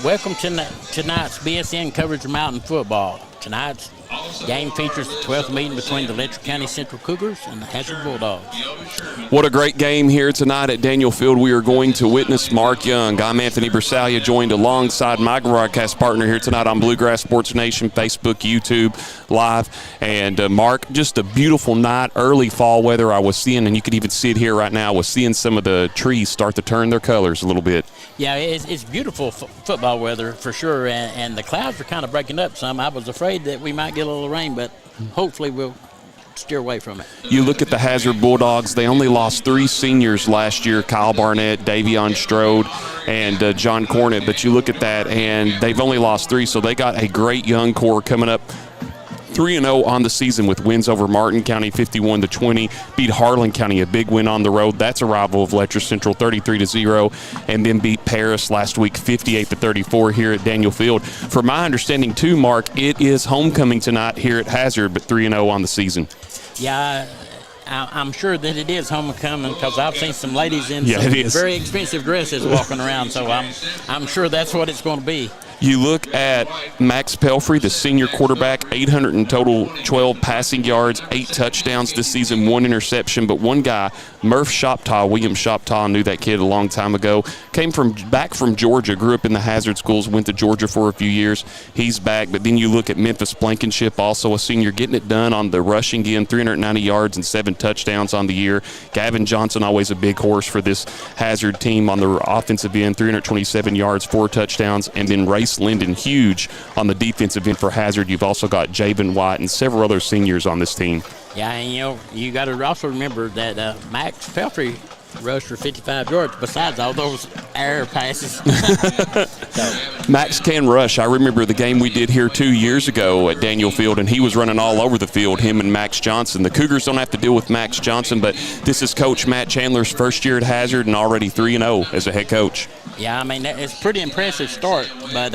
Welcome to tonight's BSN coverage of Mountain Football. Tonight's game features the 12th meeting between the Letcher County Central Cougars and the Hazard Bulldogs. What a great game here tonight at Daniel Field. We are going to witness Mark Young. I'm Anthony Bersalia, joined alongside my broadcast partner here tonight on Bluegrass Sports Nation, Facebook, YouTube, Live. And Mark, just a beautiful night, early fall weather I was seeing, and you could even see it here right now. I was seeing some of the trees start to turn their colors a little bit. Yeah, it's beautiful football weather for sure, and the clouds are kind of breaking up some. I was afraid that we might get a little rain, but hopefully we'll steer away from it. You look at the Hazard Bulldogs, they only lost 3 seniors last year, Kyle Barnett, Davion Strode, and John Cornett, but you look at that, and they've only lost 3, so they got a great young core coming up. 3-0 on the season with wins over Martin County 51-20, beat Harlan County, a big win on the road. That's a rival of Letcher Central 33-0, and then beat Paris last week 58-34 here at Daniel Field. From my understanding too, Mark, it is homecoming tonight here at Hazard, but 3-0 on the season. Yeah, I'm sure that it is homecoming because I've seen some ladies in some very expensive dresses walking around, so I'm sure that's what it's going to be. You look at Max Pelfrey, the senior quarterback, 800 in total, 12 passing yards, 8 touchdowns this season, 1 interception. But one guy, Murph Shoptaw, William Shoptaw, knew that kid a long time ago, came back from Georgia, grew up in the Hazard schools, went to Georgia for a few years. He's back. But then you look at Memphis Blankenship, also a senior, getting it done on the rushing end, 390 yards and 7 touchdowns on the year. Gavin Johnson, always a big horse for this Hazard team on the offensive end, 327 yards, 4 touchdowns. And then Race Linden, huge on the defensive end for Hazard. You've also got Javen White and several other seniors on this team. Yeah, and you got to also remember that Max Pelfrey rushed for 55 yards besides all those air passes. Max can rush. I remember the game we did here 2 years ago at Daniel Field, and he was running all over the field, him and Max Johnson. The Cougars don't have to deal with Max Johnson, but this is Coach Matt Chandler's first year at Hazard and already 3-0 as a head coach. Yeah, I mean, it's a pretty impressive start, but,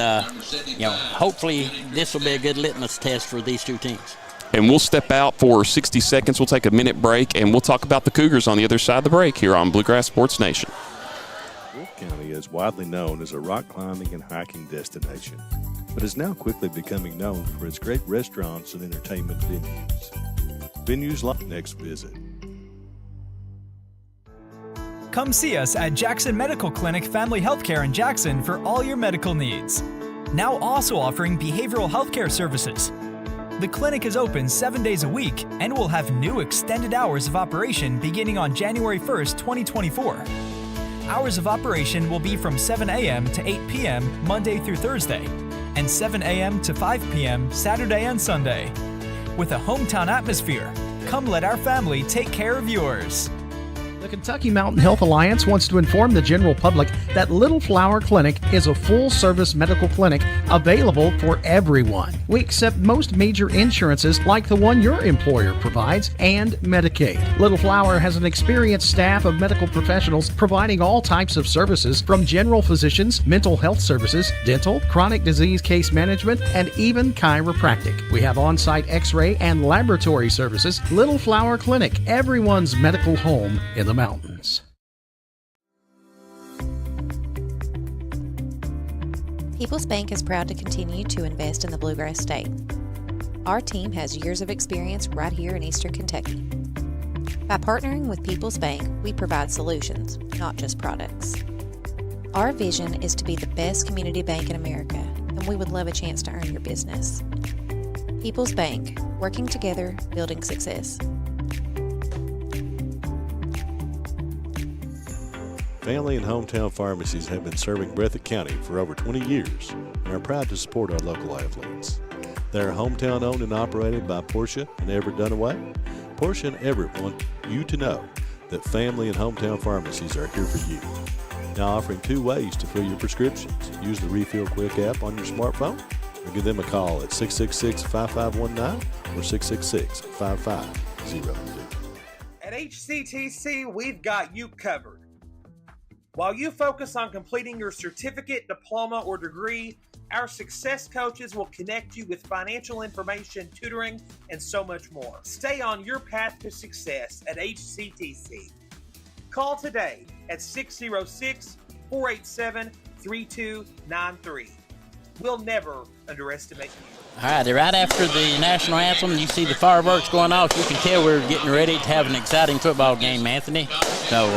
hopefully this will be a good litmus test for these two teams. And we'll step out for 60 seconds. We'll take a minute break, and we'll talk about the Cougars on the other side of the break here on Bluegrass Sports Nation. Wolfe County is widely known as a rock climbing and hiking destination, but is now quickly becoming known for its great restaurants and entertainment venues. Venues like next visit. Come see us at Jackson Medical Clinic Family Healthcare in Jackson for all your medical needs. Now also offering behavioral healthcare services. The clinic is open 7 days a week and will have new extended hours of operation beginning on January 1st, 2024. Hours of operation will be from 7 a.m. to 8 p.m. Monday through Thursday, and 7 a.m. to 5 p.m. Saturday and Sunday. With a hometown atmosphere, come let our family take care of yours. The Kentucky Mountain Health Alliance wants to inform the general public that Little Flower Clinic is a full-service medical clinic available for everyone. We accept most major insurances like the one your employer provides and Medicaid. Little Flower has an experienced staff of medical professionals providing all types of services from general physicians, mental health services, dental, chronic disease case management, and even chiropractic. We have on-site x-ray and laboratory services. Little Flower Clinic, everyone's medical home in the mountains. People's Bank is proud to continue to invest in the Bluegrass State. Our team has years of experience right here in Eastern Kentucky. By partnering with People's Bank, we provide solutions, not just products. Our vision is to be the best community bank in America, and we would love a chance to earn your business. People's Bank, working together, building success. Family and hometown pharmacies have been serving Breathitt County for over 20 years and are proud to support our local athletes. They are hometown owned and operated by Portia and Everett Dunaway. Portia and Everett want you to know that family and hometown pharmacies are here for you. Now offering 2 ways to fill your prescriptions. Use the Refill Quick app on your smartphone or give them a call at 666-5519 or 666-5500. At HCTC, we've got you covered. While you focus on completing your certificate, diploma, or degree, our success coaches will connect you with financial information, tutoring, and so much more. Stay on your path to success at HCTC. Call today at 606-487-5600 888-888-3293. We'll never underestimate you. All right, right after the national anthem, you see the fireworks going off. You can tell we're getting ready to have an exciting football game, Anthony. So,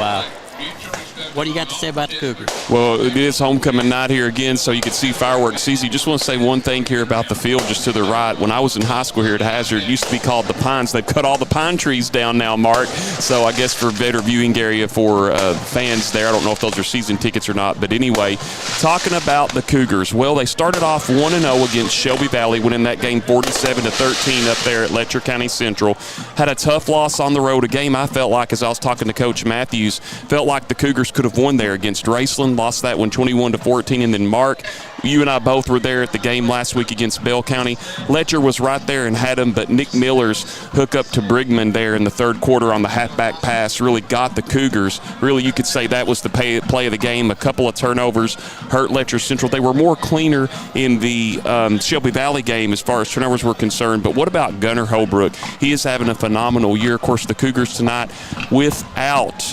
what do you got to say about the Cougars? Well, it is homecoming night here again, so you can see fireworks. CZ, just want to say one thing here about the field just to the right. When I was in high school here at Hazard, it used to be called the Pines. They've cut all the pine trees down now, Mark. So I guess for better viewing area for fans there. I don't know if those are season tickets or not. But anyway, talking about the Cougars. Well, they started off 1-0 against Shelby Valley, winning that game 47-13 up there at Letcher County Central. Had a tough loss on the road, a game I felt like, as I was talking to Coach Matthews, felt like the Cougars could have won there against Raceland, lost that one 21-14. And then, Mark, you and I both were there at the game last week against Bell County. Letcher was right there and had him, but Nick Miller's hook up to Brigman there in the third quarter on the halfback pass really got the Cougars. Really, you could say that was the play of the game. A couple of turnovers hurt Letcher Central. They were more cleaner in the Shelby Valley game as far as turnovers were concerned. But what about Gunnar Holbrook? He is having a phenomenal year. Of course, the Cougars tonight without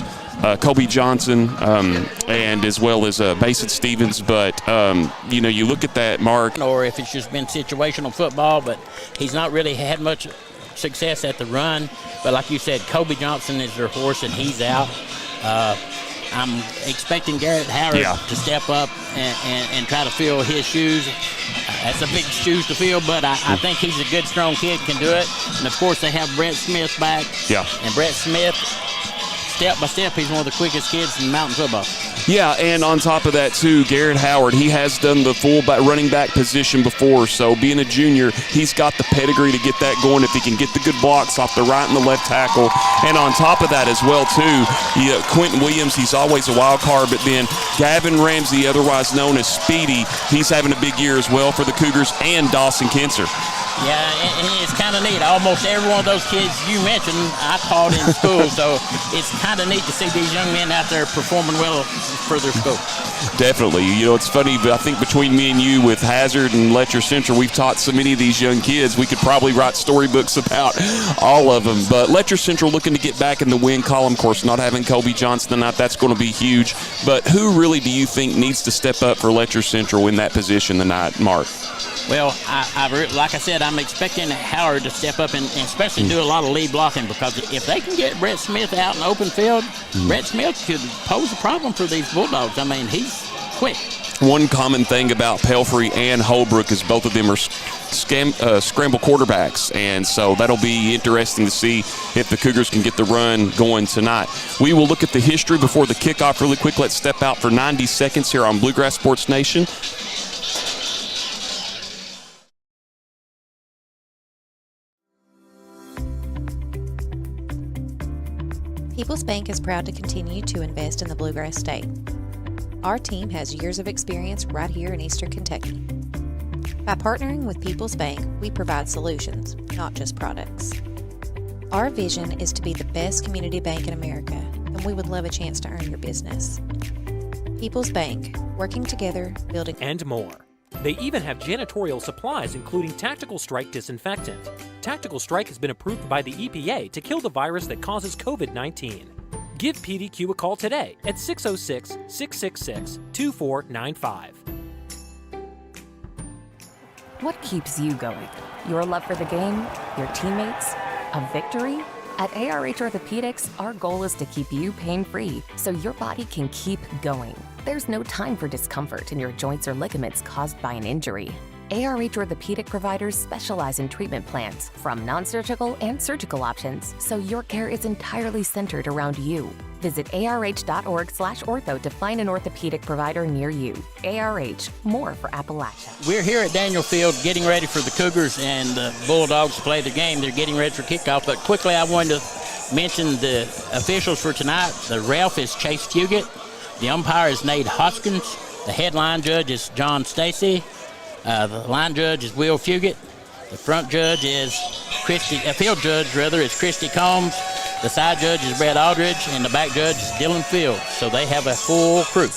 Kobe Johnson and as well as Mason Stevens. But, you look at that, Mark. Or if it's just been situational football, but he's not really had much success at the run. But like you said, Kobe Johnson is their horse, and he's out. I'm expecting Garrett Howard to step up and try to fill his shoes. That's a big shoes to fill, but I think he's a good, strong kid, can do it. And, of course, they have Brett Smith back. Yeah. And Brett Smith, step by step, he's one of the quickest kids in mountain football. Yeah, and on top of that, too, Garrett Howard, he has done the running back position before, so being a junior, he's got the pedigree to get that going if he can get the good blocks off the right and the left tackle. And on top of that as well, too, Quentin Williams, he's always a wild card, but then Gavin Ramsey, otherwise known as Speedy, he's having a big year as well for the Cougars, and Dawson Kinser. Yeah, and it's kind of neat. Almost every one of those kids you mentioned, I taught in school, so it's kind of neat to see these young men out there performing well for their school. Definitely. It's funny, but I think between me and you with Hazard and Letcher Central, we've taught so many of these young kids. We could probably write storybooks about all of them. But Letcher Central looking to get back in the win column. Of course, not having Kobe Johnson tonight, that's going to be huge. But who really do you think needs to step up for Letcher Central in that position tonight, Mark? Well, like I said, I'm expecting Howard to step up and especially do a lot of lead blocking, because if they can get Brett Smith out in the open field, Brett Smith could pose a problem for these Bulldogs. I mean, he's quick. One common thing about Pelfrey and Holbrook is both of them are scramble quarterbacks, and so that'll be interesting to see if the Cougars can get the run going tonight. We will look at the history before the kickoff really quick. Let's step out for 90 seconds here on Bluegrass Sports Nation. People's Bank is proud to continue to invest in the Bluegrass State. Our team has years of experience right here in Eastern Kentucky. By partnering with People's Bank, we provide solutions, not just products. Our vision is to be the best community bank in America, and we would love a chance to earn your business. People's Bank, working together, building... And more. They even have janitorial supplies, including Tactical Strike disinfectant. Tactical Strike has been approved by the EPA to kill the virus that causes COVID-19. Give PDQ a call today at 606-666-2495. What keeps you going? Your love for the game? Your teammates? A victory? At ARH Orthopedics, our goal is to keep you pain-free so your body can keep going. There's no time for discomfort in your joints or ligaments caused by an injury. ARH Orthopedic providers specialize in treatment plans, from non-surgical and surgical options, so your care is entirely centered around you. Visit arh.org/ortho to find an orthopedic provider near you. ARH, more for Appalachia. We're here at Daniel Field getting ready for the Cougars and the Bulldogs to play the game. They're getting ready for kickoff, but quickly I wanted to mention the officials for tonight. The ref is Chase Fugit. The umpire is Nate Hoskins. The head line judge is John Stacy. The line judge is Will Fugit. The front judge is field judge is Christy Combs. The side judge is Brett Aldridge, and the back judge is Dylan Fields. So they have a full crew.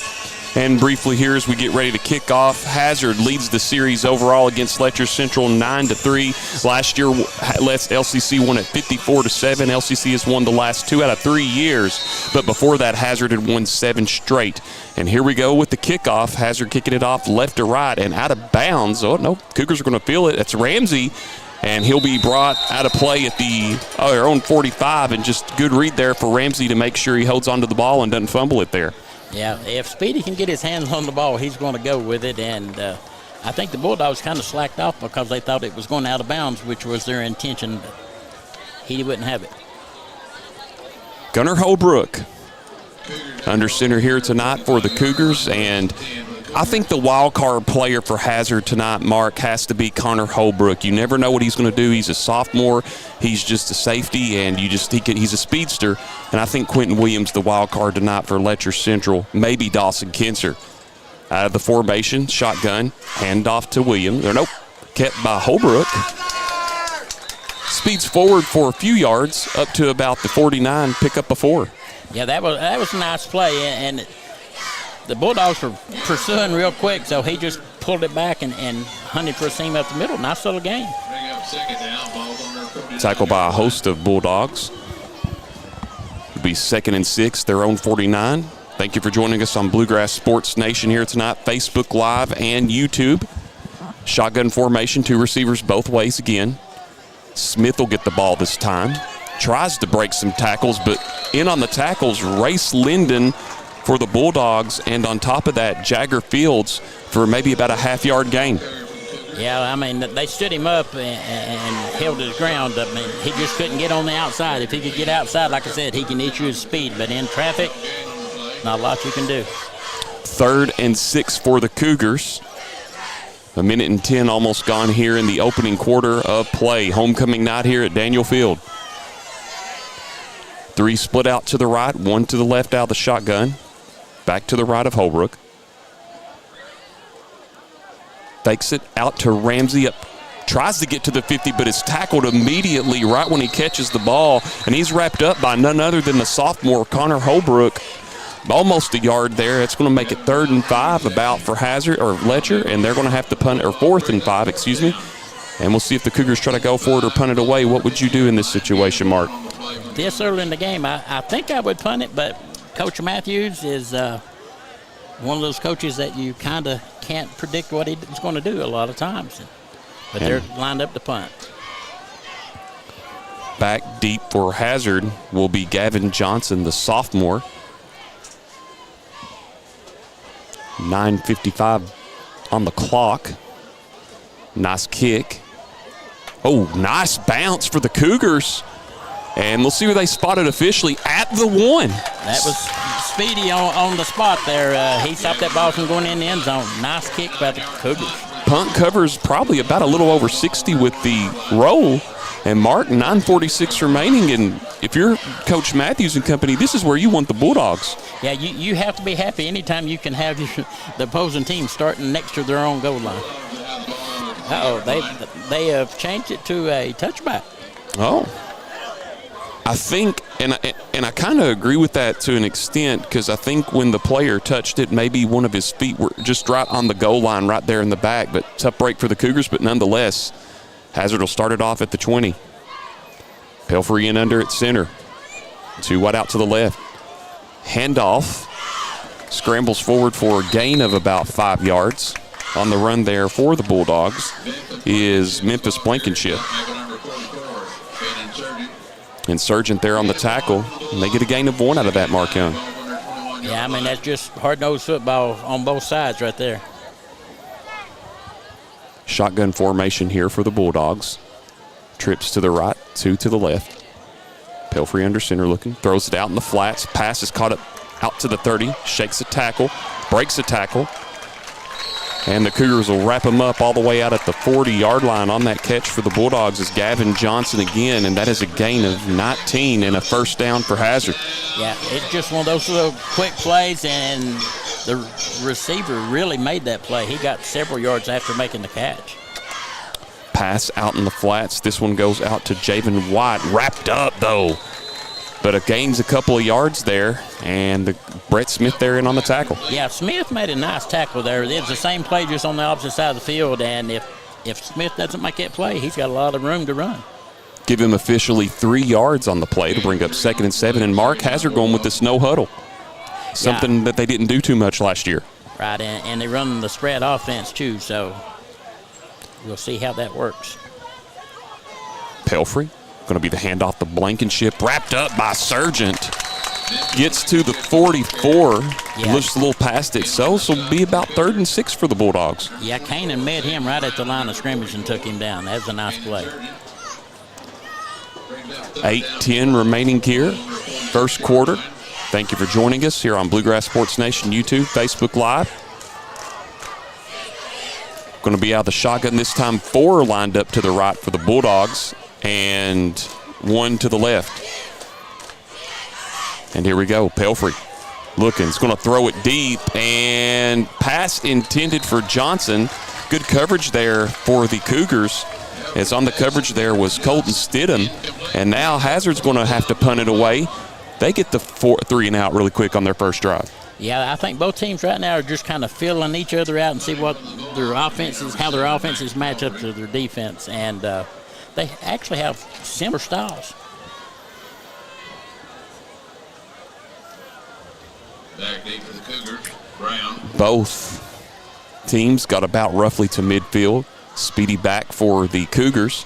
And briefly here as we get ready to kick off, Hazard leads the series overall against Letcher Central 9-3. Last year, LCC won at 54-7. LCC has won the last 2 out of 3 years, but before that, Hazard had won 7 straight. And here we go with the kickoff. Hazard kicking it off left to right and out of bounds. Oh, no, Cougars are going to feel it. It's Ramsey, and he'll be brought out of play at their own 45, and just good read there for Ramsey to make sure he holds onto the ball and doesn't fumble it there. Yeah, if Speedy can get his hands on the ball, he's going to go with it. And I think the Bulldogs kind of slacked off because they thought it was going out of bounds, which was their intention. But he wouldn't have it. Gunnar Holbrook under center here tonight for the Cougars. And I think the wild card player for Hazard tonight, Mark, has to be Connor Holbrook. You never know what he's going to do. He's a sophomore. He's just a safety, and he's a speedster. And I think Quentin Williams, the wild card tonight for Letcher Central, maybe Dawson Kinser. Out of the formation, shotgun, handoff to Williams. Kept by Holbrook. Speeds forward for a few yards, up to about the 49, pick up a 4. Yeah, that was a nice play, and the Bulldogs were pursuing real quick, so he just pulled it back and hunted for a seam up the middle. Nice little game. Tackled by a host of Bulldogs. It'll be 2nd and 6, their own 49. Thank you for joining us on Bluegrass Sports Nation here tonight, Facebook Live and YouTube. Shotgun formation, 2 receivers both ways again. Smith will get the ball this time. Tries to break some tackles, but in on the tackles, Race Linden for the Bulldogs, and on top of that, Jagger Fields for maybe about a half-yard gain. Yeah, I mean, they stood him up and held his ground. I mean, he just couldn't get on the outside. If he could get outside, like I said, he can issue his speed, but in traffic, not a lot you can do. 3rd and 6 for the Cougars. 1:10 almost gone here in the opening quarter of play. Homecoming night here at Daniel Field. 3 split out to the right, 1 to the left out of the shotgun. Back to the right of Holbrook. Fakes it out to Ramsey. Tries to get to the 50, but is tackled immediately right when he catches the ball. And he's wrapped up by none other than the sophomore, Connor Holbrook. Almost a yard there. It's going to make it 3rd and 5 about for Hazard or Letcher, and they're going to have to punt, or 4th and 5, excuse me. And we'll see if the Cougars try to go for it or punt it away. What would you do in this situation, Mark? This early in the game, I think I would punt it, but Coach Matthews is one of those coaches that you kind of can't predict what he's going to do a lot of times. But they're lined up to punt. Back deep for Hazard will be Gavin Johnson, the sophomore. 9:55 on the clock. Nice kick. Oh, nice bounce for the Cougars. And we'll see where they spotted officially at the 1. That was Speedy on the spot there. He stopped that ball from going in the end zone. Nice kick by the Cougars. Punt covers probably about a little over 60 with the roll. And Mark, 9:46 remaining. And if you're Coach Matthews and company, this is where you want the Bulldogs. Yeah, you have to be happy anytime you can have the opposing team starting next to their own goal line. They have changed it to a touchback. Oh. I think, and I kind of agree with that to an extent, because I think when the player touched it, maybe one of his feet were just right on the goal line right there in the back. But tough break for the Cougars, but nonetheless, Hazard will start it off at the 20. Pelfrey in under at center. 2 wide out to the left. Handoff. Scrambles forward for a gain of about 5 yards. On the run there for the Bulldogs is Memphis Blankenship. Insurgent there on the tackle, and they get a gain of 1 out of that, Mark Young. Yeah, I mean, that's just hard-nosed football on both sides right there. Shotgun formation here for the Bulldogs. Trips to the right, 2 to the left. Pelfrey under center looking, throws it out in the flats. Pass is caught up out to the 30, shakes a tackle, breaks a tackle. And the Cougars will wrap him up all the way out at the 40-yard line. On that catch for the Bulldogs is Gavin Johnson again, and that is a gain of 19 and a first down for Hazard. Yeah, it's just one of those little quick plays, and the receiver really made that play. He got several yards after making the catch. Pass out in the flats. This one goes out to Javen White. Wrapped up, though, But gains a couple of yards there, and Brett Smith there in on the tackle. Yeah, Smith made a nice tackle there. It's the same play just on the opposite side of the field, and if Smith doesn't make that play, he's got a lot of room to run. Give him officially 3 yards on the play to bring up 2nd and 7, and Mark Hazard going with this no huddle, something that they didn't do too much last year. Right, and they run the spread offense too, so we'll see how that works. Pelfrey going to be the handoff to Blankenship, wrapped up by Sargent. Gets to the 44, looks a little past it, so it'll be about 3rd and 6 for the Bulldogs. Yeah, Kanan met him right at the line of scrimmage and took him down. That was a nice play. 8:10 remaining here, first quarter. Thank you for joining us here on Bluegrass Sports Nation, YouTube, Facebook Live. Going to be out of the shotgun this time. 4 lined up to the right for the Bulldogs and 1 to the left. And here we go. Pelfrey looking. He's going to throw it deep, and pass intended for Johnson. Good coverage there for the Cougars. As on the coverage there was Colton Stidham, and now Hazard's going to have to punt it away. They get the 3 and out really quick on their first drive. Yeah, I think both teams right now are just kind of filling each other out and see what their offenses, how their offenses match up to their defense, and they actually have similar styles. Back deep for the Cougars. Brown. Both teams got about roughly to midfield. Speedy back for the Cougars.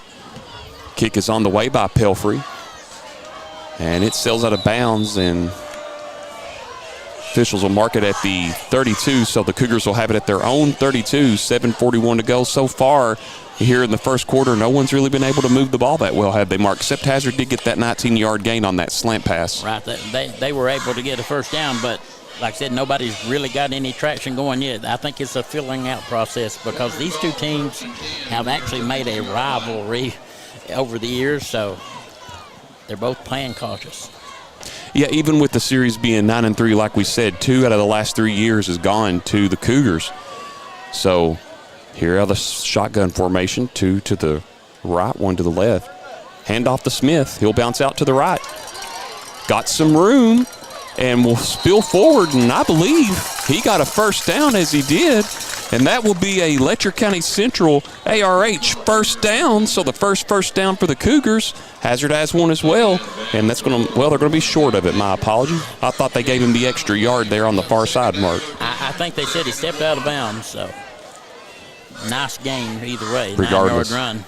Kick is on the way by Pelfrey. And it sails out of bounds, and officials will mark it at the 32, so the Cougars will have it at their own 32, 7:41 to go. So far here in the first quarter, no one's really been able to move the ball that well, have they, Mark? Except Hazard did get that 19-yard gain on that slant pass. Right, they were able to get a first down, but like I said, nobody's really got any traction going yet. I think it's a filling out process because these two teams have actually made a rivalry over the years, so they're both playing cautious. Yeah, even with the series being 9-3, like we said, 2 out of the last 3 years has gone to the Cougars. So here are the shotgun formation, 2 to the right, 1 to the left. Hand off to Smith. He'll bounce out to the right. Got some room and will spill forward, and I believe he got a first down as he did. And that will be a Letcher County Central ARH first down. So the first down for the Cougars. Hazard has one as well. And that's going to, well, they're going to be short of it. My apology. I thought they gave him the extra yard there on the far side, Mark. I think they said he stepped out of bounds. So nice game either way. Regardless. 9-yard run.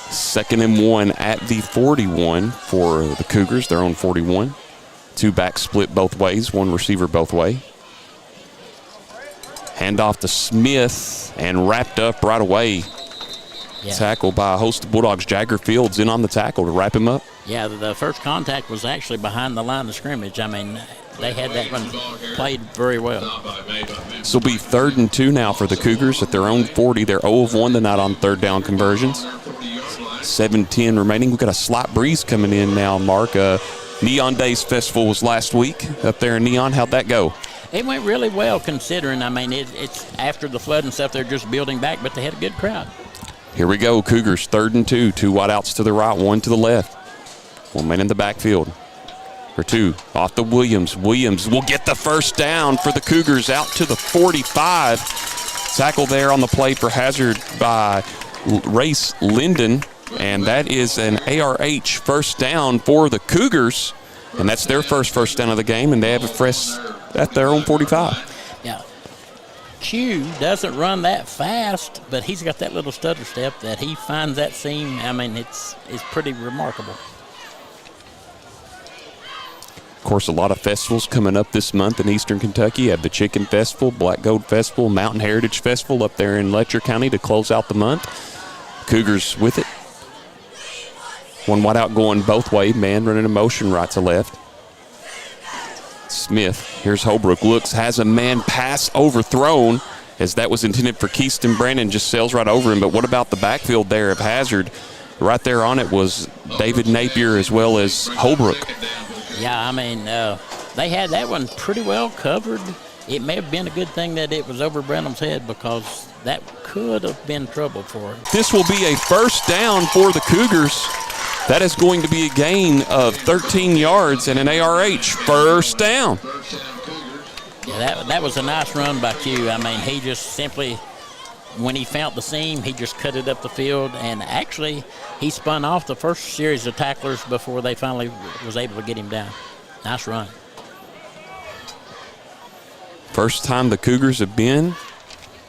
2nd and 1 at the 41 for the Cougars, their own 41. 2 backs split both ways, 1 receiver both way. Hand off to Smith and wrapped up right away. Yeah. Tackle by a host of Bulldogs. Jagger Fields in on the tackle to wrap him up. Yeah, the first contact was actually behind the line of scrimmage. I mean, they had that one played very well. This will be 3rd and 2 now for the Cougars at their own 40. They're 0 of 1 tonight on 3rd down conversions. 7:10 remaining. We've got a slight breeze coming in now, Mark. Neon Days Festival was last week up there in Neon. How'd that go? It went really well considering, I mean, it's after the flood and stuff, they're just building back, but they had a good crowd. Here we go, Cougars, 3rd and 2. 2 wideouts to the right, 1 to the left. 1 man in the backfield. For 2, off to Williams. Williams will get the first down for the Cougars out to the 45. Tackle there on the play for Hazard by Race Linden. And that is an ARH first down for the Cougars. And that's their first down of the game, and they have a fresh at their own 45. Yeah. Q doesn't run that fast, but he's got that little stutter step that he finds that seam. I mean, it's pretty remarkable. Of course, a lot of festivals coming up this month in Eastern Kentucky. You have the Chicken Festival, Black Gold Festival, Mountain Heritage Festival up there in Letcher County to close out the month. Cougars with it. 1 wide out going both way. Man running a motion right to left. Smith, here's Holbrook, looks, has a man pass overthrown as that was intended for Keaston Brandon, just sails right over him. But what about the backfield there of Hazard? Right there on it was David Napier as well as Holbrook. Yeah, I mean, they had that one pretty well covered. It may have been a good thing that it was over Branham's head because that could have been trouble for him. This will be a first down for the Cougars That is going to be a gain of 13 yards and an ARH. First down. Yeah, that was a nice run by Q. I mean, he just simply, when he found the seam, he just cut it up the field. And actually, he spun off the first series of tacklers before they finally was able to get him down. Nice run. First time the Cougars have been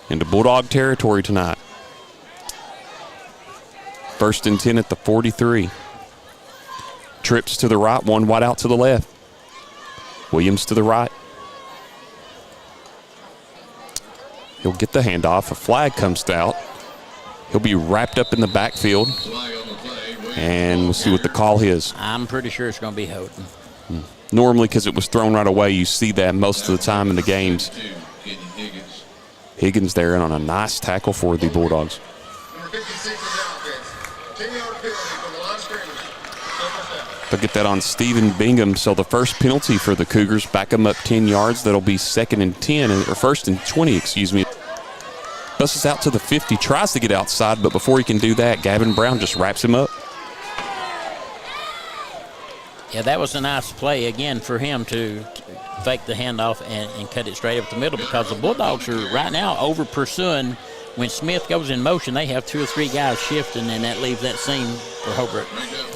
into Bulldog territory tonight. 1st and 10 at the 43. Trips to the right, one wide out to the left. Williams to the right. He'll get the handoff. A flag comes out. He'll be wrapped up in the backfield. And we'll see what the call is. I'm pretty sure it's going to be Houghton. Normally, because it was thrown right away, you see that most of the time in the games. Higgins there on a nice tackle for the Bulldogs. They'll get that on Stephen Bingham. So the first penalty for the Cougars, back them up 10 yards. That'll be 2nd and 10, or 1st and 20, excuse me. Busts out to the 50, tries to get outside, but before he can do that, Gavin Brown just wraps him up. Yeah, that was a nice play, again, for him to fake the handoff and cut it straight up the middle, because the Bulldogs are right now over pursuing. When Smith goes in motion, they have 2 or 3 guys shifting, and that leaves that seam for Holbrook.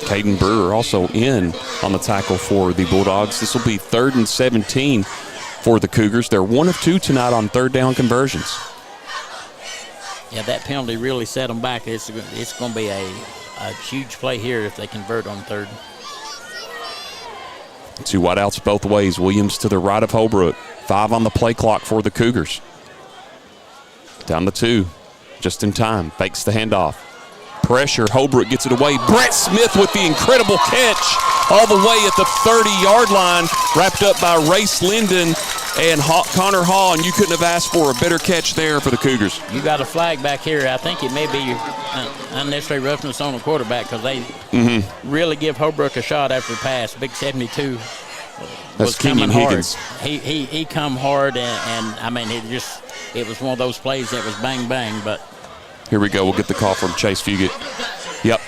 Caden Brewer also in on the tackle for the Bulldogs. This will be 3rd and 17 for the Cougars. They're 1 of 2 tonight on 3rd down conversions. Yeah, that penalty really set them back. It's going to be a huge play here if they convert on 3rd. 2 wideouts both ways. Williams to the right of Holbrook. 5 on the play clock for the Cougars. Down the 2, just in time. Fakes the handoff. Pressure. Holbrook gets it away. Brett Smith with the incredible catch all the way at the 30-yard line. Wrapped up by Race Linden and Connor Hall, and you couldn't have asked for a better catch there for the Cougars. You got a flag back here. I think it may be unnecessary roughness on the quarterback, because they really give Holbrook a shot after the pass. Big 72 was coming hard. He come hard, and I mean, it was one of those plays that was bang, bang, but. Here we go. We'll get the call from Chase Fugit. Yep.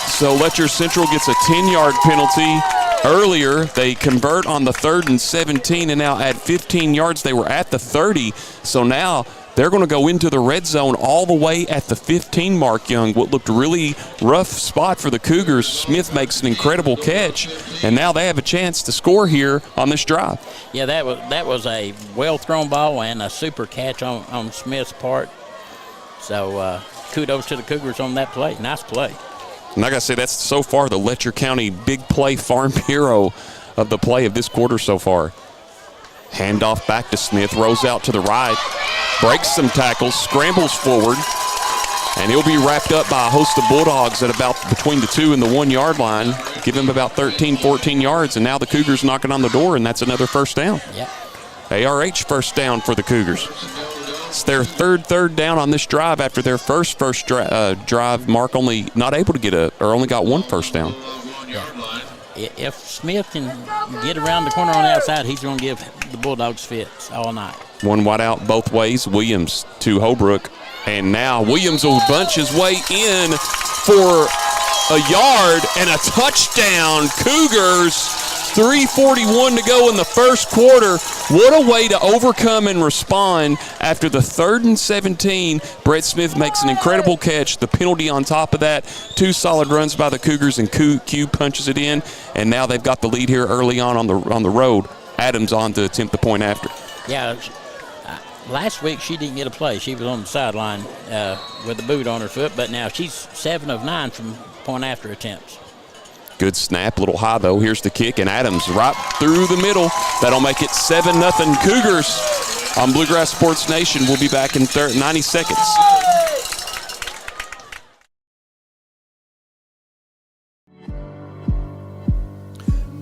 So Letcher Central gets a 10-yard penalty. Earlier, they convert on the 3rd and 17, and now at 15 yards, they were at the 30. So now they're going to go into the red zone all the way at the 15 mark, Young. What looked really rough spot for the Cougars. Smith makes an incredible catch, and now they have a chance to score here on this drive. Yeah, that was a well-thrown ball and a super catch on Smith's part. So kudos to the Cougars on that play. Nice play. And like I say, that's so far the Letcher County big play farm hero of the play of this quarter so far. Handoff back to Smith, rolls out to the right, breaks some tackles, scrambles forward, and he'll be wrapped up by a host of Bulldogs at about between the 2 and the 1 yard line. Give him about 13, 14 yards, and now the Cougars knocking on the door, and that's another first down. Yep. ARH first down for the Cougars. It's their third down on this drive after their first drive. Mark only not able to get only got 1 first down. If Smith can get around the corner on the outside, he's going to give the Bulldogs fits all night. 1 wide out both ways. Williams to Holbrook. And now Williams will bunch his way in for a yard and a touchdown. Cougars, 3:41 to go in the first quarter. What a way to overcome and respond after the 3rd and 17. Brett Smith makes an incredible catch. The penalty on top of that. 2 solid runs by the Cougars, and Q punches it in. And now they've got the lead here early on the road. Adams on to attempt the point after. Yeah, last week she didn't get a play. She was on the sideline with the boot on her foot, but now she's 7 of 9 from point after attempts. Good snap, a little high though. Here's the kick, and Adams right through the middle. That'll make it 7-0 Cougars on Bluegrass Sports Nation. We'll be back in 90 seconds.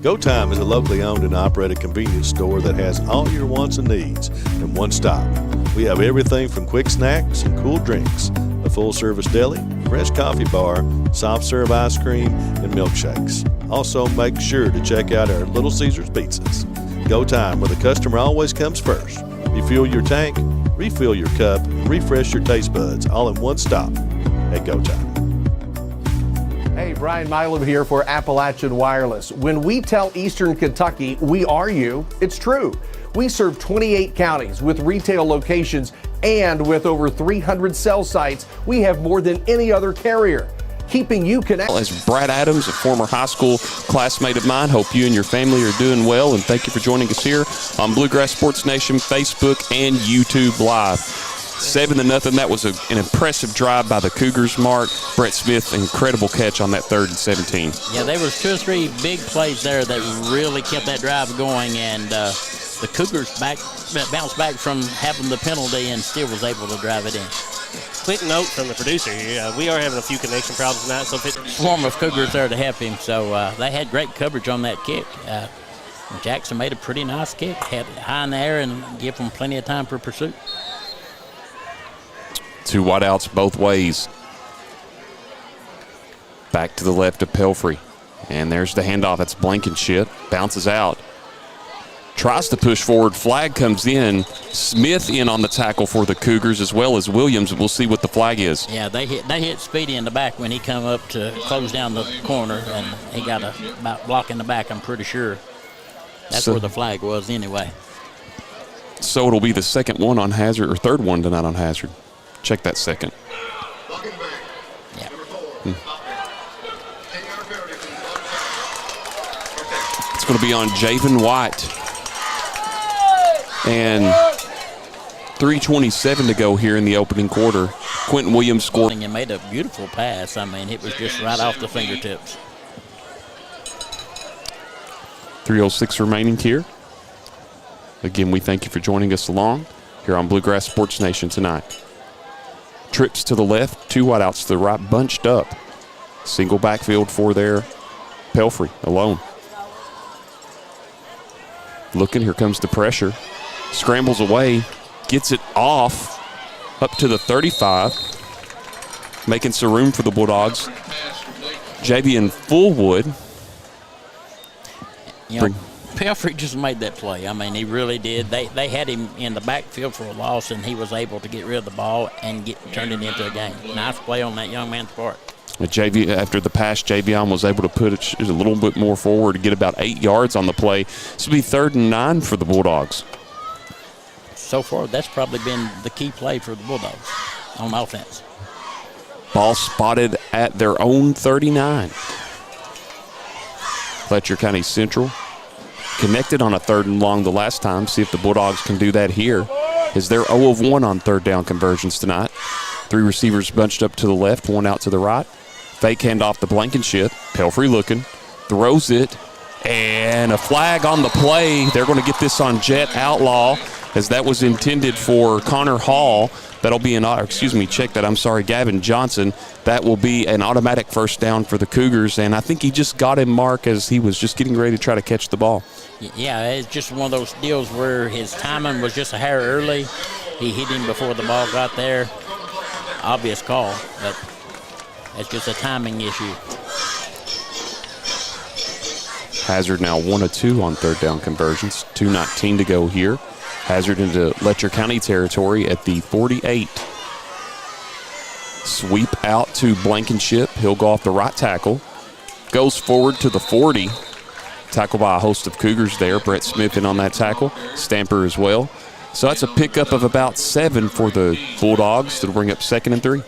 Go Time is a locally owned and operated convenience store that has all your wants and needs in one stop. We have everything from quick snacks and cool drinks, a full-service deli, fresh coffee bar, soft-serve ice cream, and milkshakes. Also, make sure to check out our Little Caesars pizzas. Go Time, where the customer always comes first. Refuel your tank, refill your cup, and refresh your taste buds all in one stop at Go Time. Hey, Brian Milam here for Appalachian Wireless. When we tell Eastern Kentucky we are you, it's true. We serve 28 counties with retail locations, and with over 300 cell sites, we have more than any other carrier, keeping you connected. As Brad Adams, a former high school classmate of mine, hope you and your family are doing well, and thank you for joining us here on Bluegrass Sports Nation, Facebook, and YouTube Live. 7-0. That was an impressive drive by the Cougars, Mark. Brett Smith, incredible catch on that 3rd and 17. Yeah, there was 2 or 3 big plays there that really kept that drive going, and the Cougars bounced back from having the penalty and still was able to drive it in. Quick note from the producer here. We are having a few connection problems tonight. So swarm of Cougars there to help him, so they had great coverage on that kick. Jackson made a pretty nice kick, had it high in the air and give them plenty of time for pursuit. 2 wideouts both ways. Back to the left of Pelfrey. And there's the handoff. That's Blankenship. Bounces out. Tries to push forward. Flag comes in. Smith in on the tackle for the Cougars as well as Williams. We'll see what the flag is. Yeah, they hit Speedy in the back when he come up to close down the corner, and he got about block in the back, I'm pretty sure. That's where the flag was anyway. So it'll be the second one on Hazard, or third one tonight on Hazard. Check that second. Yeah. It's going to be on Javen White. And 3:27 to go here in the opening quarter. Quentin Williams scored. And made a beautiful pass. I mean, it was just right off the fingertips. 3:06 remaining here. Again, we thank you for joining us along here on Bluegrass Sports Nation tonight. Trips to the left, 2 wideouts to the right, bunched up. Single backfield for their Pelfrey alone. Looking, here comes the pressure. Scrambles away, gets it off up to the 35. Making some room for the Bulldogs. Javian Fullwood. Pelfrey just made that play. I mean, he really did. They had him in the backfield for a loss, and he was able to get rid of the ball and turn it into a game. Nice play on that young man's part. After the pass, Javion was able to put it a little bit more forward to get about 8 yards on the play. This will be 3rd and 9 for the Bulldogs. So far, that's probably been the key play for the Bulldogs on offense. Ball spotted at their own 39. Letcher County Central connected on a 3rd and long the last time. See if the Bulldogs can do that here, as they're 0 of 1 on 3rd down conversions tonight. 3 receivers bunched up to the left, 1 out to the right. Fake handoff to Blankenship. Pelfrey looking, throws it, and a flag on the play. They're going to get this on Jet Outlaw, as that was intended for Connor Hall. That'll be Gavin Johnson. That will be an automatic first down for the Cougars, and I think he just got him, Mark, as he was just getting ready to try to catch the ball. Yeah, it's just one of those deals where his timing was just a hair early. He hit him before the ball got there. Obvious call, but it's just a timing issue. Hazard now 1 of 2 on 3rd down conversions. 2:19 to go here. Hazard into Letcher County territory at the 48. Sweep out to Blankenship. He'll go off the right tackle. Goes forward to the 40. Tackled by a host of Cougars there. Brett Smith in on that tackle. Stamper as well. So that's a pickup of about 7 for the Bulldogs to bring up 2nd and 3.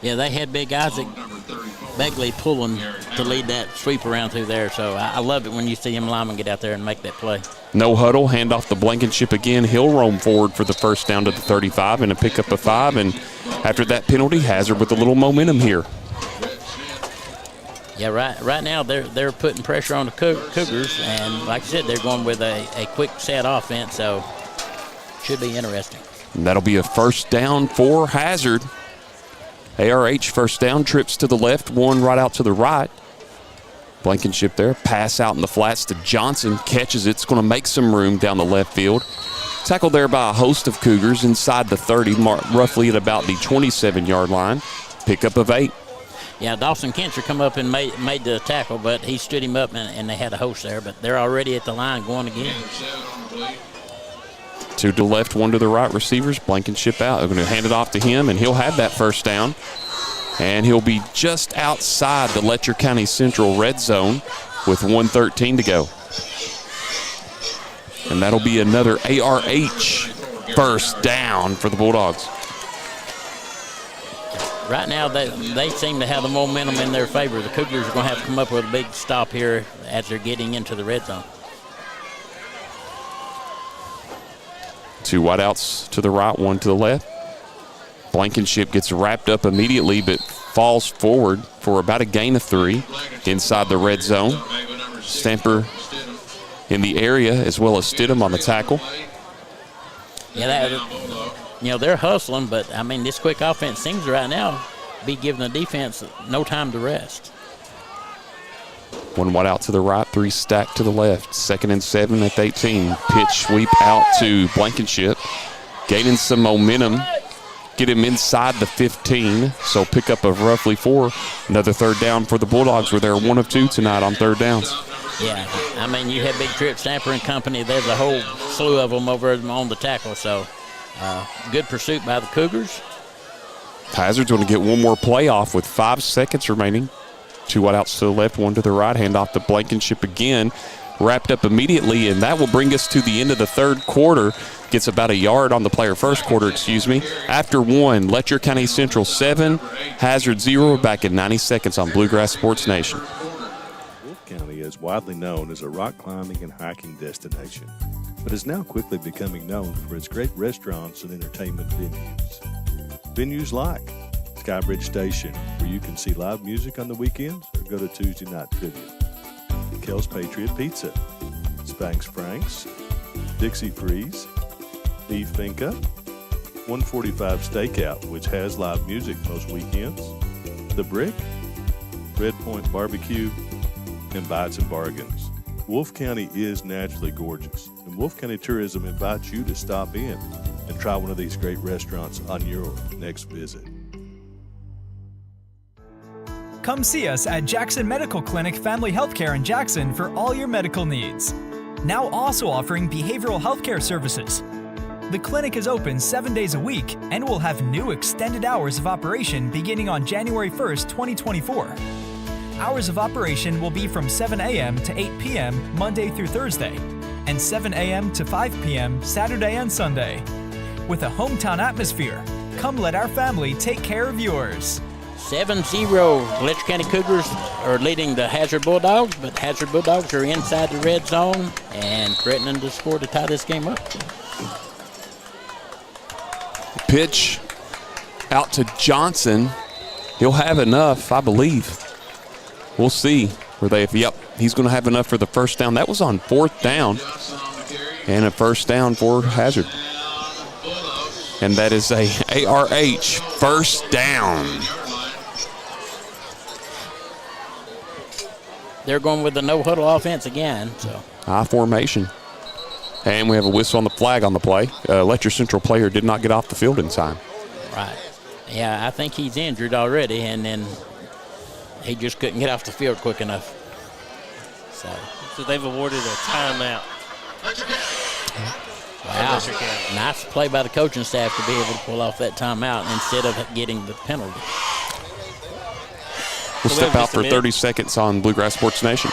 Yeah, they had big Isaac Begley pulling to lead that sweep around through there. So I love it when you see him lineman get out there and make that play. No huddle, hand off to Blankenship again. He'll roam forward for the first down to the 35 and a pickup of 5. And after that penalty, Hazard with a little momentum here. Yeah, right now they're putting pressure on the Cougars, and like I said, they're going with a quick set offense, so should be interesting. And that'll be a first down for Hazard. ARH first down, trips to the left, 1 right out to the right. Blankenship there, pass out in the flats to Johnson, catches it. It's going to make some room down the left field. Tackled there by a host of Cougars inside the 30, roughly at about the 27-yard line. Pickup of 8. Yeah, Dawson Kentzer come up and made the tackle, but he stood him up, and they had a host there. But they're already at the line going again. Two to the left, one to the right receivers. Blankenship out. They're going to hand it off to him, and he'll have that first down. And he'll be just outside the Letcher County Central red zone with 1:13 to go. And that'll be another ARH first down for the Bulldogs. Right now, they seem to have the momentum in their favor. The Cougars are going to have to come up with a big stop here as they're getting into the red zone. Two wideouts to the right, one to the left. Blankenship gets wrapped up immediately, but falls forward for about a gain of 3 inside the red zone. Stamper in the area, as well as Stidham on the tackle. Yeah, they're hustling, but, I mean, this quick offense seems right now be giving the defense no time to rest. One wide out to the right, 3 stacked to the left. 2nd and 7 at the 18. Pitch sweep out to Blankenship. Gaining some momentum. Get him inside the 15, so pick up of roughly 4. Another third down for the Bulldogs, where they're 1 of 2 tonight on third downs. Yeah, I mean, you have Big Trip, Stamper and company. There's a whole slew of them over on the tackle, so good pursuit by the Cougars. Hazard's going to get one more play off with 5 seconds remaining. 2 wideouts to the left, 1 to the right. Hand off to Blankenship again. Wrapped up immediately, and that will bring us to the end of the third quarter. Gets about a yard on the play, or first quarter, excuse me. After 1, Letcher County Central 7, Hazard 0, back in 90 seconds on Bluegrass Sports Nation. Wolfe County is widely known as a rock climbing and hiking destination, but is now quickly becoming known for its great restaurants and entertainment venues. Venues like Skybridge Station, where you can see live music on the weekends or go to Tuesday night trivia. Kel's Patriot Pizza, Spanx Frank's, Dixie Freeze, Beef Finca, 145 Stakeout, which has live music most weekends, The Brick, Red Point Barbecue, and Bites and Bargains. Wolfe County is naturally gorgeous, and Wolfe County Tourism invites you to stop in and try one of these great restaurants on your next visit. Come see us at Jackson Medical Clinic Family Healthcare in Jackson for all your medical needs. Now also offering behavioral healthcare services. The clinic is open 7 days a week and will have new extended hours of operation beginning on January 1st, 2024. Hours of operation will be from 7 a.m. to 8 p.m. Monday through Thursday, and 7 a.m. to 5 p.m. Saturday and Sunday. With a hometown atmosphere, come let our family take care of yours. 7-0, Letcher County Cougars are leading the Hazard Bulldogs, but Hazard Bulldogs are inside the red zone and threatening to score to tie this game up. Pitch out to Johnson. He'll have enough, I believe. We'll see. Yep, he's going to have enough for the first down. That was on 4th down. And a first down for Hazard. And that is a ARH first down. They're going with the no-huddle offense again. So High formation. And we have a whistle on the flag on the play. Letcher Central player did not get off the field in time. Right. Yeah, I think he's injured already, and then he just couldn't get off the field quick enough. So they've awarded a timeout. Wow. Nice play by the coaching staff to be able to pull off that timeout instead of getting the penalty. We'll step out for 30 seconds on Bluegrass Sports Nation.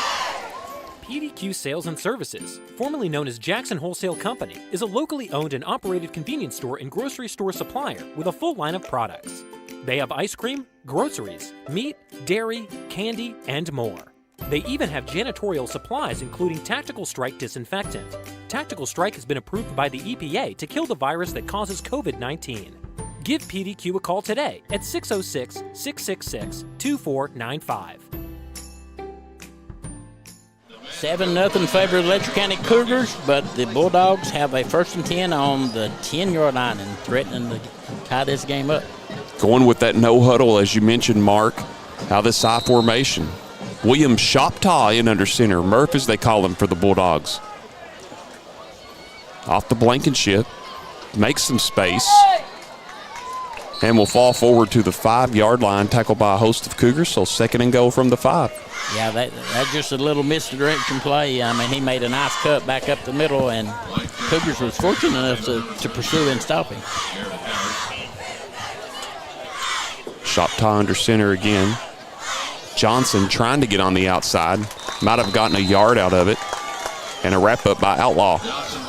PDQ Sales and Services, formerly known as Jackson Wholesale Company, is a locally owned and operated convenience store and grocery store supplier with a full line of products. They have ice cream, groceries, meat, dairy, candy, and more. They even have janitorial supplies, including Tactical Strike disinfectant. Tactical Strike has been approved by the EPA to kill the virus that causes COVID-19. Give PDQ a call today at 606-666-2495. 7-0 favor of the Letcher County Cougars, but the Bulldogs have a 1st and 10 on the 10-yard line and threatening to tie this game up. Going with that no huddle, as you mentioned, Mark. How this high formation. William Shoptaw in under center. Murph, as they call him for the Bulldogs. Off the Blankenship. Makes some space. and will fall forward to the 5-yard line, tackled by a host of Cougars. So 2nd and goal from the 5. Yeah, that's just a little misdirection play. I mean, he made a nice cut back up the middle, and Cougars was fortunate enough to pursue and stop him. Shoptaw under center again. Johnson trying to get on the outside. Might have gotten a yard out of it. And a wrap-up by Outlaw.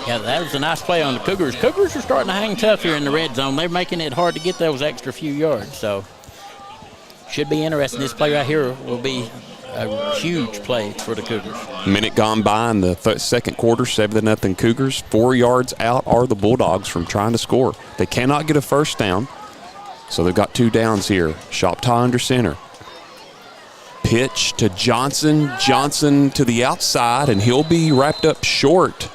Yeah, that was a nice play on the Cougars. Cougars are starting to hang tough here in the red zone. They're making it hard to get those extra few yards. So, should be interesting. This play right here will be a huge play for the Cougars. Minute gone by in the second quarter, 7-0 Cougars. 4 yards out are the Bulldogs from trying to score. They cannot get a first down, so they've got 2 downs here. Shoptaw under center. Pitch to Johnson. Johnson to the outside, and he'll be wrapped up short.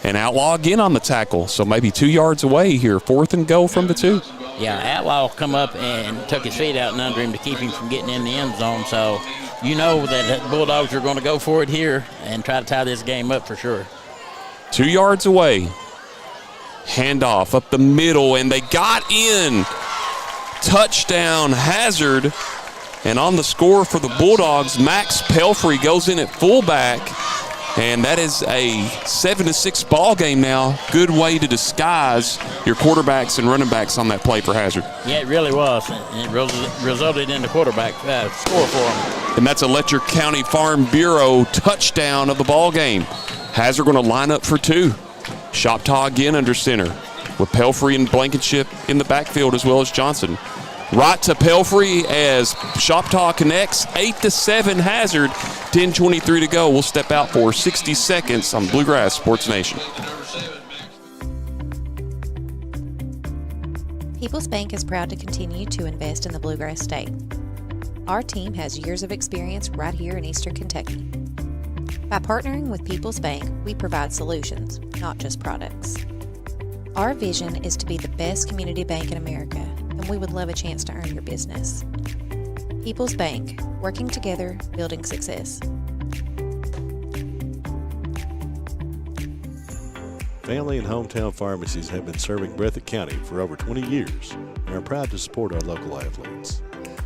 And Outlaw again on the tackle, so maybe 2 yards away here. 4th and goal from the 2. Yeah, Outlaw come up and took his feet out and under him to keep him from getting in the end zone. So you know that the Bulldogs are going to go for it here and try to tie this game up for sure. 2 yards away. Handoff up the middle, and they got in. Touchdown, Hazard. And on the score for the Bulldogs, Max Pelfrey goes in at fullback. And that is a 7-6 ball game now. Good way to disguise your quarterbacks and running backs on that play for Hazard. Yeah, it really was. It resulted in the quarterback score for him. And that's a Letcher County Farm Bureau touchdown of the ball game. Hazard going to line up for 2. Shoptaw again under center with Pelfrey and Blankenship in the backfield as well as Johnson. Right to Pelfrey as Shoptaw connects. 8-7 Hazard. 10:23 to go. We'll step out for 60 seconds on Bluegrass Sports Nation. People's Bank is proud to continue to invest in the Bluegrass State. Our team has years of experience right here in Eastern Kentucky. By partnering with People's Bank, we provide solutions, not just products. Our vision is to be the best community bank in America, and we would love a chance to earn your business. People's Bank, working together, building success. Family and hometown pharmacies have been serving Breathitt County for over 20 years and are proud to support our local athletes.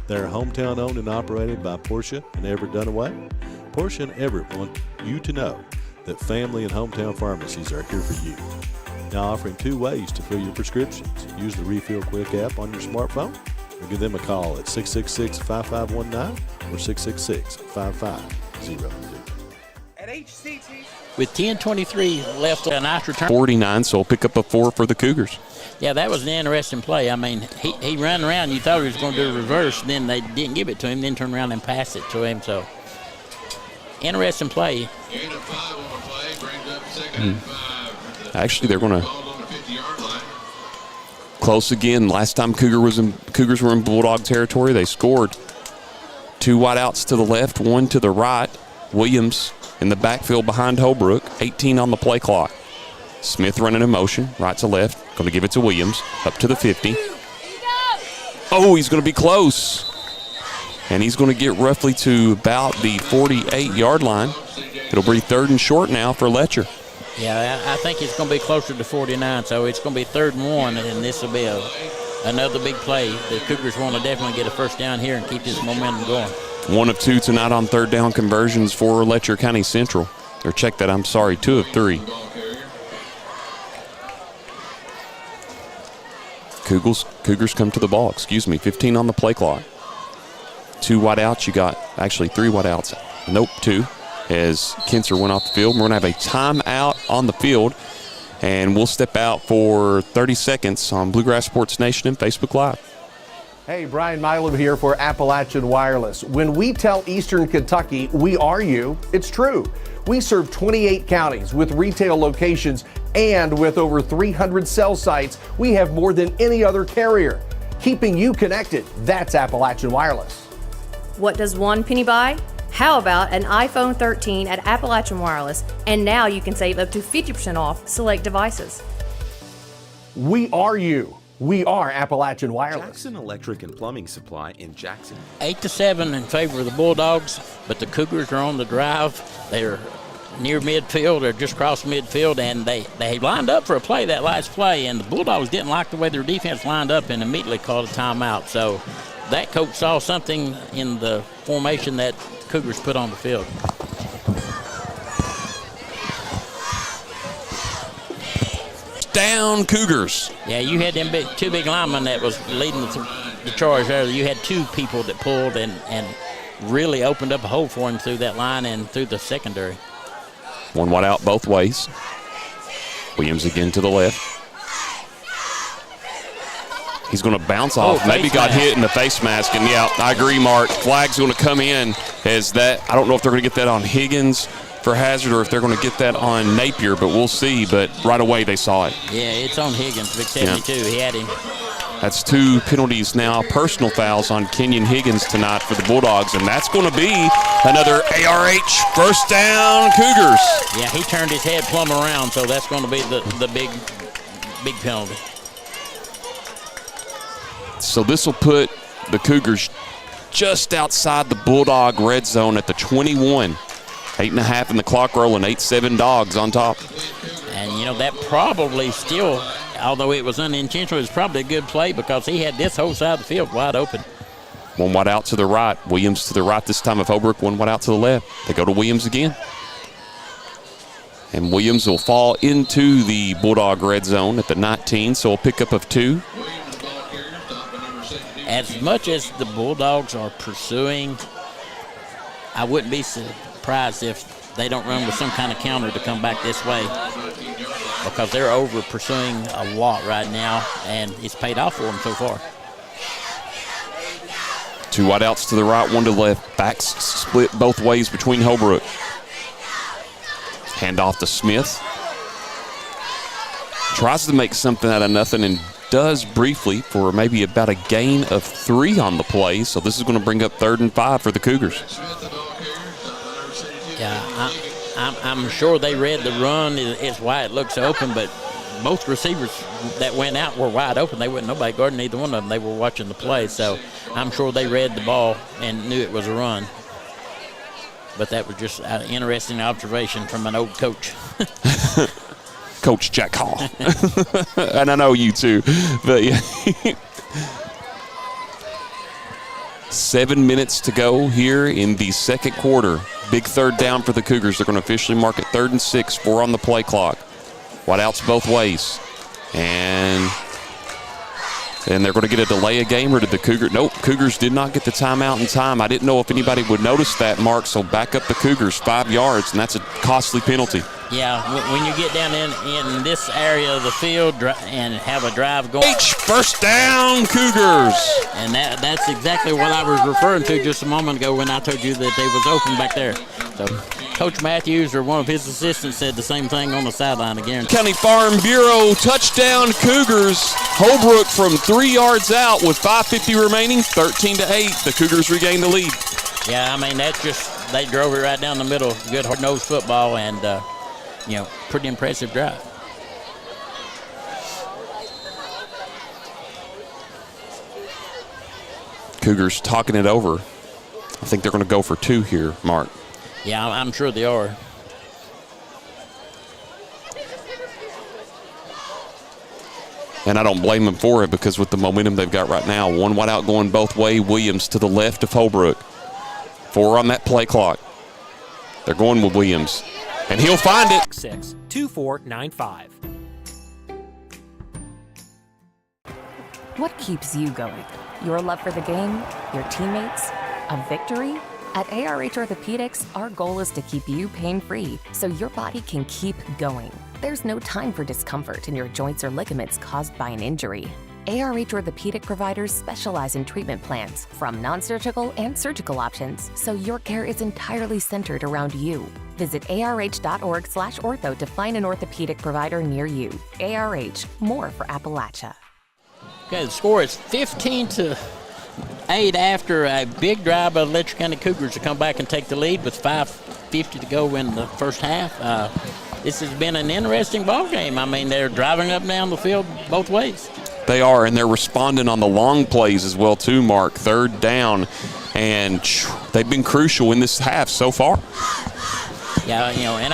They're hometown owned and operated by Portia and Everett Dunaway. Portia and Everett want you to know that family and hometown pharmacies are here for you. Now offering 2 ways to fill your prescriptions. Use the Refill Quick app on your smartphone or give them a call at 666-5519 or 666-5502. At HCT. With 10:23 left, a nice return. 49, so we'll pick up a 4 for the Cougars. Yeah, that was an interesting play. I mean, he ran around. You thought he was going to do a reverse. Then they didn't give it to him. Then turned around and passed it to him. So, interesting play. Actually, they're going to close again. Last time Cougars were in Bulldog territory, they scored. 2 wideouts to the left, 1 to the right. Williams in the backfield behind Holbrook. 18 on the play clock. Smith running in motion, right to left. Going to give it to Williams, up to the 50. Oh, he's going to be close. And he's going to get roughly to about the 48-yard line. It'll be 3rd and short now for Letcher. Yeah, I think it's going to be closer to 49, so it's going to be 3rd and 1, and this will be another big play. The Cougars want to definitely get a first down here and keep this momentum going. 1 of 2 tonight on 3rd down conversions for Letcher County Central. Or check that, 2 of 3. Cougars come to the ball, 15 on the play clock. 2 wideouts, you got actually 3 wideouts. Nope, 2. As Kinser went off the field. We're going to have a timeout on the field, and we'll step out for 30 seconds on Bluegrass Sports Nation and Facebook Live. Hey, Brian Milam here for Appalachian Wireless. When we tell Eastern Kentucky we are you, it's true. We serve 28 counties with retail locations, and with over 300 cell sites, we have more than any other carrier. Keeping you connected, that's Appalachian Wireless. What does one penny buy? How about an iPhone 13 at Appalachian Wireless? And now you can save up to 50% off select devices. We are you. We are Appalachian Wireless. Jackson Electric and Plumbing Supply in Jackson. 8-7 in favor of the Bulldogs, but the Cougars are on the drive. They're near midfield or just across midfield, and they lined up for a play, that last play, and the Bulldogs didn't like the way their defense lined up and immediately called a timeout. So that coach saw something in the formation that the Cougars put on the field. Down Cougars. Yeah, you had them two big linemen that was leading the charge there. You had two people that pulled and really opened up a hole for him through that line and through the secondary. One wide out both ways. Williams again to the left. He's going to bounce off. Maybe got hit in the face mask. And, yeah, I agree, Mark. Flag's going to come in as that. I don't know if they're going to get that on Higgins for Hazard or if they're going to get that on Napier, but we'll see. But right away they saw it. Yeah, it's on Higgins, big 72. Yeah. He had him. That's 2 penalties now, personal fouls on Kenyon Higgins tonight for the Bulldogs, and that's going to be another ARH first down Cougars. Yeah, he turned his head plumb around, so that's going to be the big penalty. So this will put the Cougars just outside the Bulldog red zone at the 21. 8.5 in the clock rolling, 8-7 Dogs on top. And, you know, that probably still, although it was unintentional, it was probably a good play because he had this whole side of the field wide open. One wide out to the right. Williams to the right this time of Holbrook. One wide out to the left. They go to Williams again. And Williams will fall into the Bulldog red zone at the 19, so a pickup of 2. As much as the Bulldogs are pursuing, I wouldn't be surprised if they don't run with some kind of counter to come back this way, because they're over pursuing a lot right now, and it's paid off for them so far. 2 wide outs to the right, 1 to the left. Backs split both ways between Holbrook. Hand off to Smith. Tries to make something out of nothing and does briefly for maybe about a gain of 3 on the play. So this is going to bring up 3rd and 5 for the Cougars. Yeah, I'm sure they read the run is why it looks open, but both receivers that went out were wide open. They wasn't nobody guarding either one of them. They were watching the play, so I'm sure they read the ball and knew it was a run. But that was just an interesting observation from an old coach. Coach Jack Hall. And I know you too. But yeah. 7 minutes to go here in the second quarter. Big 3rd down for the Cougars. They're going to officially mark it 3rd and 6, 4 on the play clock. Wide outs both ways. And they're going to get a delay of game, or did the Cougars? Nope, Cougars did not get the timeout in time. I didn't know if anybody would notice that, Mark, so back up the Cougars 5 yards, and that's a costly penalty. Yeah, when you get down in this area of the field and have a drive going. First down, Cougars. And that's exactly what I was referring to just a moment ago when I told you that they was open back there. So Coach Matthews or one of his assistants said the same thing on the sideline again. County Farm Bureau touchdown Cougars. Holbrook from 3 yards out with 5:50 remaining, 13-8. The Cougars regain the lead. Yeah, I mean, that's just, they drove it right down the middle. Good hard-nosed football and, you know, pretty impressive drive. Cougars talking it over. I think they're going to go for 2 here, Mark. Yeah, I'm sure they are. And I don't blame them for it because with the momentum they've got right now, 1 wide out going both way. Williams to the left of Holbrook. 4 on that play clock. They're going with Williams. And he'll find it. 62495. What keeps you going? Your love for the game? Your teammates? A victory? At ARH Orthopedics, our goal is to keep you pain-free so your body can keep going. There's no time for discomfort in your joints or ligaments caused by an injury. ARH Orthopedic providers specialize in treatment plans, from non-surgical and surgical options, so your care is entirely centered around you. Visit arh.org/ortho to find an orthopedic provider near you. ARH, more for Appalachia. Okay, the score is 15-8 after a big drive by the Letcher County Cougars to come back and take the lead with 5:50 to go in the first half. This has been an interesting ball game. I mean, they're driving up and down the field both ways. They are, and they're responding on the long plays as well, too, Mark. 3rd down, and they've been crucial in this half so far. Yeah, and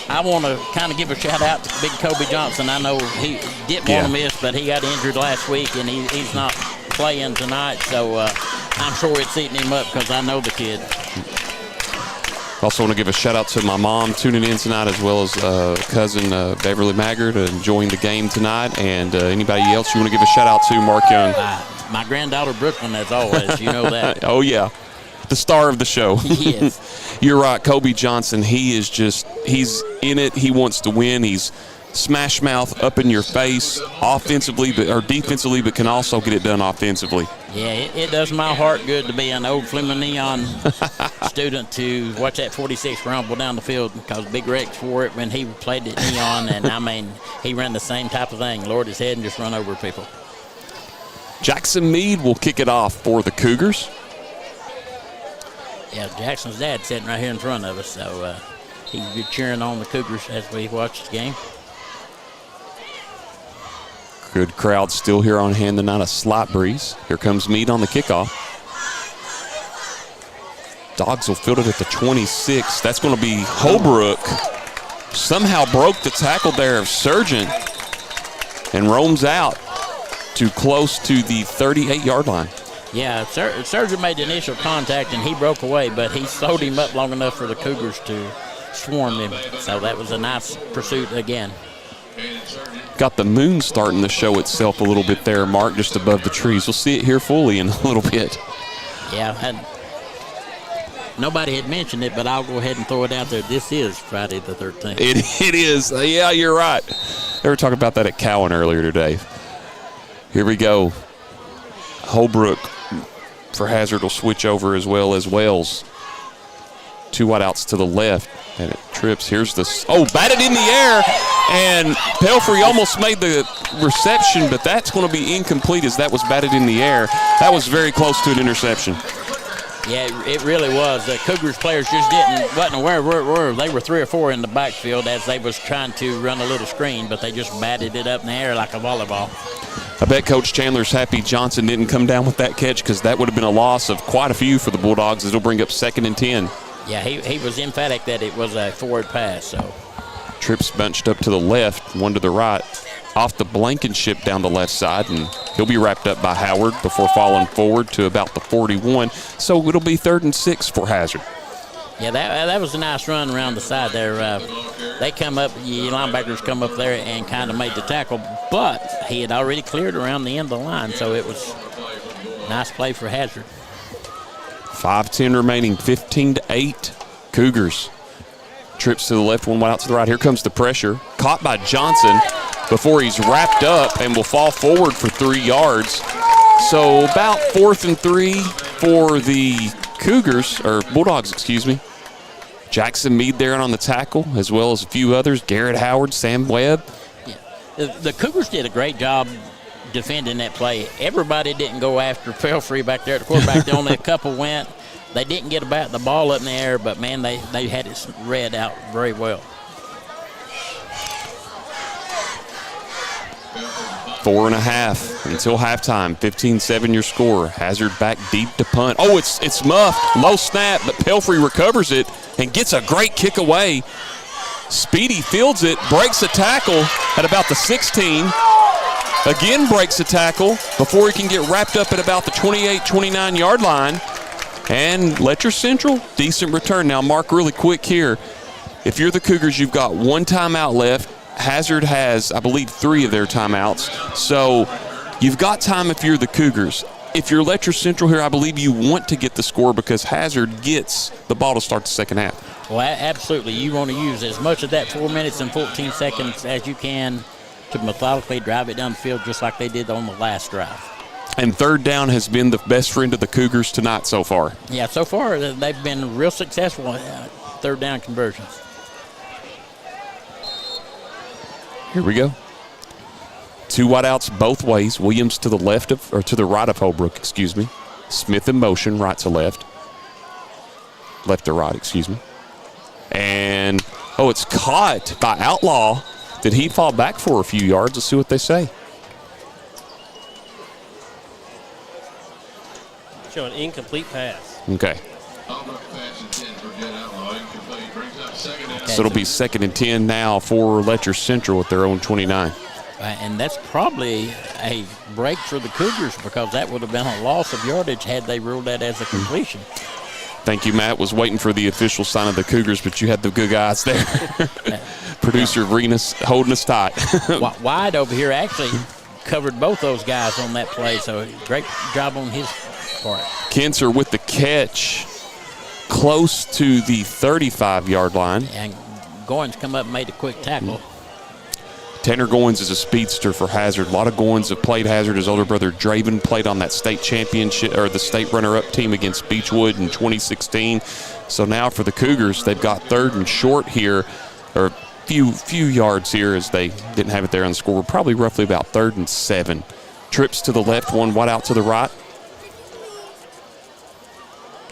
I want to kind of give a shout out to Big Kobe Johnson. I know he didn't want to miss, but he got injured last week, and he's not playing tonight. So I'm sure it's eating him up because I know the kid. Also want to give a shout out to my mom tuning in tonight, as well as cousin Beverly Maggard enjoying the game tonight, and anybody else you want to give a shout out to, Mark Young. My granddaughter Brooklyn, as always, you know that. Oh yeah, the star of the show. Yes. You're right, Kobe Johnson. He's in it. He wants to win. He's smash mouth, up in your face, offensively or defensively, but can also get it done offensively. Yeah, it does my heart good to be an old Fleming Neon student to watch that 46 rumble down the field, because Big Rex wore it when he played at Neon, and I mean, he ran the same type of thing, lowered his head and just run over people. Jackson Meade will kick it off for the Cougars. Yeah, Jackson's dad sitting right here in front of us, so he's been cheering on the Cougars as we watch the game. Good crowd still here on hand tonight, a slight breeze. Here comes Meade on the kickoff. Dogs will field it at the 26. That's going to be Holbrook. Somehow broke the tackle there of Surgeon and roams out to close to the 38-yard line. Yeah, Surgeon made the initial contact and he broke away, but he slowed him up long enough for the Cougars to swarm him. So that was a nice pursuit again. Got the moon starting to show itself a little bit there, Mark, just above the trees. We'll see it here fully in a little bit. Yeah, nobody had mentioned it, but I'll go ahead and throw it out there. This is Friday the 13th. It is. Yeah, you're right. They were talking about that at Cowan earlier today. Here we go. Holbrook for Hazard will switch over, as well as Wells. 2 wideouts to the left, and it trips. Here's the batted in the air, and Pelfrey almost made the reception, but that's going to be incomplete as that was batted in the air. That was very close to an interception. Yeah, it really was. The Cougars players just wasn't aware where it were. They were 3 or 4 in the backfield as they was trying to run a little screen, but they just batted it up in the air like a volleyball. I bet Coach Chandler's happy Johnson didn't come down with that catch, because that would have been a loss of quite a few for the Bulldogs. It'll bring up 2nd and 10. Yeah, he was emphatic that it was a forward pass. So Trips bunched up to the left, one to the right, off the Blankenship down the left side, and he'll be wrapped up by Howard before falling forward to about the 41. So it'll be 3rd and 6 for Hazard. Yeah, that was a nice run around the side there. They come up, the linebackers come up there and kind of made the tackle, but he had already cleared around the end of the line, so it was a nice play for Hazard. 5:10 remaining, 15-8 Cougars. Trips to the left, one wide out to the right. Here comes the pressure. Caught by Johnson before he's wrapped up and will fall forward for 3 yards. So about 4th and 3 for the Cougars, or Bulldogs, excuse me. Jackson Meade there on the tackle, as well as a few others. Garrett Howard, Sam Webb. Yeah. The Cougars did a great job defending that play. Everybody didn't go after Pelfrey back there at the quarterback. Only a couple went. They didn't get the ball up in the air, but, man, they had it read out very well. 4.5 until halftime. 15-7 your score. Hazard back deep to punt. Oh, it's muffed. Low snap, but Pelfrey recovers it and gets a great kick away. Speedy fields it, breaks a tackle at about the 16. Again breaks a tackle before he can get wrapped up at about the 28-29 yard line. And Letcher Central, decent return. Now, Mark, really quick here. If you're the Cougars, you've got 1 timeout left. Hazard has, I believe, 3 of their timeouts. So you've got time if you're the Cougars. If you're Letcher Central here, I believe you want to get the score because Hazard gets the ball to start the second half. Well, absolutely. You want to use as much of that 4 minutes and 14 seconds as you can to methodically drive it down the field just like they did on the last drive. And 3rd down has been the best friend of the Cougars tonight so far. Yeah, so far they've been real successful in 3rd down conversions. Here we go. 2 wideouts both ways. Williams to the left to the right of Holbrook, excuse me. Smith in motion, right to left. Left to right, excuse me. And, it's caught by Outlaw. Did he fall back for a few yards? Let's see what they say. Showing incomplete pass. Okay. Holbrook pass intended for Jet Outlaw, incomplete, brings up So it'll be 2nd and 10 now for Letcher Central at their own 29. And that's probably a break for the Cougars because that would have been a loss of yardage had they ruled that as a completion. Thank you, Matt. Was waiting for the official sign of the Cougars, but you had the good guys there. Producer Renas holding us tight. Wide over here actually covered both those guys on that play, so great job on his part. Kinser with the catch close to the 35-yard line. And Goins come up and made a quick tackle. Tanner Goins is a speedster for Hazard. A lot of Goins have played Hazard. His older brother Draven played on that state championship or the state runner-up team against Beechwood in 2016. So now for the Cougars, they've got 3rd and short here, or a few yards here as they didn't have it there on the score. Probably roughly about 3rd and 7. Trips to the left, one wide out to the right.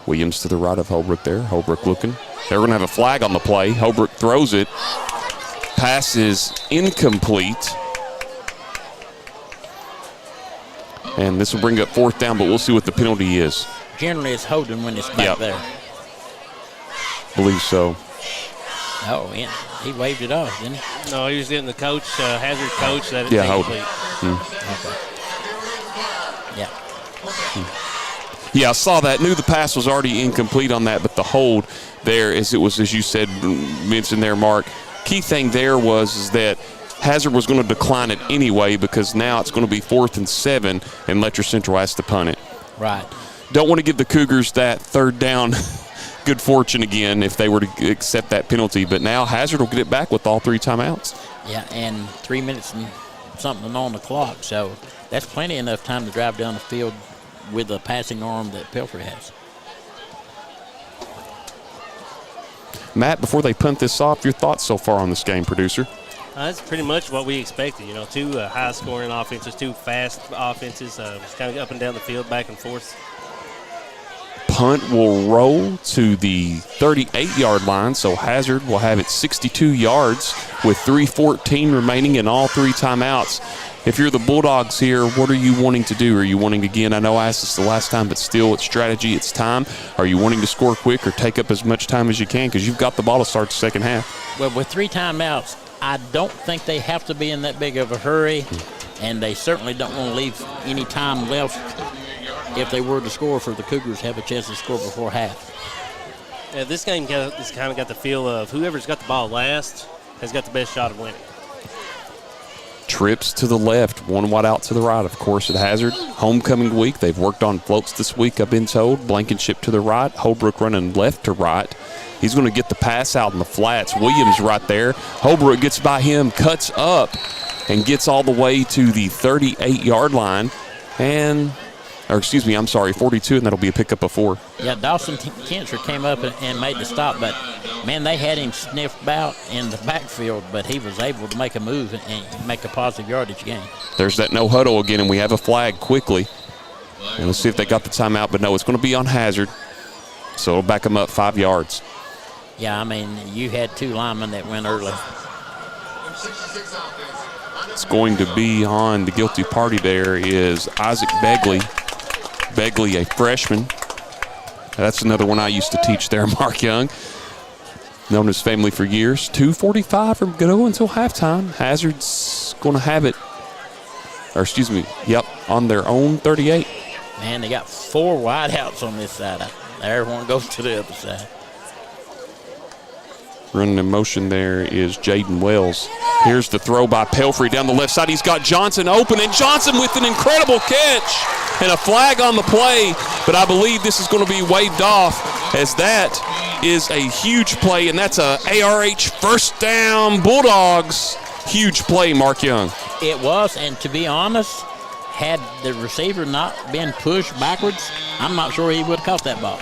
Williams to the right of Holbrook there. Holbrook looking. They're going to have a flag on the play. Holbrook throws it. Pass is incomplete. And this will bring up 4th down, but we'll see what the penalty is. Generally, it's holding when it's back there. Believe so. Oh, yeah. He waved it off, didn't he? No, he was getting the coach, Hazard coach, that it's incomplete. Okay. Yeah, I saw that. Knew the pass was already incomplete on that, but the hold there, as it was, as you said, mentioned there, Mark. Key thing there was that Hazard was going to decline it anyway because now it's going to be 4th and 7, and Letcher Central has to punt it. Right. Don't want to give the Cougars that 3rd down good fortune again if they were to accept that penalty, but now Hazard will get it back with all 3 timeouts. Yeah, and 3 minutes and something on the clock, so that's plenty enough time to drive down the field with the passing arm that Pelfrey has. Matt, before they punt this off, your thoughts so far on this game, producer? That's pretty much what we expected. You know, 2 high-scoring offenses, 2 fast offenses, just kind of up and down the field, back and forth. Punt will roll to the 38-yard line, so Hazard will have it 62 yards with 3:14 remaining and all 3 timeouts. If you're the Bulldogs here, what are you wanting to do? Are you wanting, again, I know I asked this the last time, but still it's strategy, it's time. Are you wanting to score quick or take up as much time as you can because you've got the ball to start the second half? Well, with 3 timeouts, I don't think they have to be in that big of a hurry, and they certainly don't want to leave any time left if they were to score for the Cougars, have a chance to score before half. Yeah, this game has kind of got the feel of whoever's got the ball last has got the best shot of winning. Trips to the left, 1 wide out to the right, of course, at Hazard. Homecoming week, they've worked on floats this week, I've been told. Blankenship to the right, Holbrook running left to right. He's going to get the pass out in the flats. Williams right there. Holbrook gets by him, cuts up, and gets all the way to the 38-yard line. And, 42, and that'll be a pickup of 4. Yeah, Dawson Kinser came up and made the stop, but, man, they had him sniffed about in the backfield, but he was able to make a move and make a positive yardage gain. There's that no huddle again, and we have a flag quickly. And let's see if they got the timeout, but no, it's going to be on Hazard. So it'll back them up 5 yards. Yeah, I mean, you had 2 linemen that went early. It's going to be on the guilty party there is Isaac Begley. Begley, a freshman. That's another one I used to teach there, Mark Young. Known his family for years. 2:45 from go until halftime. Hazard's going to have it, on their own 38. Man, they got 4 wideouts on this side. Everyone goes to the other side. Running in motion there is Jaden Wells. Here's the throw by Pelfrey down the left side. He's got Johnson open, and Johnson with an incredible catch and a flag on the play. But I believe this is going to be waved off as that is a huge play, and that's a ARH first down Bulldogs. Huge play, Mark Young. It was, and to be honest, had the receiver not been pushed backwards, I'm not sure he would have caught that ball.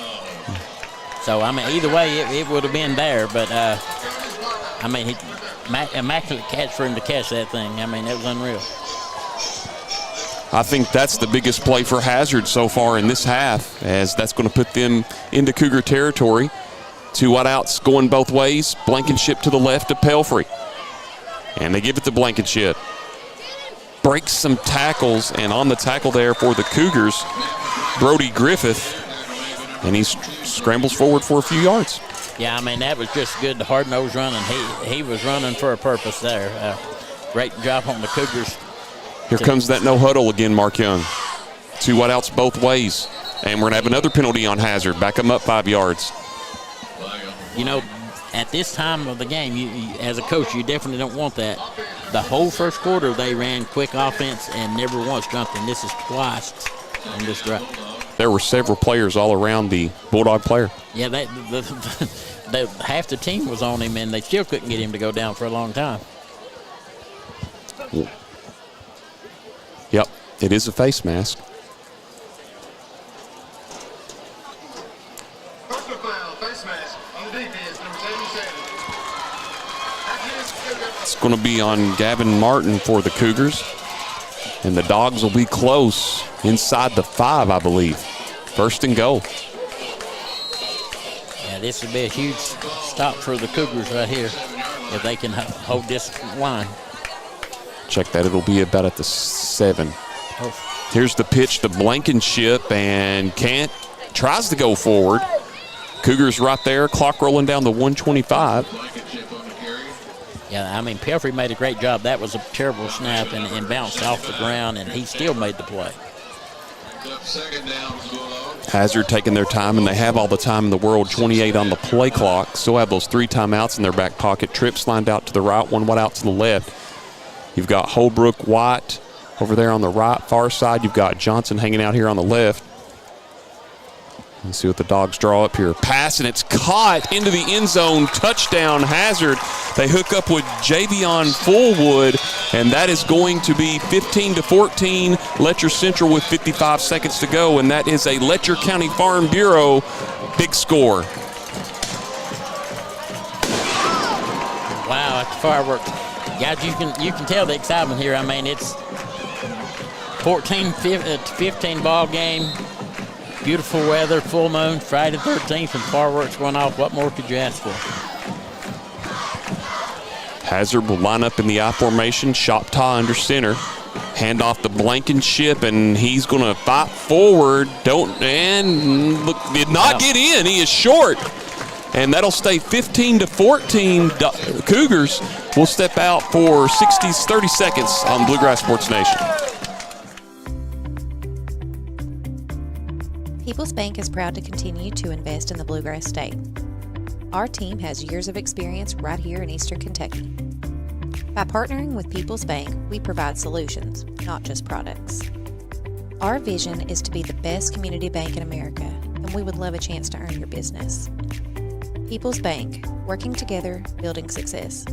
So, I mean, either way, it would have been there. But, immaculate catch for him to catch that thing. I mean, it was unreal. I think that's the biggest play for Hazard so far in this half, as that's going to put them into Cougar territory. 2 wideouts going both ways. Blankenship to the left of Pelfrey. And they give it to Blankenship. Breaks some tackles, and on the tackle there for the Cougars, Brody Griffith. And he scrambles forward for a few yards. Yeah, I mean, that was just good hard-nosed running. He was running for a purpose there. Great job on the Cougars. Here comes that no huddle again, Mark Young. 2 wideouts both ways. And we're going to have another penalty on Hazard. Back them up 5 yards. You know, at this time of the game, you, as a coach, you definitely don't want that. The whole first quarter, they ran quick offense and never once jumped, and this is twice on this drive. There were several players all around the Bulldog player. Yeah, half the team was on him, and they still couldn't get him to go down for a long time. Yep, it is a face mask. It's going to be on Gavin Martin for the Cougars. And the Dogs will be close inside the 5, I believe. 1st and goal. Yeah, this would be a huge stop for the Cougars right here if they can hold this line. Check that. It'll be about at the 7. Oh. Here's the pitch to Blankenship, and Kant tries to go forward. Cougars right there. Clock rolling down to 1:25. Yeah, I mean, Pelfrey made a great job. That was a terrible snap and bounced off the ground, and he still made the play. Hazard taking their time, and they have all the time in the world, 28 on the play clock. Still have those 3 timeouts in their back pocket. Trips lined out to the right, 1 wide out to the left. You've got Holbrook, White over there on the right, far side. You've got Johnson hanging out here on the left. Let's see what the Dogs draw up here. Pass, and it's caught into the end zone. Touchdown, Hazard. They hook up with Javion Fullwood, and that is going to be 15-14. Letcher Central with 55 seconds to go, and that is a Letcher County Farm Bureau big score. Wow, it's fireworks. Guys, you can tell the excitement here. I mean, it's 14-15 ball game. Beautiful weather, full moon, Friday the 13th, and fireworks going off. What more could you ask for? Hazard will line up in the I formation. Shoptaw under center. Hand off to Blankenship, and he's going to fight forward. Did not get in. He is short. And that'll stay 15-14. Cougars will step out for 30 seconds on Bluegrass Sports Nation. People's Bank is proud to continue to invest in the Bluegrass State. Our team has years of experience right here in Eastern Kentucky. By partnering with People's Bank, we provide solutions, not just products. Our vision is to be the best community bank in America, and we would love a chance to earn your business. People's Bank, working together, building success.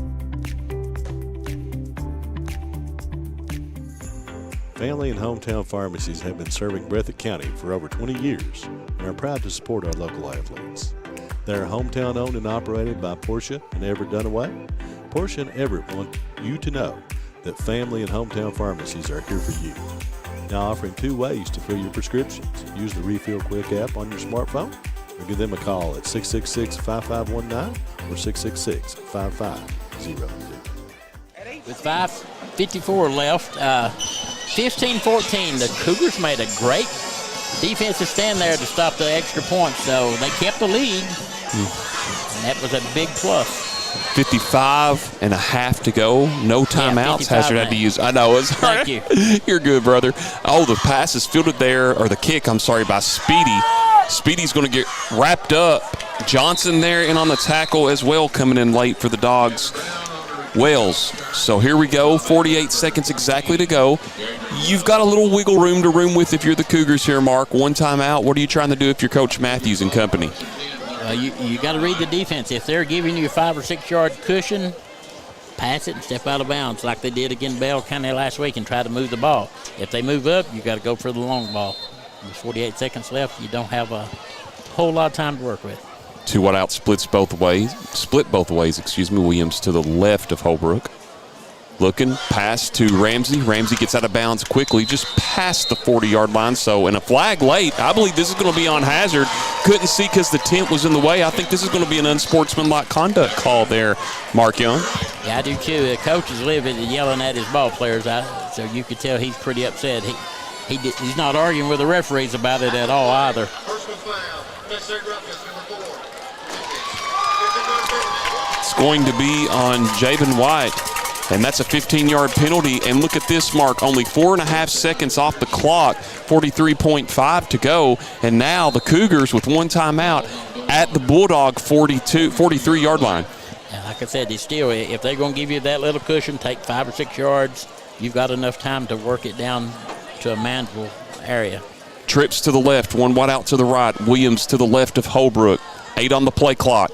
Family and hometown pharmacies have been serving Breathitt County for over 20 years and are proud to support our local athletes. They are hometown owned and operated by Portia and Everett Dunaway. Portia and Everett want you to know that family and hometown pharmacies are here for you. Now offering 2 ways to fill your prescriptions. Use the Refill Quick app on your smartphone or give them a call at 666-5519 or 666-5500. With 5:54 left, 15-14, the Cougars made a great defensive stand there to stop the extra points, so they kept the lead, and that was a big plus. 55 and a half to go. No timeouts. Hazard had to use. I know. It's Thank you. You're good, brother. Oh, the pass is fielded there, or the kick, I'm sorry, by Speedy. Speedy's going to get wrapped up. Johnson there in on the tackle as well, coming in late for the Dogs. Wales. So here we go, 48 seconds exactly to go. You've got a little wiggle room to room with if you're the Cougars here, Mark. 1 timeout. What are you trying to do if you're Coach Matthews and company? You got to read the defense. If they're giving you a 5 or 6 yard cushion, pass it and step out of bounds like they did against Bell County last week and try to move the ball. If they move up, you got to go for the long ball. There's 48 seconds left. You don't have a whole lot of time to work with. 2 wide out split both ways. Williams to the left of Holbrook. Looking, pass to Ramsey. Ramsey gets out of bounds quickly, just past the 40-yard line. So, and a flag late. I believe this is going to be on Hazard. Couldn't see because the tent was in the way. I think this is going to be an unsportsmanlike conduct call there, Mark Young. Yeah, I do too. The coach is yelling at his ball players, so you could tell he's pretty upset. He's not arguing with the referees about it at all either. going to be on Jabin White, and that's a 15-yard penalty. And look at this, Mark, only 4.5 seconds off the clock, 43.5 to go, and now the Cougars with one timeout at the Bulldog 43-yard line. And like I said, if they're going to give you that little cushion, take 5 or 6 yards, you've got enough time to work it down to a manageable area. Trips to the left, one wide out to the right. Williams to the left of Holbrook. 8 on the play clock.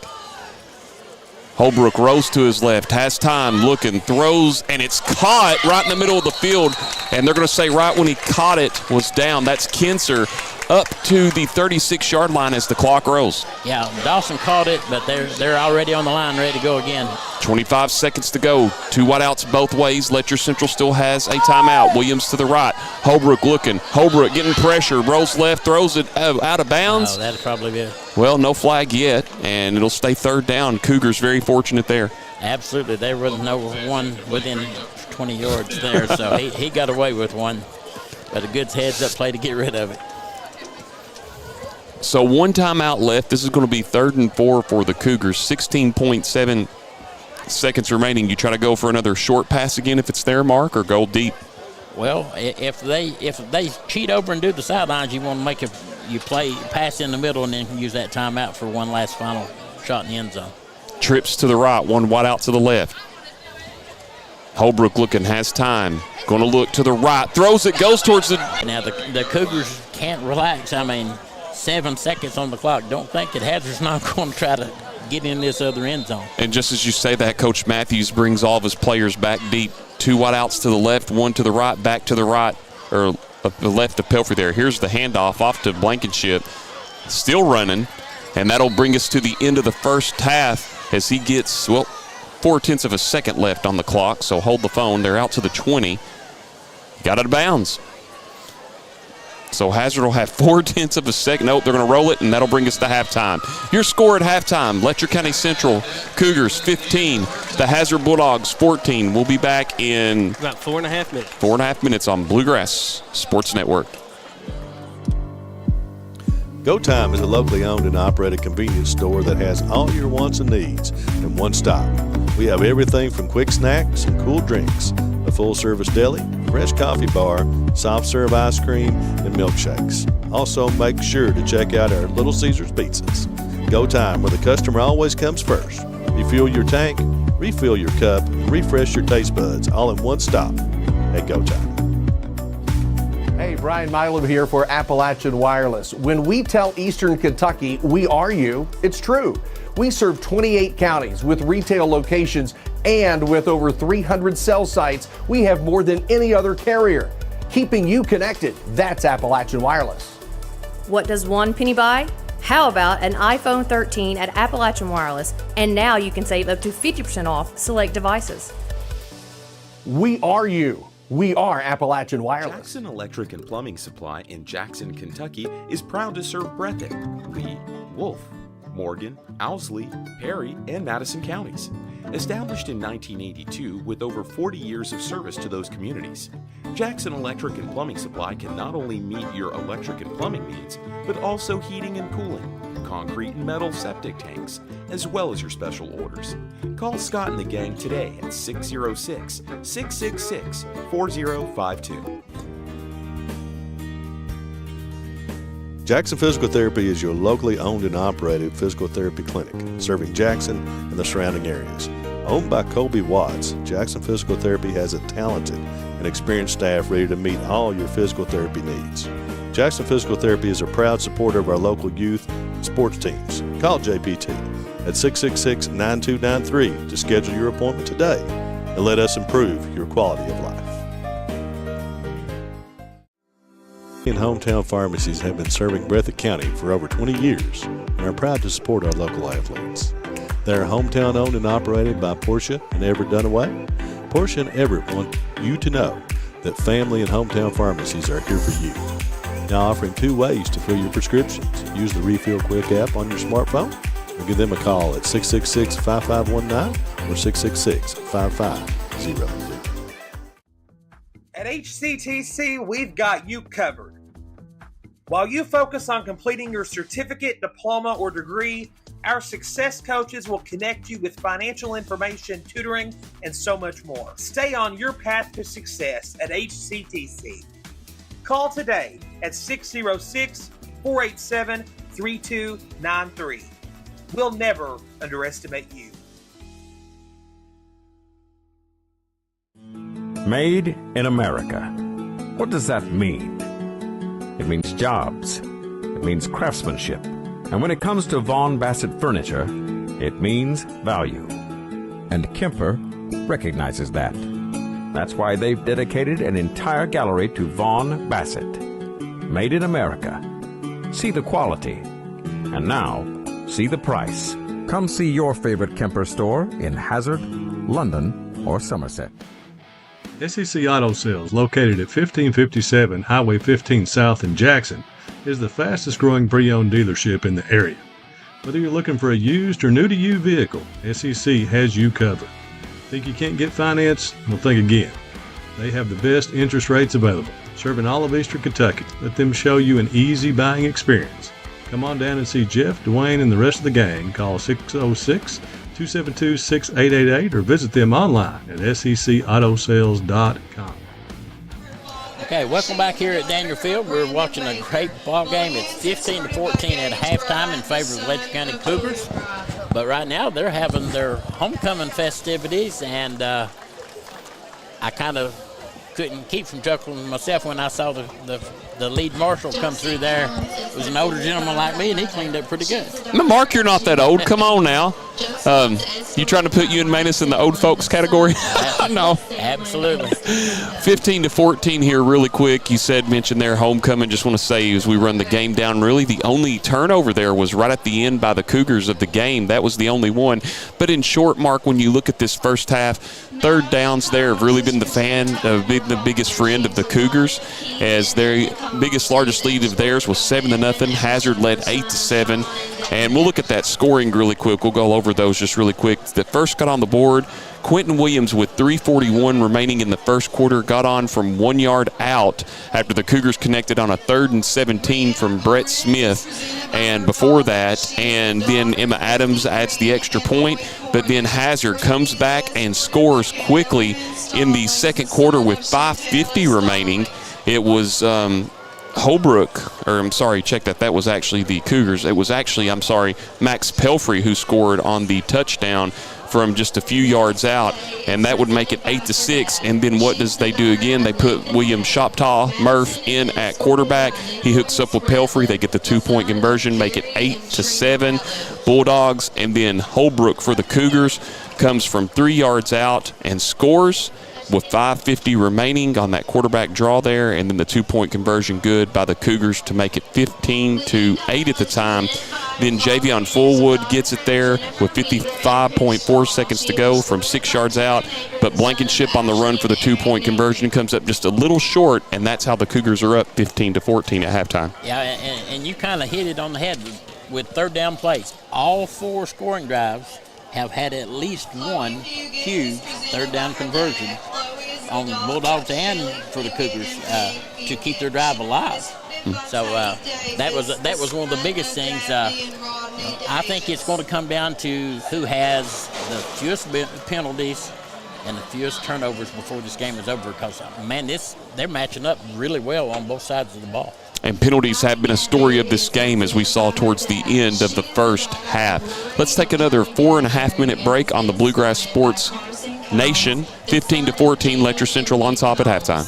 Holbrook rolls to his left, has time, looking, throws, and it's caught right in the middle of the field. And they're going to say right when he caught it was down. That's Kinser up to the 36-yard line as the clock rolls. Yeah, Dawson caught it, but they're already on the line, ready to go again. 25 seconds to go. 2 wideouts both ways. Letcher Central still has a timeout. Williams to the right. Holbrook looking. Holbrook getting pressure. Rolls left, throws it out of bounds. Oh, that'd probably be it. Well, no flag yet, and it'll stay 3rd down. Cougars very fortunate there. Absolutely. There was no one within 20 yards there, so he got away with one. But a good heads-up play to get rid of it. So 1 timeout left. This is going to be 3rd and 4 for the Cougars. 16.7 seconds remaining. You try to go for another short pass again if it's there, Mark, or go deep? Well, if they cheat over and do the sidelines, you want to make pass in the middle and then use that timeout for one last final shot in the end zone. Trips to the right, one wide out to the left. Holbrook looking, has time. Going to look to the right, throws it, goes towards the... Now the Cougars can't relax. I mean, 7 seconds on the clock. Don't think that Hazard's not going to try to get in this other end zone. And just as you say that, Coach Matthews brings all of his players back deep. 2 wideouts to the left, 1 to the right, back to the right, or the left of Pelfrey there. Here's the handoff off to Blankenship. Still running, and that'll bring us to the end of the first half as he gets, 0.4 of a second left on the clock, so hold the phone. They're out to the 20. Got out of bounds. So Hazard will have 0.4 of a second. Nope, they're going to roll it, and that'll bring us to halftime. Your score at halftime, Letcher County Central Cougars 15, the Hazard Bulldogs 14. We'll be back in about 4.5 minutes. 4.5 minutes on Bluegrass Sports Network. Go Time is a locally owned and operated convenience store that has all your wants and needs in one stop. We have everything from quick snacks and cool drinks, a full-service deli, fresh coffee bar, soft-serve ice cream, and milkshakes. Also, make sure to check out our Little Caesars pizzas. Go Time, where the customer always comes first. Refuel your tank, refill your cup, and refresh your taste buds all in one stop at Go Time. Hey, Brian Milam here for Appalachian Wireless. When we tell Eastern Kentucky we are you, it's true. We serve 28 counties with retail locations, and with over 300 cell sites, we have more than any other carrier. Keeping you connected, that's Appalachian Wireless. What does one penny buy? How about an iPhone 13 at Appalachian Wireless? And now you can save up to 50% off select devices. We are you. We are Appalachian Wireless. Jackson Electric and Plumbing Supply in Jackson, Kentucky is proud to serve Breathitt, Lee, Wolfe, Morgan, Owsley, Perry, and Madison counties. Established in 1982 with over 40 years of service to those communities, Jackson Electric and Plumbing Supply can not only meet your electric and plumbing needs, but also heating and cooling, concrete and metal septic tanks, as well as your special orders. Call Scott and the gang today at 606-666-4052. Jackson Physical Therapy is your locally owned and operated physical therapy clinic, serving Jackson and the surrounding areas. Owned by Colby Watts, Jackson Physical Therapy has a talented and experienced staff ready to meet all your physical therapy needs. Jackson Physical Therapy is a proud supporter of our local youth and sports teams. Call JPT at 666-9293 to schedule your appointment today and let us improve your quality of life. And hometown pharmacies have been serving Breathitt County for over 20 years and are proud to support our local athletes. They are hometown owned and operated by Portia and Everett Dunaway. Portia and Everett want you to know that family and hometown pharmacies are here for you. Now offering 2 ways to fill your prescriptions. Use the Refill Quick app on your smartphone or give them a call at 666-5519 or 666-5500. At HCTC, we've got you covered. While you focus on completing your certificate, diploma, or degree, Our success coaches will connect you with financial information, tutoring, and so much more. Stay on your path to success at HCTC. Call today at 606-487-3293. We'll never underestimate you. Made in America. What does that mean? It means jobs. It means craftsmanship. And when it comes to Vaughan Bassett furniture, it means value. And Kemper recognizes that. That's why they've dedicated an entire gallery to Vaughan Bassett. Made in America. See the quality. And now, see the price. Come see your favorite Kemper store in Hazard, London, or Somerset. SEC Auto Sales, located at 1557 Highway 15 South in Jackson, is the fastest growing pre-owned dealership in the area. Whether you're looking for a used or new-to-you vehicle, SEC has you covered. Think you can't get finance? Well, think again. They have the best interest rates available, serving all of Eastern Kentucky. Let them show you an easy buying experience. Come on down and see Jeff, Dwayne, and the rest of the gang. Call 606-272-6888 or visit them online at secautosales.com. Okay, welcome back here at Daniel Field. We're watching a great ball game. It's 15-14 at halftime in favor of the Letcher County Cougars. But right now they're having their homecoming festivities, and I kind of couldn't keep from chuckling myself when I saw the lead marshal come through there. It was an older gentleman like me, and he cleaned up pretty good. Now, Mark, you're not that old. Come on now. You trying to put you and Manus in the old folks category? No. Absolutely. 15-14 here really quick. You mentioned their homecoming. Just want to say as we run the game down, really the only turnover there was right at the end by the Cougars of the game. That was the only one. But in short, Mark, when you look at this first half, third downs there have really been the biggest friend of the Cougars, as their largest lead of theirs was 7-0. Hazard led 8-7. And we'll look at that scoring really quick. We'll go over those just really quick. The first got on the board, Quentin Williams with 3:41 remaining in the first quarter got on from 1 yard out after the Cougars connected on a 3rd and 17 from Brett Smith. And before that, and then Emma Adams adds the extra point, but then Hazard comes back and scores quickly in the second quarter with 5:50 remaining. It was that was actually the Cougars. It was actually, Max Pelfrey who scored on the touchdown from just a few yards out, and that would make it 8-6. And then what does they do again? They put William Shoptaw, Murph, in at quarterback. He hooks up with Pelfrey. They get the 2-point conversion, make it 8-7. Bulldogs, and then Holbrook for the Cougars comes from 3 yards out and scores with 5:50 remaining on that quarterback draw there, and then the 2-point conversion good by the Cougars to make it 15-8 at the time. Then Javion Fullwood gets it there with 55.4 seconds to go from 6 yards out, but Blankenship on the run for the 2-point conversion comes up just a little short, and that's how the Cougars are up 15-14 at halftime. Yeah, and you kind of hit it on the head with third down plays. All 4 scoring drives have had at least one huge third down conversion on the Bulldogs and for the Cougars to keep their drive alive. So that was one of the biggest things. I think it's going to come down to who has the fewest penalties and the fewest turnovers before this game is over, because, man, they're matching up really well on both sides of the ball. And penalties have been a story of this game, as we saw towards the end of the first half. Let's take another 4.5-minute break on the Bluegrass Sports Nation. 15-14, Letcher Central on top at halftime.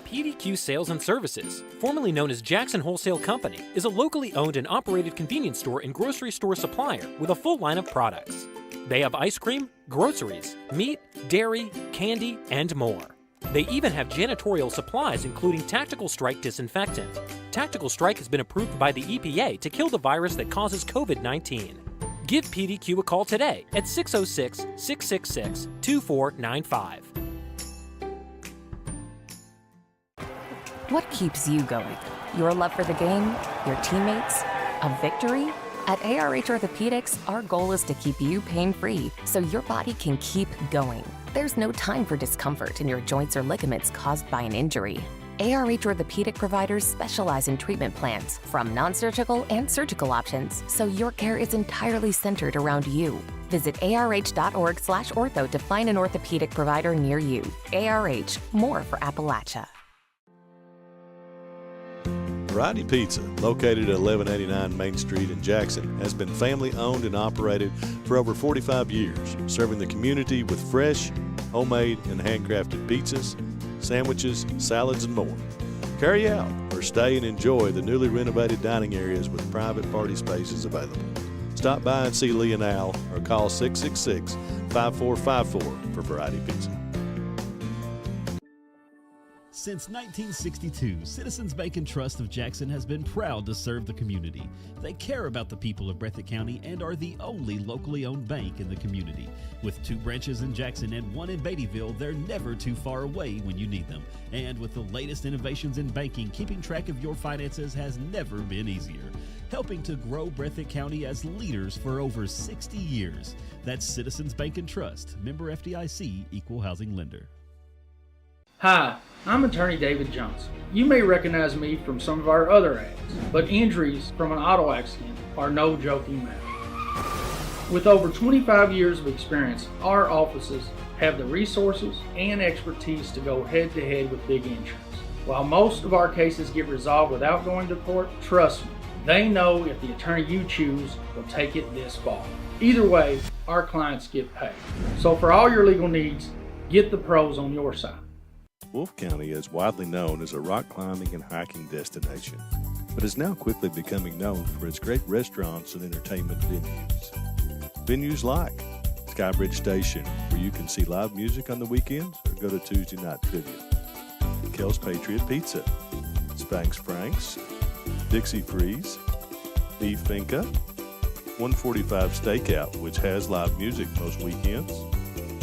PDQ Sales and Services, formerly known as Jackson Wholesale Company, is a locally owned and operated convenience store and grocery store supplier with a full line of products. They have ice cream, groceries, meat, dairy, candy, and more. They even have janitorial supplies, including Tactical Strike disinfectant. Tactical Strike has been approved by the EPA to kill the virus that causes COVID-19. Give PDQ a call today at 606-666-2495. What keeps you going? Your love for the game? Your teammates? A victory? At ARH Orthopedics, our goal is to keep you pain-free so your body can keep going. There's no time for discomfort in your joints or ligaments caused by an injury. ARH Orthopedic providers specialize in treatment plans, from non-surgical and surgical options, so your care is entirely centered around you. Visit arh.org/ortho to find an orthopedic provider near you. ARH, more for Appalachia. Variety Pizza, located at 1189 Main Street in Jackson, has been family owned and operated for over 45 years, serving the community with fresh, homemade, and handcrafted pizzas, sandwiches, salads, and more. Carry out or stay and enjoy the newly renovated dining areas with private party spaces available. Stop by and see Lee and Al or call 666-5454 for Variety Pizza. Since 1962, Citizens Bank and Trust of Jackson has been proud to serve the community. They care about the people of Breathitt County and are the only locally owned bank in the community. With 2 branches in Jackson and 1 in Beattyville, they're never too far away when you need them. And with the latest innovations in banking, keeping track of your finances has never been easier. Helping to grow Breathitt County as leaders for over 60 years. That's Citizens Bank and Trust, member FDIC, equal housing lender. Hi, I'm attorney David Johnson. You may recognize me from some of our other ads, but injuries from an auto accident are no joking matter. With over 25 years of experience, our offices have the resources and expertise to go head-to-head with big insurance. While most of our cases get resolved without going to court, trust me, they know if the attorney you choose will take it this far. Either way, our clients get paid. So for all your legal needs, get the pros on your side. Wolfe County is widely known as a rock climbing and hiking destination, but is now quickly becoming known for its great restaurants and entertainment venues. Venues like Skybridge Station, where you can see live music on the weekends or go to Tuesday night trivia. Kel's Patriot Pizza, Spanx Frank's, Dixie Freeze, Beef Finca, 145 Stakeout, which has live music most weekends,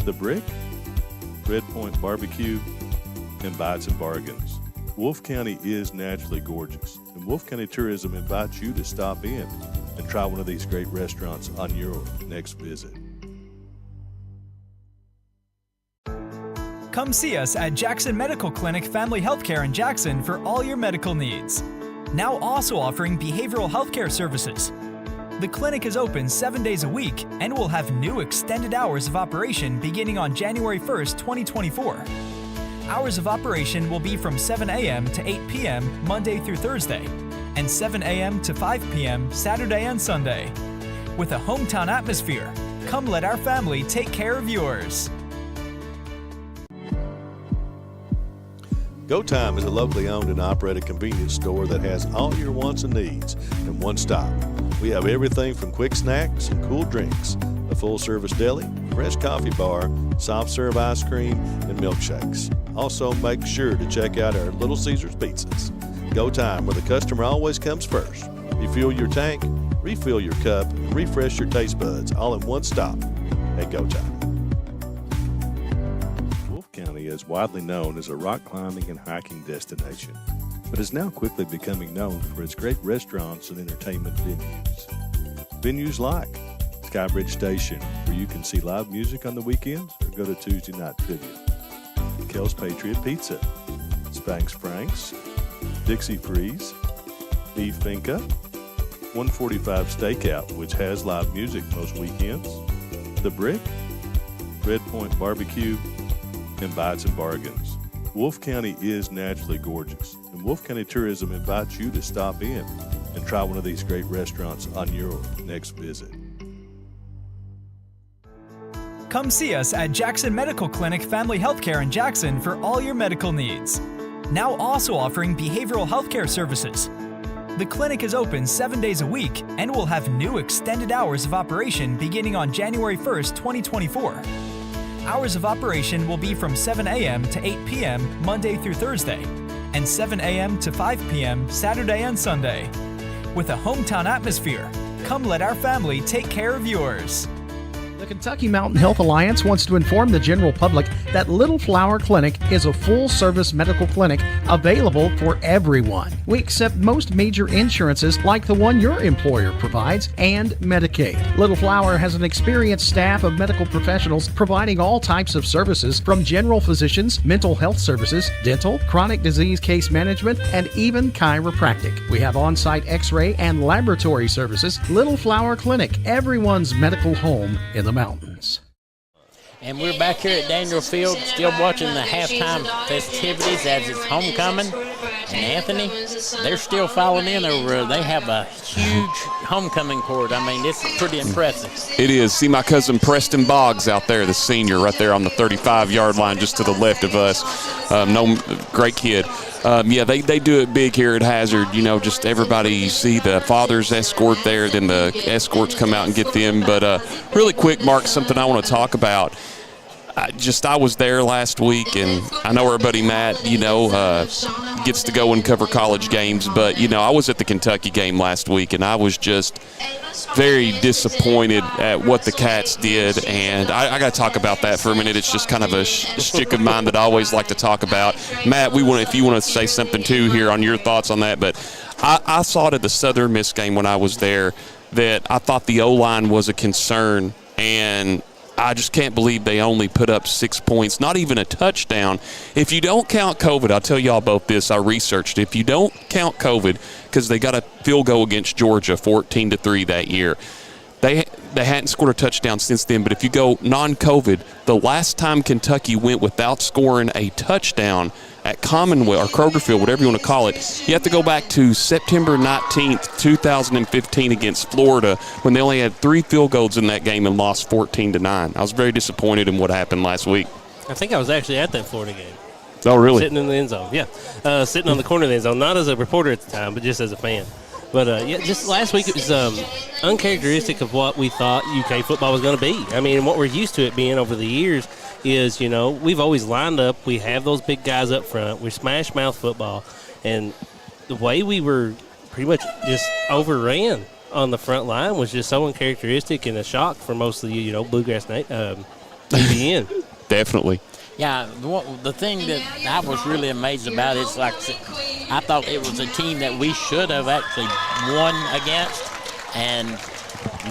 The Brick, Red Point Barbecue, and Bites and Bargains. Wolfe County is naturally gorgeous, and Wolfe County Tourism invites you to stop in and try one of these great restaurants on your next visit. Come see us at Jackson Medical Clinic Family Healthcare in Jackson for all your medical needs. Now also offering behavioral healthcare services. The clinic is open 7 days a week and will have new extended hours of operation beginning on January 1st, 2024. Hours of operation will be from 7 a.m. to 8 p.m. Monday through Thursday, and 7 a.m. to 5 p.m. Saturday and Sunday. With a hometown atmosphere, come let our family take care of yours. Go Time is a locally owned and operated convenience store that has all your wants and needs in one stop. We have everything from quick snacks and cool drinks, a full-service deli, fresh coffee bar, soft-serve ice cream, and milkshakes. Also, make sure to check out our Little Caesars pizzas. Go Time, where the customer always comes first. Refuel your tank, refill your cup, and refresh your taste buds all in one stop at Go Time. Wolfe County is widely known as a rock climbing and hiking destination, but is now quickly becoming known for its great restaurants and entertainment venues. Venues like Skybridge Station, where you can see live music on the weekends or go to Tuesday night trivia. Kel's Patriot Pizza, Spanx Frank's, Dixie Freeze, Beef Finca, 145 Stakeout, which has live music most weekends, The Brick, Red Point Barbecue, and Bites and Bargains. Wolfe County is naturally gorgeous, and Wolfe County Tourism invites you to stop in and try one of these great restaurants on your next visit. Come see us at Jackson Medical Clinic Family Healthcare in Jackson for all your medical needs. Now also offering behavioral healthcare services. The clinic is open 7 days a week and will have new extended hours of operation beginning on January 1st, 2024. Hours of operation will be from 7 a.m. to 8 p.m. Monday through Thursday, and 7 a.m. to 5 p.m. Saturday and Sunday. With a hometown atmosphere, come let our family take care of yours. The Kentucky Mountain Health Alliance wants to inform the general public that Little Flower Clinic is a full-service medical clinic available for everyone. We accept most major insurances like the one your employer provides and Medicaid. Little Flower has an experienced staff of medical professionals providing all types of services from general physicians, mental health services, dental, chronic disease case management, and even chiropractic. We have on-site x-ray and laboratory services. Little Flower Clinic, everyone's medical home in the mountains. And we're back here at Daniel Field, still watching the halftime festivities as it's homecoming. And Anthony, they're still falling in over. They have a huge homecoming court. I mean, this is pretty impressive. It is. See my cousin Preston Boggs out there, the senior, right there on the 35-yard line just to the left of us. Great kid. Yeah, they do it big here at Hazard. You know, just everybody, you see the father's escort there, then the escorts come out and get them. But really quick, Mark, something I want to talk about. I was there last week, and I know our buddy Matt, gets to go and cover college games. But, I was at the Kentucky game last week, and I was just very disappointed at what the Cats did. And I got to talk about that for a minute. It's just kind of a shtick of mine that I always like to talk about. Matt, if you want to say something too here on your thoughts on that. But I saw it at the Southern Miss game when I was there that I thought the O-line was a concern, and I just can't believe they only put up 6 points, not even a touchdown. If you don't count COVID, I'll tell y'all both this. I researched it. If you don't count COVID, because they got a field goal against Georgia 14-3 that year, they hadn't scored a touchdown since then. But if you go non-COVID, the last time Kentucky went without scoring a touchdown at Commonwealth or Kroger Field, whatever you want to call it, you have to go back to September 19th, 2015 against Florida when they only had 3 field goals in that game and lost 14-9. I was very disappointed in what happened last week. I think I was actually at that Florida game. Oh, really? Sitting in the end zone, yeah. Sitting on the corner of the end zone, not as a reporter at the time, but just as a fan. But, just last week it was uncharacteristic of what we thought UK football was going to be. I mean, what we're used to it being over the years is, we've always lined up. We have those big guys up front. We smash mouth football. And the way we were pretty much just overran on the front line was just so uncharacteristic and a shock for most of the, Bluegrass BBN. Definitely. Yeah, the thing that I was really amazed about is, like, I thought it was a team that we should have actually won against, and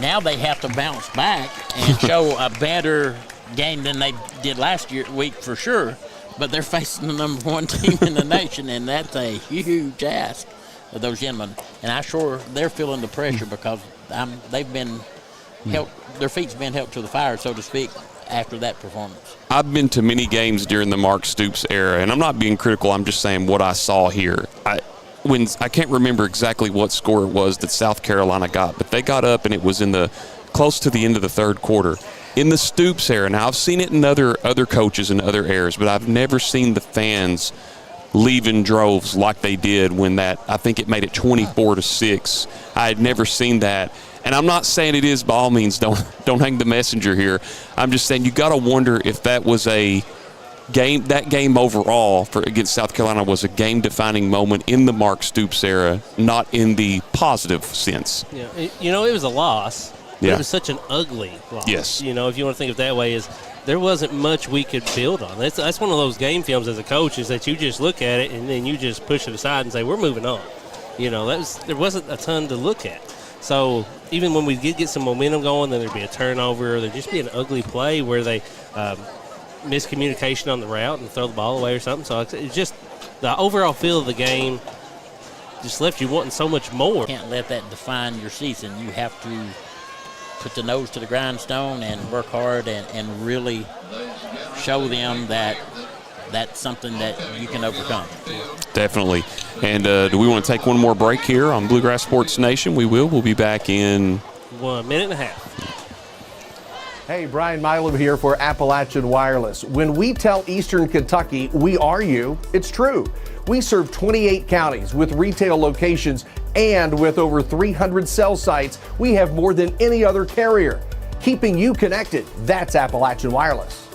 now they have to bounce back and show a better game than they did last week for sure. But they're facing the number 1 team in the nation, and that's a huge ask of those gentlemen. And they're feeling the pressure because they've been helped. Their feet's been held to the fire, so to speak, after that performance. I've been to many games during the Mark Stoops era, and I'm not being critical. I'm just saying what I saw here. I can't remember exactly what score it was that South Carolina got, but they got up and it was close to the end of the third quarter. In the Stoops era, now I've seen it in other coaches and other eras, but I've never seen the fans leave in droves like they did when I think it made it 24-6. I had never seen that. And I'm not saying it is by all means, don't hang the messenger here. I'm just saying you got to wonder if that was a game, that game overall against South Carolina was a game-defining moment in the Mark Stoops era, not in the positive sense. Yeah, it was a loss. Yeah. It was such an ugly loss. Yes. If you want to think of it that way, is there wasn't much we could build on. That's one of those game films as a coach is that you just look at it and then you just push it aside and say, we're moving on. There wasn't a ton to look at. So even when we get some momentum going, then there'd be a turnover, or there'd just be an ugly play where they miscommunication on the route and throw the ball away or something. So it's just the overall feel of the game just left you wanting so much more. You can't let that define your season. You have to put the nose to the grindstone and work hard and really show them that that's something that you can overcome. Definitely. And do we want to take one more break here on Bluegrass Sports Nation? We will. We'll be back in 1 minute and a half. Hey, Brian Milam here for Appalachian Wireless. When we tell Eastern Kentucky we are you, it's true. We serve 28 counties with retail locations, and with over 300 cell sites, we have more than any other carrier. Keeping you connected, that's Appalachian Wireless.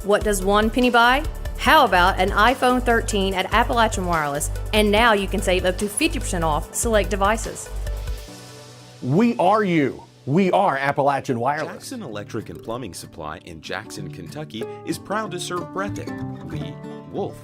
What does one penny buy? How about an iPhone 13 at Appalachian Wireless? And now you can save up to 50% off select devices. We are you. We are Appalachian Wireless. Jackson Electric and Plumbing Supply in Jackson, Kentucky is proud to serve Breathitt, Lee, Wolf,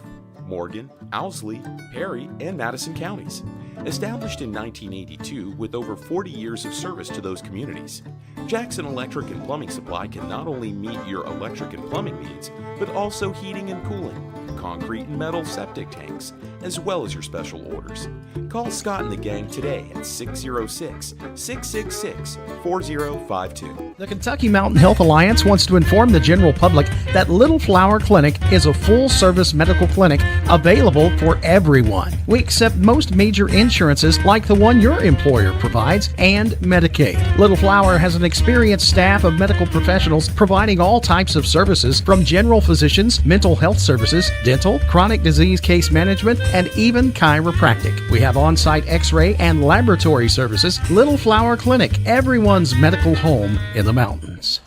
Morgan, Owsley, Perry, and Madison counties. Established in 1982 with over 40 years of service to those communities, Jackson Electric and Plumbing Supply can not only meet your electric and plumbing needs, but also heating and cooling, concrete and metal septic tanks, as well as your special orders. Call Scott and the gang today at 606-666-4052. The Kentucky Mountain Health Alliance wants to inform the general public that Little Flower Clinic is a full-service medical clinic available for everyone. We accept most major insurances like the one your employer provides and Medicaid. Little Flower has an experienced staff of medical professionals providing all types of services from general physicians, mental health services, dental, chronic disease case management, and even chiropractic. We have on-site x-ray and laboratory services. Little Flower Clinic, everyone's medical home in the mountains.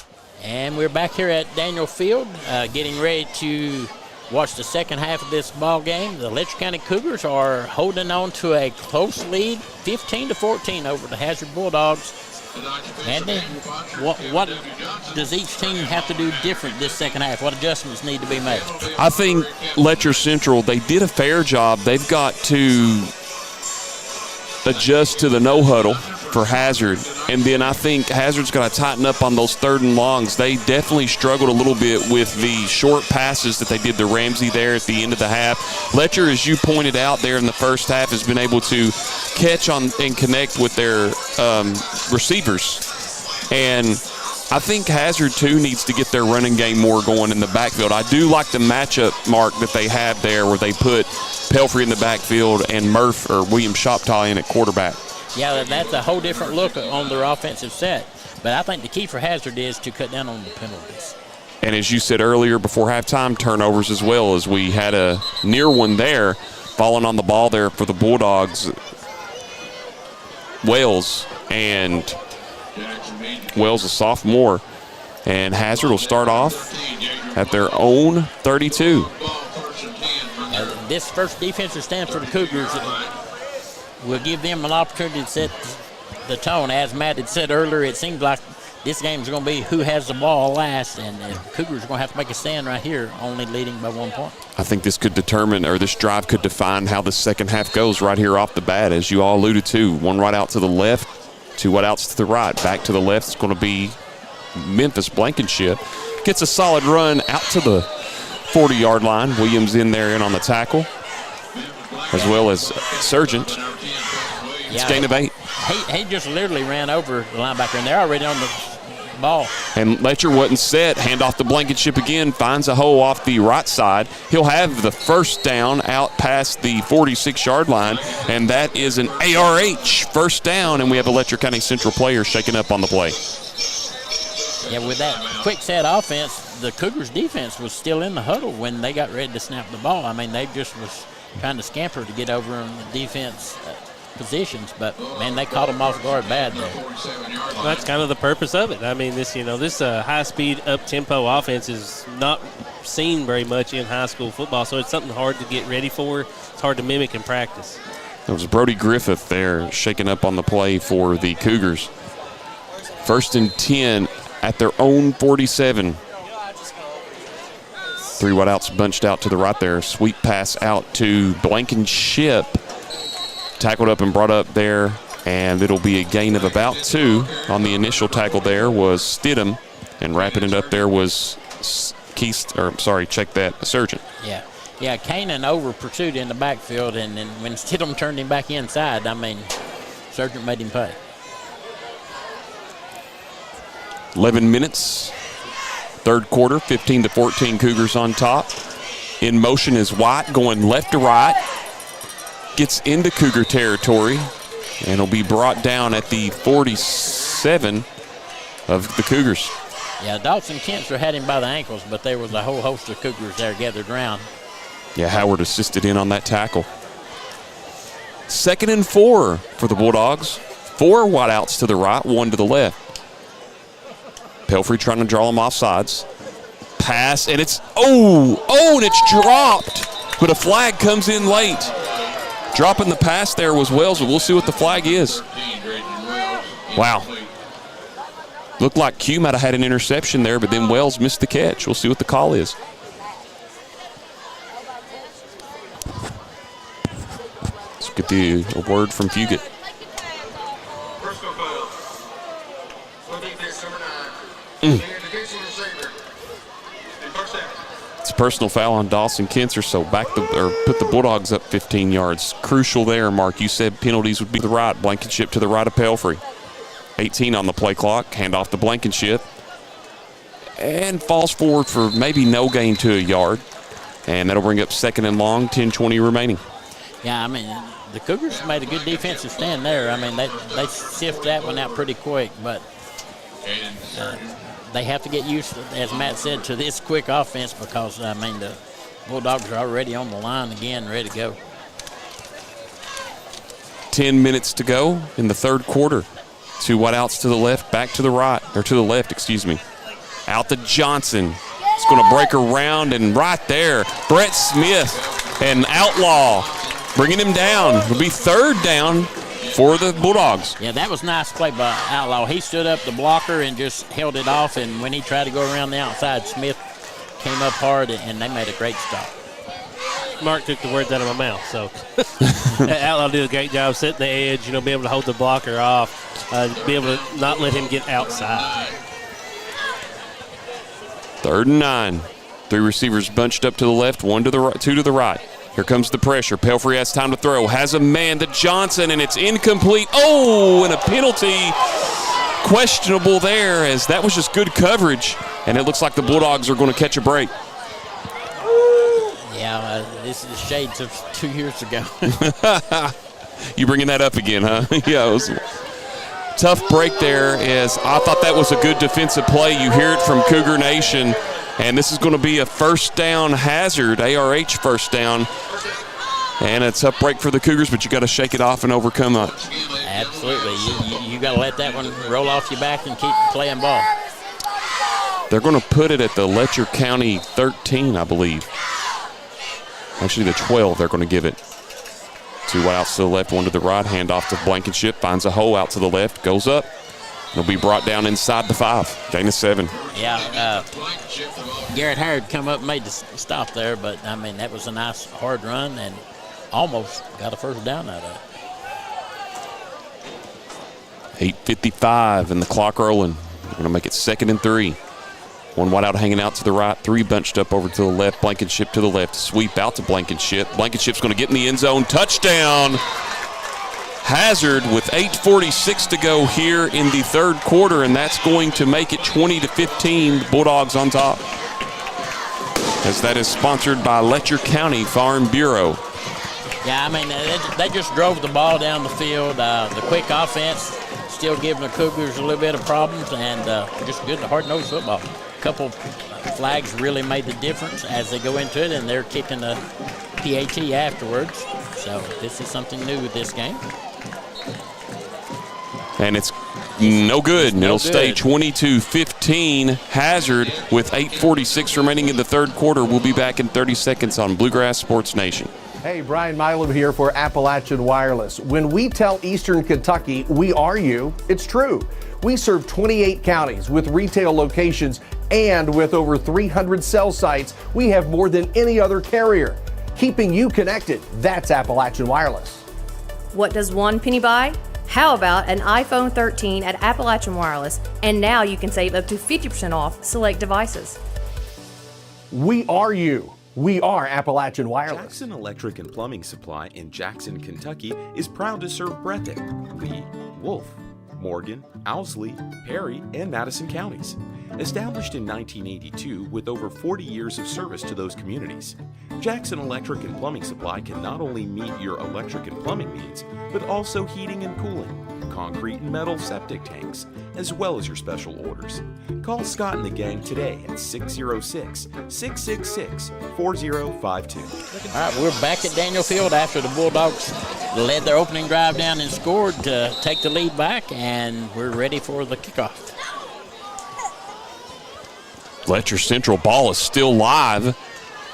And we're back here at Daniel Field, getting ready to watch the second half of this ball game. The Letcher County Cougars are holding on to a close lead, 15-14 over the Hazard Bulldogs. Andy, what does each team have to do different this second half? What adjustments need to be made? I think Letcher Central, they did a fair job. They've got to adjust to the no huddle for Hazard, and then I think Hazard's got to tighten up on those third and longs. They definitely struggled a little bit with the short passes that they did to Ramsey there at the end of the half. Letcher, as you pointed out there in the first half, has been able to catch on and connect with their receivers, and I think Hazard too needs to get their running game more going in the backfield. I do like the matchup, Mark, that they have there where they put Pelfrey in the backfield and Murph or William Shoptaw in at quarterback. Yeah, that's a whole different look on their offensive set. But I think the key for Hazard is to cut down on the penalties. And as you said earlier, before halftime, turnovers as well, as we had a near one there, falling on the ball there for the Bulldogs. Wells, a sophomore. And Hazard will start off at their own 32. This first defensive stand for the Cougars will give them an opportunity to set the tone. As Matt had said earlier, it seems like this game is going to be who has the ball last, and the Cougars are going to have to make a stand right here, only leading by 1 point. I think this could determine, or this drive could define how the second half goes right here off the bat, as you all alluded to. One right out to the left, two right outs to the right. Back to the left is going to be Memphis Blankenship. Gets a solid run out to the 40-yard line. Williams in there in on the tackle, as well as Sargent. It's gain of 8. He just literally ran over the linebacker, and they're already on the ball. And Letcher wasn't set. Hand off the Blankenship again. Finds a hole off the right side. He'll have the first down out past the 46-yard line, and that is an ARH first down, and we have a Letcher County Central player shaking up on the play. Yeah, with that quick set offense, the Cougars defense was still in the huddle when they got ready to snap the ball. I mean, they just was trying to scamper to get over on the defense positions, but man, they caught them off guard bad there. Well, that's kind of the purpose of it. I mean, this high-speed, up-tempo offense is not seen very much in high school football, so it's something hard to get ready for. It's hard to mimic in practice. That was Brody Griffith there shaking up on the play for the Cougars. 1st and 10 at their own 47. 3 wideouts bunched out to the right there. Sweep pass out to Blankenship. Tackled up and brought up there, and it'll be a gain of about 2. On the initial tackle there was Stidham, and wrapping it up there was Sargent. Yeah, Canaan over pursued in the backfield, and then when Stidham turned him back inside, I mean, Sargent made him pay. 11 minutes, third quarter, 15-14 Cougars on top. In motion is White going left to right. Gets into Cougar territory, and will be brought down at the 47 of the Cougars. Yeah, Dawson Kempster had him by the ankles, but there was a whole host of Cougars there gathered around. Yeah, Howard assisted in on that tackle. 2nd and 4 for the Bulldogs. 4 wideouts to the right, 1 to the left. Pelfrey trying to draw them off sides. Pass, and it's, and it's dropped. But a flag comes in late. Dropping the pass there was Wells, but we'll see what the flag is. Wow. Looked like Q might have had an interception there, but then Wells missed the catch. We'll see what the call is. Let's get a word from Fugit. It's a personal foul on Dawson Kinser, so put the Bulldogs up 15 yards. Crucial there, Mark. You said penalties would be the right. Blankenship to the right of Pelfrey. 18 on the play clock. Hand off to Blankenship. And falls forward for maybe no gain to a yard. And that'll bring up 2nd and long, 10-20 remaining. Yeah, I mean, the Cougars made a good defensive stand there. I mean, they sift that one out pretty quick, but they have to get used to, as Matt said, to this quick offense because, I mean, the Bulldogs are already on the line again, ready to go. 10 minutes to go in the third quarter. 2 wideouts to the left, back to the right, or to the left, excuse me. Out to Johnson. It's going to break around, and right there, Brett Smith and Outlaw bringing him down. It'll be 3rd down for the Bulldogs. Yeah, that was nice play by Outlaw. He stood up the blocker and just held it off, and when he tried to go around the outside, Smith came up hard, and they made a great stop. Mark took the words out of my mouth, so Outlaw did a great job setting the edge, be able to hold the blocker off, be able to not let him get outside. 3rd and 9. 3 receivers bunched up to the left, 1 to the right, 2 to the right. Here comes the pressure. Pelfrey has time to throw. Has a man to Johnson, and it's incomplete. Oh, and a penalty. Questionable there, as that was just good coverage, and it looks like the Bulldogs are going to catch a break. Yeah, this is shades of 2 years ago. You bringing that up again, huh? Yeah, it was a tough break there. As I thought that was a good defensive play. You hear it from Cougar Nation, and this is going to be a 1st down Hazard, ARH 1st down. And a tough break for the Cougars, but you got to shake it off and overcome it. Absolutely. You got to let that one roll off your back and keep playing ball. They're going to put it at the Letcher County 13, I believe. Actually, the 12 they're going to give it. 2 outs to the left, 1 to the right. Hand off to Blankenship. Finds a hole out to the left. Goes up. It'll be brought down inside the 5. Gain of 7. Yeah, Garrett Howard come up and made the stop there, but, I mean, that was a nice hard run and almost got a 1st down out of it. 8:55 and the clock rolling. We're going to make it 2nd and 3. 1 wide out hanging out to the right, 3 bunched up over to the left. Blankenship to the left. Sweep out to Blankenship. Blankenship's going to get in the end zone. Touchdown! Hazard with 8:46 to go here in the 3rd quarter, and that's going to make it 20-15. The Bulldogs on top. As that is sponsored by Letcher County Farm Bureau. Yeah, I mean, they just drove the ball down the field. The quick offense still giving the Cougars a little bit of problems, and just good hard-nosed football. A couple flags really made the difference as they go into it, and they're kicking the PAT afterwards. So this is something new with this game. And it's no good. It'll stay 22-15. Hazard with 8:46 remaining in the 3rd quarter. We'll be back in 30 seconds on Bluegrass Sports Nation. Hey, Brian Milam here for Appalachian Wireless. When we tell Eastern Kentucky we are you, it's true. We serve 28 counties with retail locations, and with over 300 cell sites, we have more than any other carrier. Keeping you connected, that's Appalachian Wireless. What does one penny buy? How about an iPhone 13 at Appalachian Wireless? And now you can save up to 50% off select devices. We are you. We are Appalachian Wireless. Jackson Electric and Plumbing Supply in Jackson, Kentucky is proud to serve Breathitt, Lee, Wolf, Morgan, Owsley, Perry, and Madison counties. Established in 1982 with over 40 years of service to those communities, Jackson Electric and Plumbing Supply can not only meet your electric and plumbing needs, but also heating and cooling, concrete and metal septic tanks, as well as your special orders. Call Scott and the gang today at 606-666-4052. All right, we're back at Daniel Field after the Bulldogs led their opening drive down and scored to take the lead back, and we're ready for the kickoff. Letcher Central ball is still live.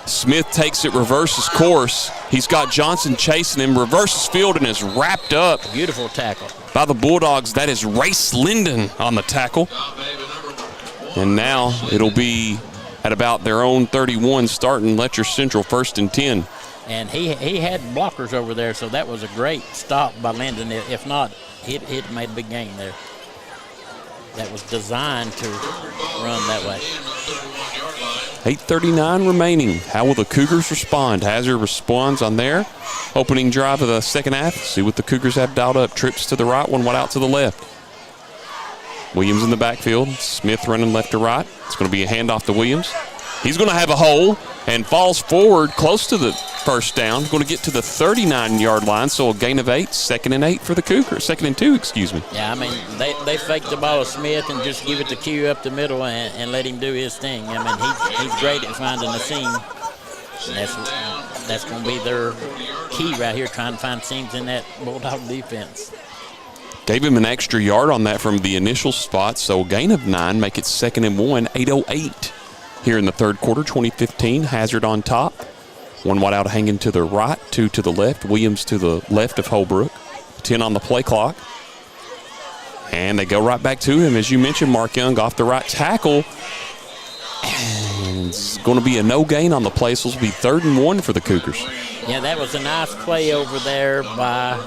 Smith takes it, reverses course. He's got Johnson chasing him, reverses field, and is wrapped up. Beautiful tackle. by the Bulldogs. That is Race Linden on the tackle. And now it'll be at about their own 31, starting Letcher Central 1st and 10. And he had blockers over there, so that was a great stop by Linden. If not, he'd made a big gain there. That was designed to run that way. 8:39 remaining. How will the Cougars respond? Hazard responds on their opening drive of the second half. See what the Cougars have dialed up. Trips to the right, one wide out to the left. Williams in the backfield. Smith running left to right. It's going to be a handoff to Williams. He's going to have a hole and falls forward close to the first down. Going to get to the 39-yard line, so a gain of 8. 2nd and 8 for the Cougars. 2nd and 2, excuse me. Yeah, I mean, they faked the ball to Smith and just give it to Q up the middle and let him do his thing. I mean, he's great at finding the seam. That's going to be their key right here, trying to find seams in that Bulldog defense. Gave him an extra yard on that from the initial spot, so gain of 9, make it 2nd and 1, 8:08 here in the third quarter, 2015. Hazard on top. One wide out hanging to the right, 2 to the left. Williams to the left of Holbrook. 10 on the play clock. And they go right back to him. As you mentioned, Mark Young off the right tackle. And it's going to be a no gain on the play, so it'll be 3rd and 1 for the Cougars. Yeah, that was a nice play over there by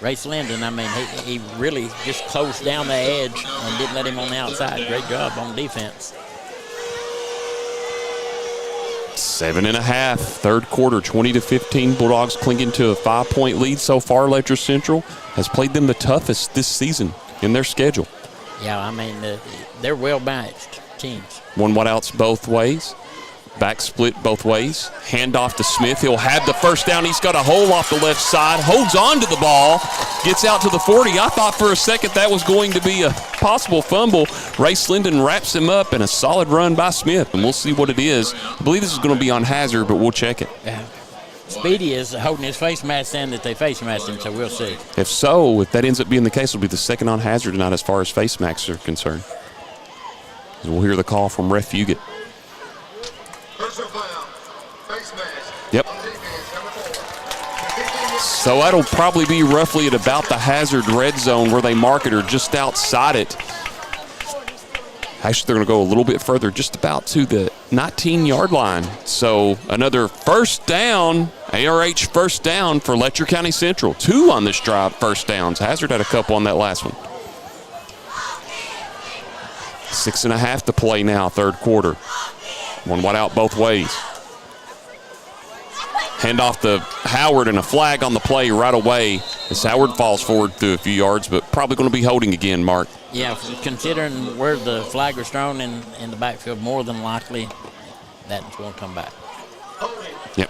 Race Linden. I mean, he really just closed down the edge and didn't let him on the outside. Great job on defense. 7.5, third quarter, 20-15. Bulldogs clinging to a 5-point lead so far. Letcher Central has played them the toughest this season in their schedule. Yeah, I mean, they're well-matched teams. One wide outs both ways. Back split both ways. Handoff to Smith. He'll have the first down. He's got a hole off the left side. Holds on to the ball. Gets out to the 40. I thought for a second that was going to be a possible fumble. Race Linden wraps him up and a solid run by Smith. And we'll see what it is. I believe this is going to be on Hazard, but we'll check it. Yeah. Speedy is holding his face mask in that they face masked him, so we'll see. If so, if that ends up being the case, it'll be the second on Hazard tonight as far as face masks are concerned. We'll hear the call from Ref Fugit. Yep. So that'll probably be roughly at about the Hazard red zone where they mark it, or just outside it. Actually, they're going to go a little bit further, just about to the 19-yard line. So another first down, ARH first down for Letcher County Central. 2 on this drive, first downs. Hazard had a couple on that last one. 6.5 to play now, third quarter. One wide out both ways. Hand off to Howard and a flag on the play right away as Howard falls forward through a few yards, but probably going to be holding again, Mark. Yeah, considering where the flag was thrown in the backfield, more than likely that's going to come back. Yep.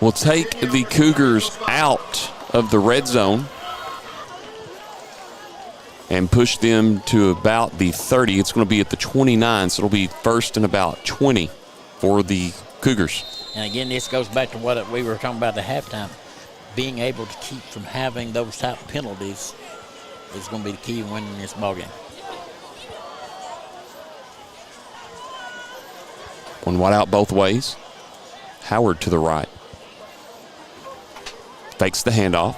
We'll take the Cougars out of the red zone and push them to about the 30. It's going to be at the 29, so it'll be first and about 20 for the Cougars. And again, this goes back to what we were talking about at halftime. Being able to keep from having those type of penalties is going to be the key in winning this ballgame. One wide out both ways. Howard to the right. Fakes the handoff.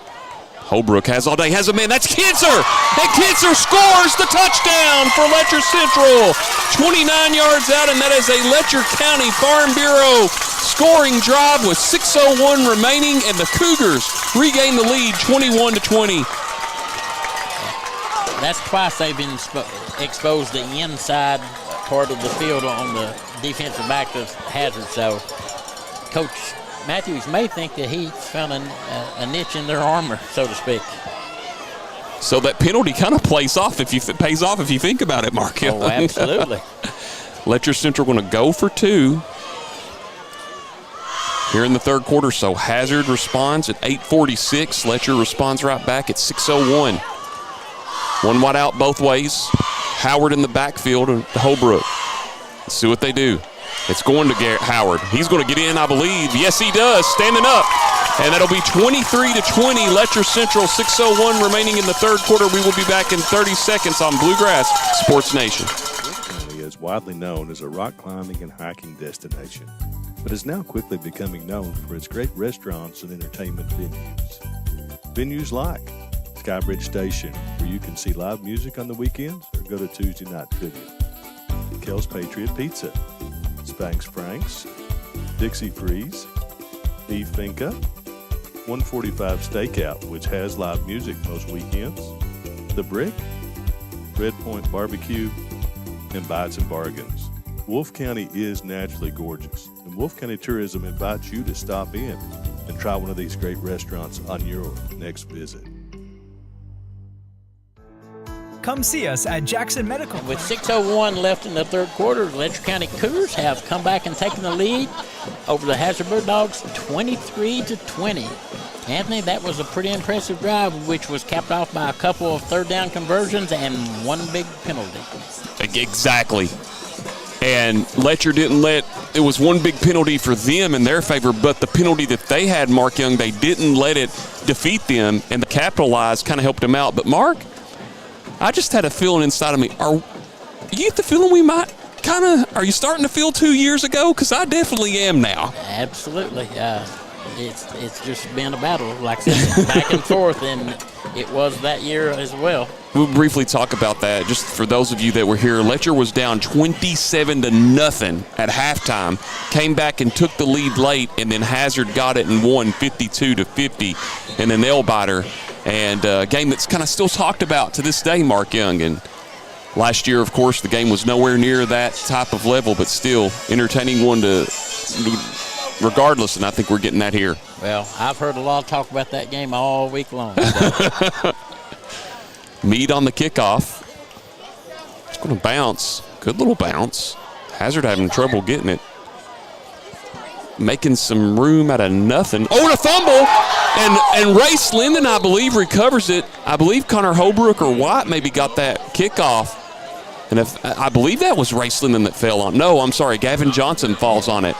Holbrook has all day, has a man, that's Kinzer! And Kinzer scores the touchdown for Letcher Central. 29 yards out, and that is a Letcher County Farm Bureau scoring drive with 6:01 remaining, and the Cougars regain the lead 21-20. That's twice they've been exposed the inside part of the field on the defensive back of Hazard. So Coach Matthews may think that he found a niche in their armor, so to speak. So that penalty kind of pays off if you think about it, Mark. Oh, absolutely. Letcher Central going to go for 2 here in the third quarter. So Hazard responds at 8:46. Letcher responds right back at 6:01. One wide out both ways. Howard in the backfield and Holbrook. Let's see what they do. It's going to Howard. He's going to get in, I believe. Yes, he does, standing up. And that'll be 23-20. Letcher Central, 6:01 remaining in the third quarter. We will be back in 30 seconds on Bluegrass Sports Nation. Letcher County is widely known as a rock climbing and hiking destination, but is now quickly becoming known for its great restaurants and entertainment venues. Venues like Skybridge Station, where you can see live music on the weekends or go to Tuesday night trivia. Kel's Patriot Pizza, Spanx Franks, Dixie Freeze, Beef Finca, 145 Stakeout, which has live music most weekends, The Brick, Red Point Barbecue, and Bites and Bargains. Wolfe County is naturally gorgeous, and Wolfe County Tourism invites you to stop in and try one of these great restaurants on your next visit. Come see us at Jackson Medical. With 6:01 left in the third quarter, the Letcher County Cougars have come back and taken the lead over the Hazard Bulldogs 23-20. Anthony, that was a pretty impressive drive, which was capped off by a couple of third down conversions and one big penalty. Exactly. And Letcher didn't it was one big penalty for them in their favor, but the penalty that they had, Mark Young, they didn't let it defeat them, and the capitalize kind of helped them out. But Mark, I just had a feeling inside of me. You get the feeling we might are you starting to feel 2 years ago? Because I definitely am now. Absolutely. It's just been a battle, like I said, back and forth, and it was that year as well. We'll briefly talk about that. Just for those of you that were here, Letcher was down 27-0 at halftime, came back and took the lead late, and then Hazard got it and won 52-50 in a nail-biter. And a game that's kind of still talked about to this day, Mark Young. And last year, of course, the game was nowhere near that type of level, but still entertaining one to regardless, and I think we're getting that here. Well, I've heard a lot of talk about that game all week long. Meade on the kickoff. It's going to bounce. Good little bounce. Hazard having trouble getting it. Making some room out of nothing. Oh, and a fumble! And Ray Slindon, I believe, recovers it. I believe Connor Holbrook or White maybe got that kickoff. And I believe that was Ray Slindon that fell on. No, I'm sorry, Gavin Johnson falls on it.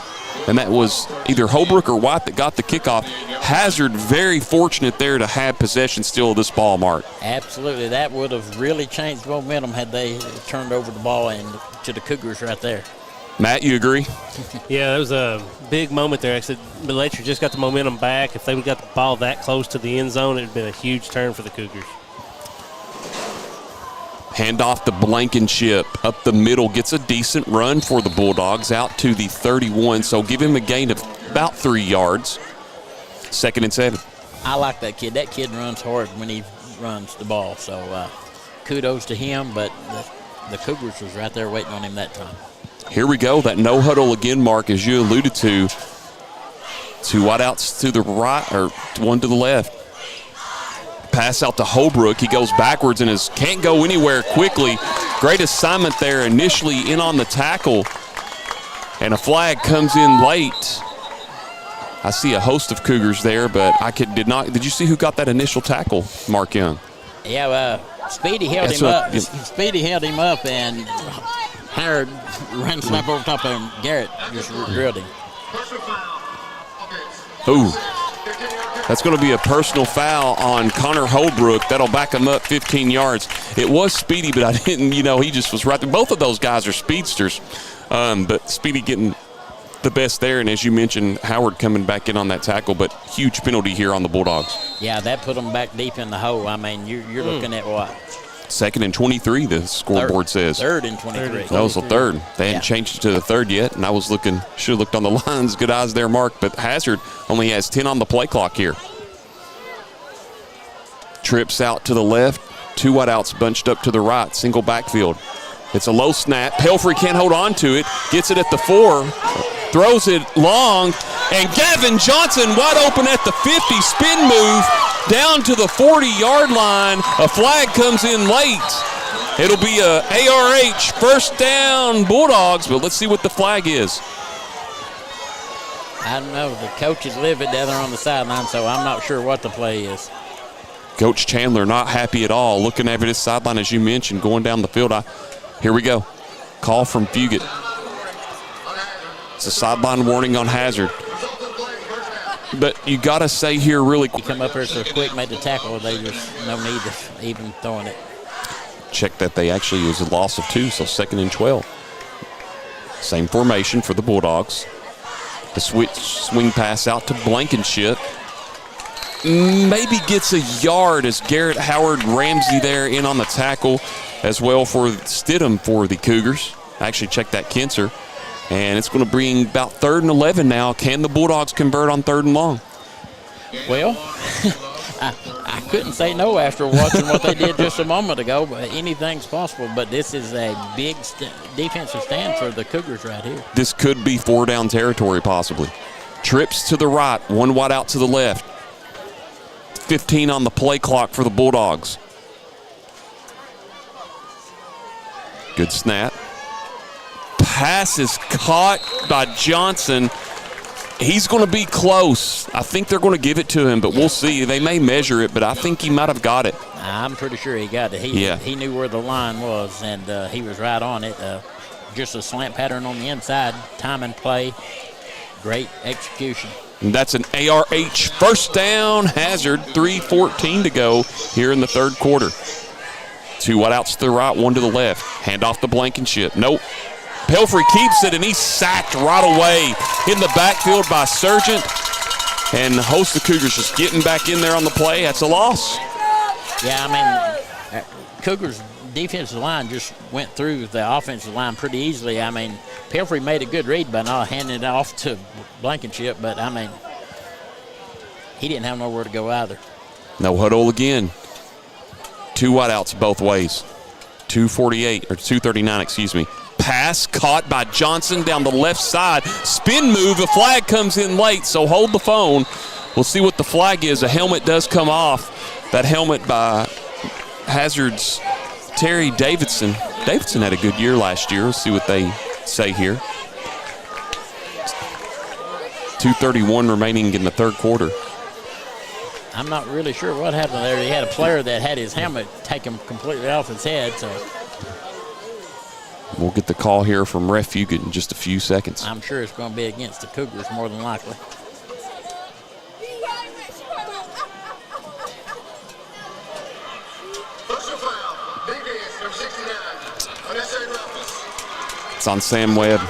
And that was either Holbrook or White that got the kickoff. Hazard very fortunate there to have possession still of this ball, Mark. Absolutely. That would have really changed momentum had they turned over the ball to the Cougars right there. Matt, you agree? Yeah, that was a big moment there. I said, Letcher just got the momentum back. If they would have got the ball that close to the end zone, it would have been a huge turn for the Cougars. Handoff to Blankenship up the middle, gets a decent run for the Bulldogs out to the 31, so give him a gain of about 3 yards. 2nd and 7. I like that kid. That kid runs hard when he runs the ball, so kudos to him, but the Cougars was right there waiting on him that time. Here we go, that no huddle again, Mark, as you alluded to. 2 wideouts to the right, or 1 to the left. Pass out to Holbrook. He goes backwards and can't go anywhere quickly. Great assignment there initially in on the tackle. And a flag comes in late. I see a host of Cougars there, but did not. Did you see who got that initial tackle, Mark Young? Yeah, Speedy held him up. Speedy held him up, and Howard ran snap over top of him. Garrett just drilled him. Ooh. That's going to be a personal foul on Connor Holbrook. That'll back him up 15 yards. It was Speedy, but I didn't, he just was right there. Both of those guys are speedsters, but Speedy getting the best there. And as you mentioned, Howard coming back in on that tackle, but huge penalty here on the Bulldogs. Yeah, that put them back deep in the hole. I mean, you're looking at what? 2nd and 23, the scoreboard says. 3rd and 23. That was the 3rd. They hadn't changed it to the 3rd yet, and I was should have looked on the lines. Good eyes there, Mark, but Hazard only has 10 on the play clock here. Trips out to the left, 2 wideouts bunched up to the right, single backfield. It's a low snap. Pelfrey can't hold on to it, gets it at the 4, throws it long, and Gavin Johnson wide open at the 50, spin move down to the 40-yard line. A flag comes in late. It'll be a ARH first down Bulldogs, but let's see what the flag is. I don't know. The coaches live it down there on the sideline, so I'm not sure what the play is. Coach Chandler not happy at all, looking over this sideline, as you mentioned, going down the field. Here we go. Call from Fugit. It's a sideline warning on Hazard. But you got to say here really quick. Come up here so quick, made the tackle. They just no need of even throwing it. Check that it was a loss of 2, so 2nd and 12. Same formation for the Bulldogs. The swing pass out to Blankenship. maybe gets a yard as Garrett Howard Ramsey there in on the tackle as well for Stidham for the Cougars. Actually, check that Kinser. And it's going to bring about 3rd and 11 now. Can the Bulldogs convert on 3rd and long? Well, I couldn't say no after watching what they did just a moment ago, but anything's possible. But this is a big defensive stand for the Cougars right here. This could be 4-down territory possibly. Trips to the right, 1 wide out to the left. 15 on the play clock for the Bulldogs. Good snap. Pass is caught by Johnson. He's going to be close. I think they're going to give it to him, but we'll see. They may measure it, but I think he might have got it. I'm pretty sure he got it. He knew where the line was, and he was right on it. Just a slant pattern on the inside. Time and play. Great execution. And that's an ARH first down. Hazard, 3:14 to go here in the 3rd quarter. 2 wide outs to the right, 1 to the left. Hand off to Blankenship. Nope. Pelfrey keeps it, and he's sacked right away in the backfield by Sargent. And the host of the Cougars just getting back in there on the play. That's a loss. Yeah, I mean, Cougars' defensive line just went through the offensive line pretty easily. I mean, Pelfrey made a good read by not handing it off to Blankenship, but, I mean, he didn't have nowhere to go either. No huddle again. 2 wideouts both ways. 239, excuse me. Pass caught by Johnson down the left side. Spin move. The flag comes in late, so hold the phone. We'll see what the flag is. A helmet does come off. That helmet by Hazard's Terry Davidson. Davidson had a good year last year. We'll see what they say here. 2:31 remaining in the 3rd quarter. I'm not really sure what happened there. He had a player that had his helmet taken completely off his head, so we'll get the call here from Ref Fugit in just a few seconds. I'm sure it's going to be against the Cougars more than likely. It's on Sam Webb.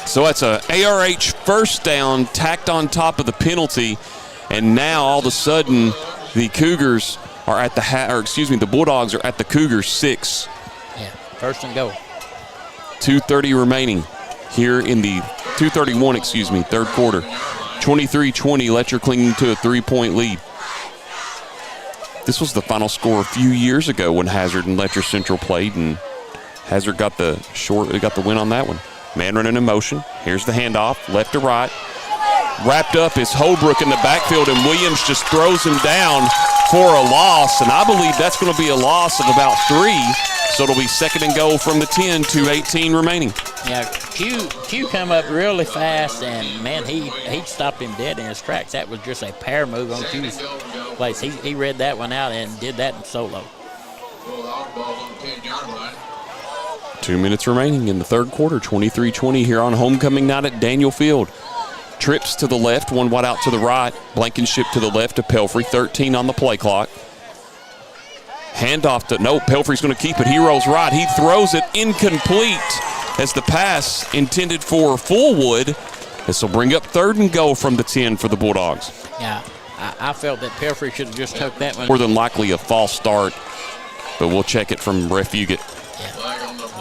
So that's a ARH first down tacked on top of the penalty, and now all of a sudden the Cougars are at the Bulldogs are at the Cougars 6. Yeah, 1st and goal. 2:30 remaining here in the 2:31, 3rd quarter. 23-20, Letcher clinging to a 3-point lead. This was the final score a few years ago when Hazard and Letcher Central played, and Hazard got the win on that one. Man running in motion. Here's the handoff, left to right. Wrapped up is Holbrook in the backfield, and Williams just throws him down for a loss, and I believe that's going to be a loss of about 3. So it'll be 2nd and goal from the 10, 2:18 remaining. Yeah, Q come up really fast, and, man, he stopped him dead in his tracks. That was just a power move on Q's place. He read that one out and did that in solo. 2 minutes remaining in the 3rd quarter, 23-20 here on homecoming night at Daniel Field. Trips to the left, 1 wide out to the right. Blankenship to the left to Pelfrey, 13 on the play clock. Handoff to, Pelfrey's going to keep it. He rolls right. He throws it incomplete as the pass intended for Fullwood. This will bring up 3rd and goal from the 10 for the Bulldogs. Yeah, I felt that Pelfrey should have just took that one. More than likely a false start, but we'll check it from Ref Fugit.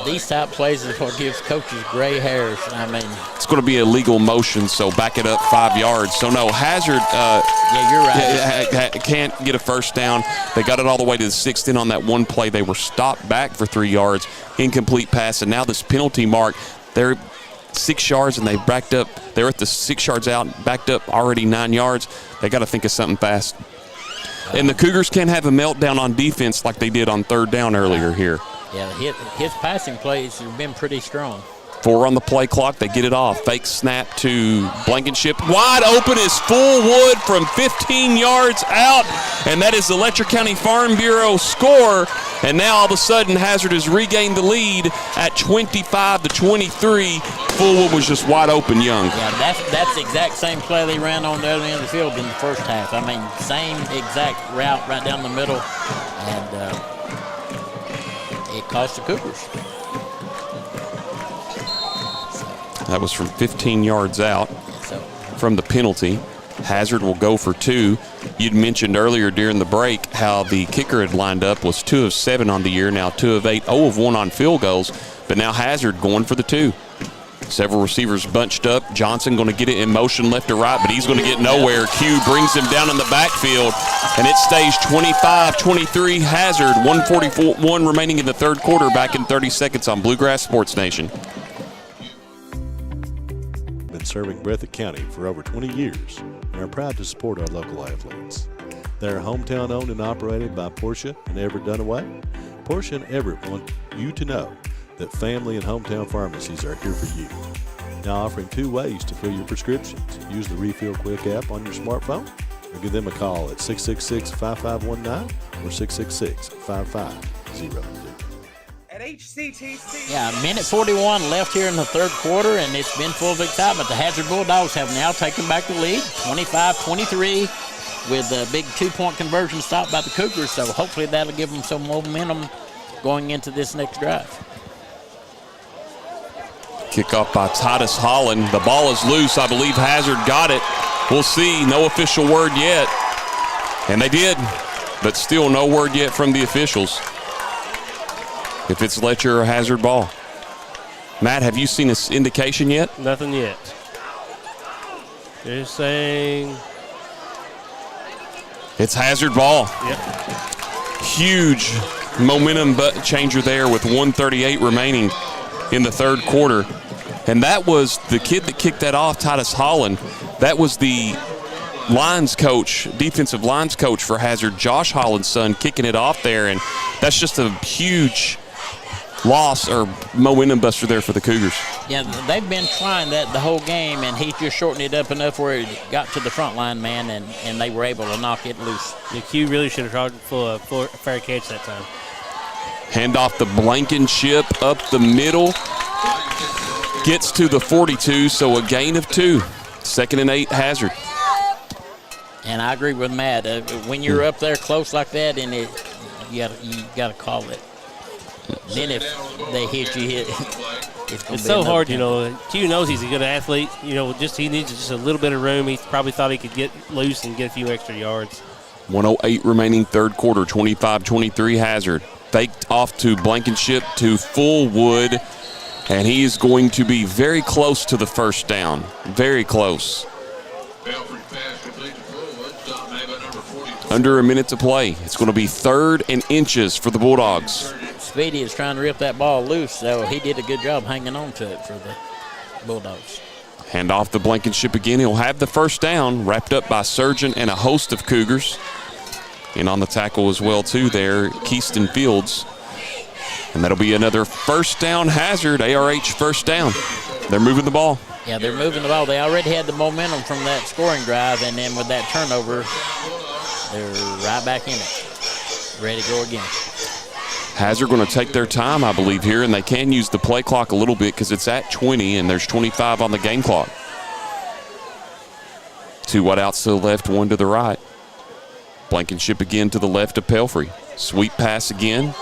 These type plays is what gives coaches gray hairs. I mean, it's going to be a legal motion, so back it up 5 yards. So no, Hazard you're right. Can't get a first down. They got it all the way to the 6th, and on that one play they were stopped back for 3 yards. Incomplete pass, and now this penalty mark, they're 6 yards, and they backed up. They're at the 6 yards out, backed up already 9 yards. They got to think of something fast. And the Cougars can't have a meltdown on defense like they did on 3rd down earlier here. Yeah, his passing plays have been pretty strong. 4 on the play clock. They get it off. Fake snap to Blankenship. Wide open is Fullwood from 15 yards out, and that is the Letcher County Farm Bureau score. And now all of a sudden Hazard has regained the lead at 25-23. Fullwood was just wide open, Young. Yeah, that's the exact same play they ran on the other end of the field in the first half. I mean, same exact route right down the middle, and it cost the Cougars. That was from 15 yards out from the penalty. Hazard will go for 2. You'd mentioned earlier during the break how the kicker had lined up was 2 of 7 on the year, now 2 of 8, 0 of 1 on field goals, but now Hazard going for the 2. Several receivers bunched up. Johnson going to get it in motion left to right, but he's going to get nowhere. Q brings him down in the backfield, and it stays 25-23 Hazard. 1:41 remaining in the third quarter. Back in 30 seconds on Bluegrass Sports Nation. Been serving Breathitt County for over 20 years and are proud to support our local athletes. They're hometown owned and operated by Porsche and Everett Dunaway. Porsche and Everett want you to know that family and hometown pharmacies are here for you. Now offering 2 ways to fill your prescriptions. Use the Refill Quick app on your smartphone or give them a call at 666-5519 or 666-5502. At HCTC. Yeah, minute 41 left here in the third quarter, and it's been full of excitement. The Hazard Bulldogs have now taken back the lead, 25-23, with a big 2-point conversion stop by the Cougars, so hopefully that'll give them some momentum going into this next drive. Kickoff by Titus Holland. The ball is loose. I believe Hazard got it. We'll see. No official word yet. And they did, but still no word yet from the officials if it's Letcher or Hazard ball. Matt, have you seen this indication yet? Nothing yet. They're saying it's Hazard ball. Yep. Huge momentum changer there with 1:38 remaining in the third quarter. And that was the kid that kicked that off, Titus Holland. That was the lines coach, defensive lines coach for Hazard, Josh Holland's son, kicking it off there. And that's just a huge loss or momentum buster there for the Cougars. Yeah, they've been trying that the whole game, and he just shortened it up enough where it got to the front line man, and they were able to knock it loose. The Q really should have tried for a fair catch that time. Hand off the Blankenship up the middle. Gets to the 42, so a gain of 2. 2nd and 8, Hazard. And I agree with Matt. When you're up there close like that, and you got to call it. Then if they hit you, it's so hard, you know. Q knows he's a good athlete. You know, he needs just a little bit of room. He probably thought he could get loose and get a few extra yards. 1:08 remaining third quarter. 25-23 Hazard. Faked off to Blankenship to Fullwood, and he is going to be very close to the first down. Very close. Under a minute to play. It's going to be 3rd and inches for the Bulldogs. Speedy is trying to rip that ball loose, so he did a good job hanging on to it for the Bulldogs. Hand off the Blankenship again. He'll have the first down, wrapped up by Surgeon and a host of Cougars. And on the tackle as well, too, there, Keyston Fields. And that'll be another first down Hazard, ARH first down. They're moving the ball. Yeah, they're moving the ball. They already had the momentum from that scoring drive, and then with that turnover, they're right back in it. Ready to go again. Hazard going to take their time, I believe, here, and they can use the play clock a little bit because it's at 20, and there's 25 on the game clock. 2 wideouts to the left, 1 to the right. Blankenship again to the left of Pelfrey. Sweep pass again.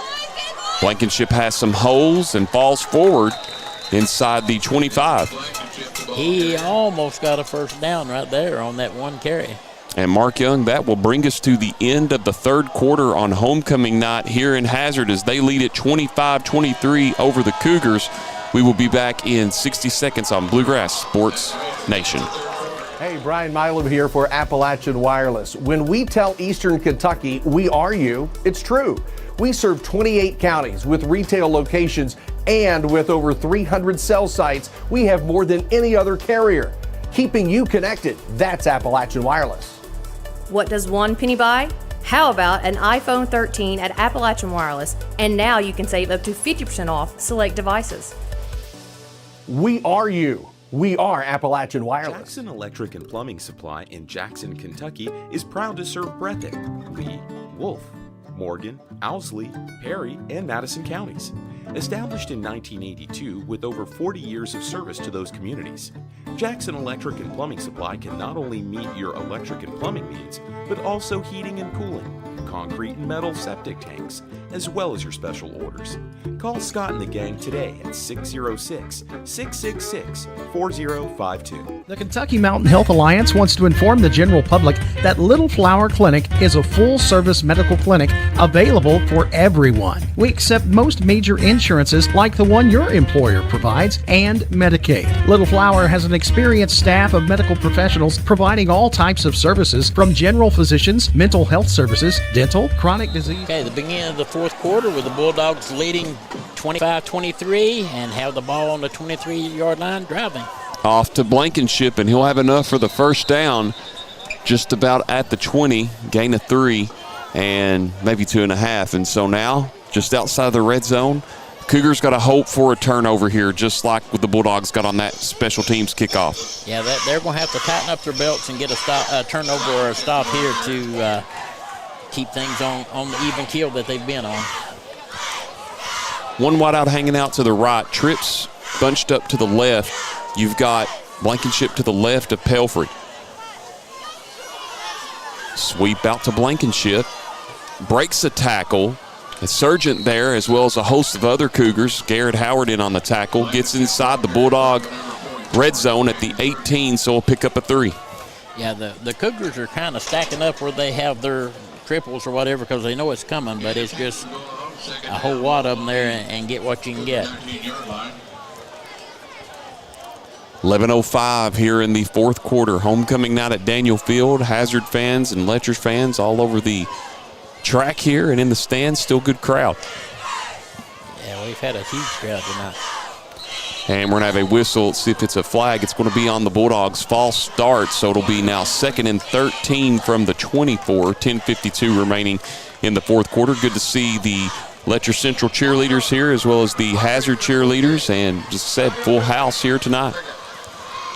Blankenship has some holes and falls forward inside the 25. He almost got a first down right there on that one carry. And Mark Young, that will bring us to the end of the third quarter on homecoming night here in Hazard as they lead at 25-23 over the Cougars. We will be back in 60 seconds on Bluegrass Sports Nation. Hey, Brian Milam here for Appalachian Wireless. When we tell Eastern Kentucky we are you, it's true. We serve 28 counties with retail locations, and with over 300 cell sites, we have more than any other carrier. Keeping you connected, that's Appalachian Wireless. What does one penny buy? How about an iPhone 13 at Appalachian Wireless? And now you can save up to 50% off select devices. We are you. We are Appalachian Wireless. Jackson Electric and Plumbing Supply in Jackson, Kentucky is proud to serve Breathitt, Lee, Wolf, Morgan, Owsley, Perry, and Madison counties. Established in 1982 with over 40 years of service to those communities, Jackson Electric and Plumbing Supply can not only meet your electric and plumbing needs, but also heating and cooling, concrete and metal septic tanks, as well as your special orders. Call Scott and the gang today at 606-666-4052. The Kentucky Mountain Health Alliance wants to inform the general public that Little Flower Clinic is a full-service medical clinic available for everyone. We accept most major insurances like the one your employer provides and Medicaid. Little Flower has an experienced staff of medical professionals providing all types of services from general physicians, mental health services, dental, chronic disease. Okay, the beginning of the fourth quarter with the Bulldogs leading 25-23 and have the ball on the 23-yard line driving. Off to Blankenship, and he'll have enough for the first down just about at the 20, gain of 3 and maybe 2.5. And so now, just outside the red zone, Cougars got to hope for a turnover here, just like what the Bulldogs got on that special teams kickoff. Yeah, they're going to have to tighten up their belts and get a turnover or a stop here to keep things on the even keel that they've been on. One wide out hanging out to the right. Trips bunched up to the left. You've got Blankenship to the left of Pelfrey. Sweep out to Blankenship. Breaks a tackle. A Sargent there, as well as a host of other Cougars. Garrett Howard in on the tackle. Gets inside the Bulldog red zone at the 18, so he'll pick up a 3. Yeah, the Cougars are kind of stacking up where they have their triples or whatever because they know it's coming, but it's just a whole lot of them there and get what you can get. 11:05 here in the fourth quarter. Homecoming night at Daniel Field. Hazard fans and Letcher fans all over the track here and in the stands. Still good crowd. Yeah, we've had a huge crowd tonight. And we're going to have a whistle. Let's see if it's a flag. It's going to be on the Bulldogs. False start, so it'll be now 2nd and 13 from the 24. 10:52 remaining in the fourth quarter. Good to see the Letcher Central cheerleaders here as well as the Hazard cheerleaders. And just said, full house here tonight.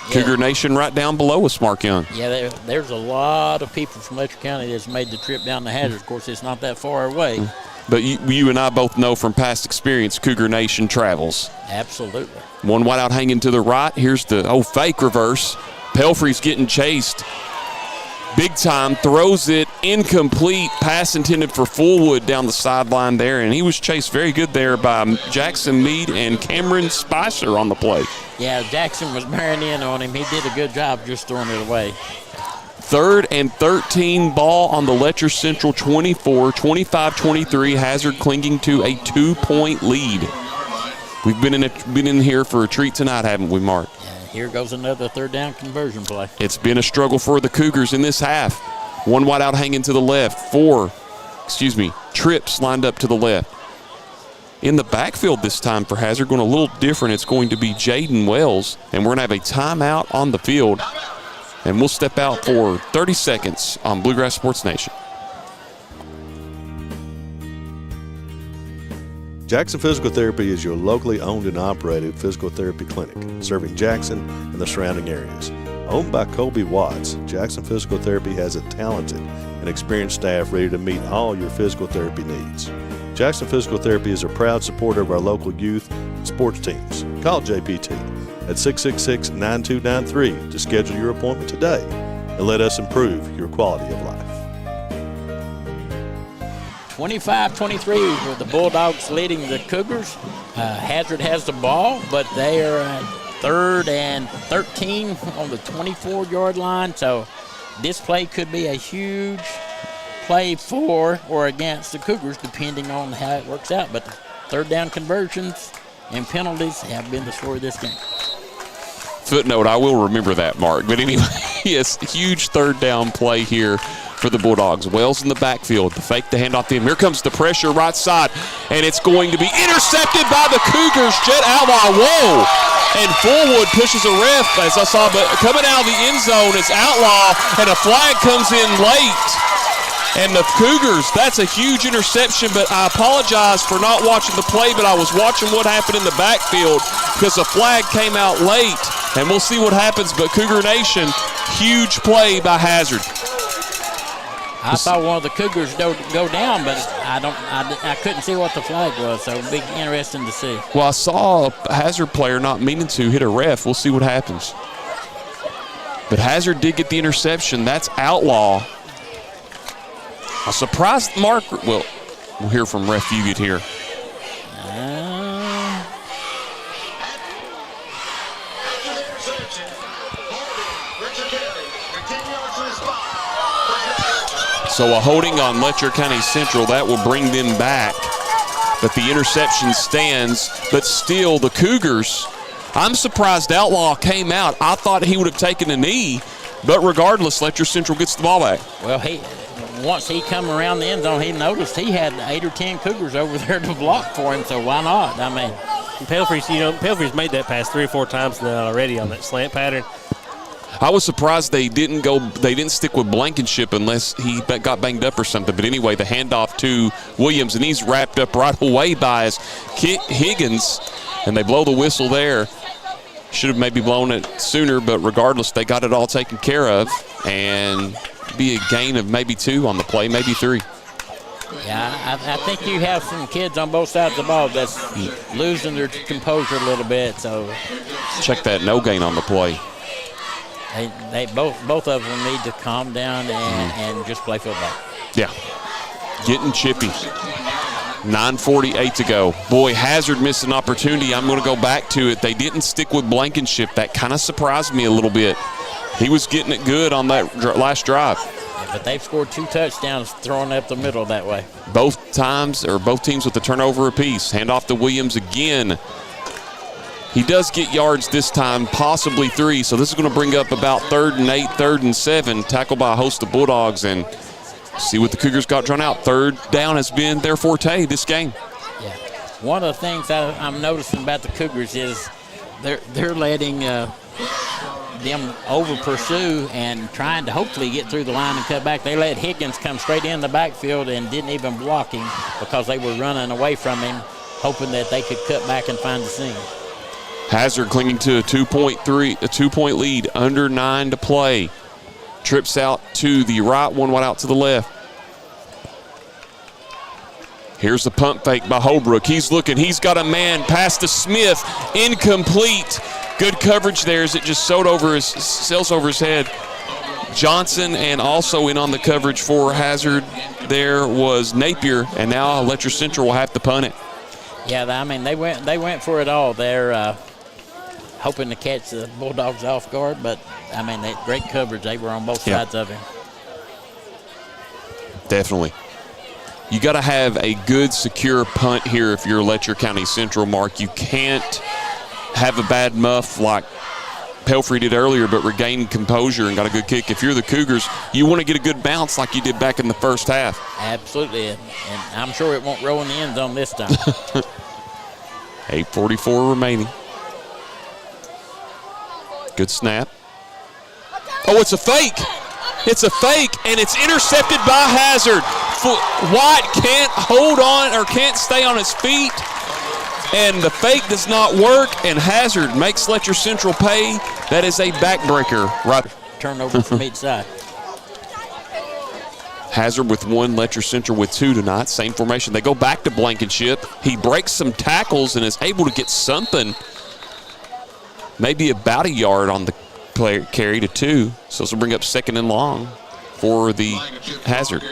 Yeah. Cougar Nation right down below us, Mark Young. Yeah, there's a lot of people from Letcher County that's made the trip down to Hazard. Of course, it's not that far away. But you and I both know from past experience, Cougar Nation travels. Absolutely. One wide out hanging to the right. Here's the fake reverse. Pelfrey's getting chased. Big time, throws it incomplete. Pass intended for Fullwood down the sideline there, and he was chased very good there by Jackson Meade and Cameron Spicer on the play. Yeah, Jackson was bearing in on him. He did a good job just throwing it away. 3rd and 13 ball on the Letcher Central 24, 25-23. Hazard clinging to a 2-point lead. We've been in here for a treat tonight, haven't we, Mark? Here goes another 3rd down conversion play. It's been a struggle for the Cougars in this half. One wide out hanging to the left. Trips lined up to the left. In the backfield this time for Hazard, going a little different. It's going to be Jaden Wells, and we're going to have a timeout on the field. And we'll step out for 30 seconds on Bluegrass Sports Nation. Jackson Physical Therapy is your locally owned and operated physical therapy clinic, serving Jackson and the surrounding areas. Owned by Colby Watts, Jackson Physical Therapy has a talented and experienced staff ready to meet all your physical therapy needs. Jackson Physical Therapy is a proud supporter of our local youth and sports teams. Call JPT at 666-9293 to schedule your appointment today and let us improve your quality of life. 25-23 with the Bulldogs leading the Cougars. Hazard has the ball, but they are at 3rd and 13 on the 24-yard line. So this play could be a huge play for or against the Cougars, depending on how it works out. But 3rd down conversions and penalties have been the story of this game. Footnote, I will remember that, Mark. But anyway, yes, huge 3rd down play here for the Bulldogs. Wells in the backfield. The fake, the handoff to him. Here comes the pressure right side, and it's going to be intercepted by the Cougars. Jet Outlaw, whoa! And Fullwood pushes a ref, as I saw, but coming out of the end zone is Outlaw, and a flag comes in late. And the Cougars, that's a huge interception, but I apologize for not watching the play, but I was watching what happened in the backfield because the flag came out late, and we'll see what happens. But Cougar Nation, huge play by Hazard. I thought one of the Cougars go down, but I couldn't see what the flag was, so it'll be interesting to see. Well, I saw a Hazard player not meaning to hit a ref. We'll see what happens. But Hazard did get the interception. That's Outlaw. I'm surprised Mark, well, We'll hear from Ref Fugit here. So a holding on Letcher County Central. That will bring them back. But the interception stands. But still, the Cougars, I'm surprised Outlaw came out. I thought he would have taken a knee. But regardless, Letcher Central gets the ball back. Well, once he come around the end zone, he noticed he had 8 or 10 Cougars over there to block for him, so why not? I mean, Pelfrey's made that pass 3 or 4 times now already on that slant pattern. I was surprised they didn't stick with Blankenship unless he got banged up or something. But anyway, the handoff to Williams, and he's wrapped up right away by his Higgins, and they blow the whistle there. Should have maybe blown it sooner, but regardless, they got it all taken care of, and be a gain of maybe 2 on the play, maybe 3. Yeah, I think you have some kids on both sides of the ball that's losing their composure a little bit. So check that no gain on the play. They both of them need to calm down and just play football. Yeah, getting chippy. 9:48 to go. Boy, Hazard missed an opportunity. I'm going to go back to it. They didn't stick with Blankenship. That kind of surprised me a little bit. He was getting it good on that last drive. Yeah, but they've scored 2 touchdowns throwing up the middle that way. Both teams with the turnover apiece. Hand off to Williams again. He does get yards this time, possibly 3. So this is going to bring up about 3rd and 8, 3rd and 7. Tackled by a host of Bulldogs, and see what the Cougars got drawn out. 3rd down has been their forte this game. Yeah. One of the things I'm noticing about the Cougars is they're letting them over pursue and trying to hopefully get through the line and cut back. They let Higgins come straight in the backfield and didn't even block him because they were running away from him, hoping that they could cut back and find the seam. Hazard clinging to a 2-point lead, under 9 to play. Trips out to the right, 1 wide out to the left. Here's the pump fake by Holbrook. He's looking, he's got a man past to Smith, incomplete. Good coverage there as it just sails over his head. Johnson, and also in on the coverage for Hazard there was Napier, and now Letcher Central will have to punt it. Yeah, I mean, they went for it all. They're hoping to catch the Bulldogs off guard, but, I mean, great coverage. They were on both sides of him. Definitely. You got to have a good, secure punt here if you're Letcher County Central, Mark. You can't have a bad muff like Pelfrey did earlier, but regain composure and got a good kick. If you're the Cougars, you want to get a good bounce like you did back in the first half. Absolutely, and I'm sure it won't roll in the end zone this time. 8:44 remaining. Good snap. Oh, it's a fake. It's a fake, and it's intercepted by Hazard. White can't hold on or can't stay on his feet, and the fake does not work, and Hazard makes Letcher Central pay. That is a backbreaker. Right. Turnover from each side. Hazard with 1, Letcher Central with 2 tonight. Same formation. They go back to Blankenship. He breaks some tackles and is able to get something, maybe about a yard on the carry to 2. So this will bring up 2nd and long for the Hazard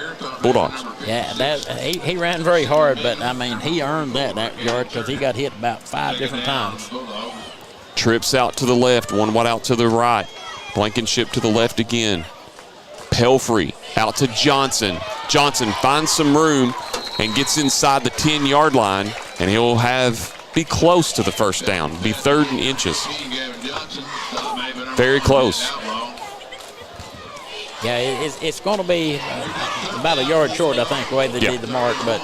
Bulldogs. Yeah, he ran very hard, but, I mean, he earned that yard because he got hit about 5 different times. Trips out to the left, 1 wide out to the right. Blankenship to the left again. Pelfrey out to Johnson. Johnson finds some room and gets inside the 10-yard line, and he'll be close to the first down. Be 3rd and inches. Very close. Yeah, it's going to be about a yard short, I think, the way they did the mark, but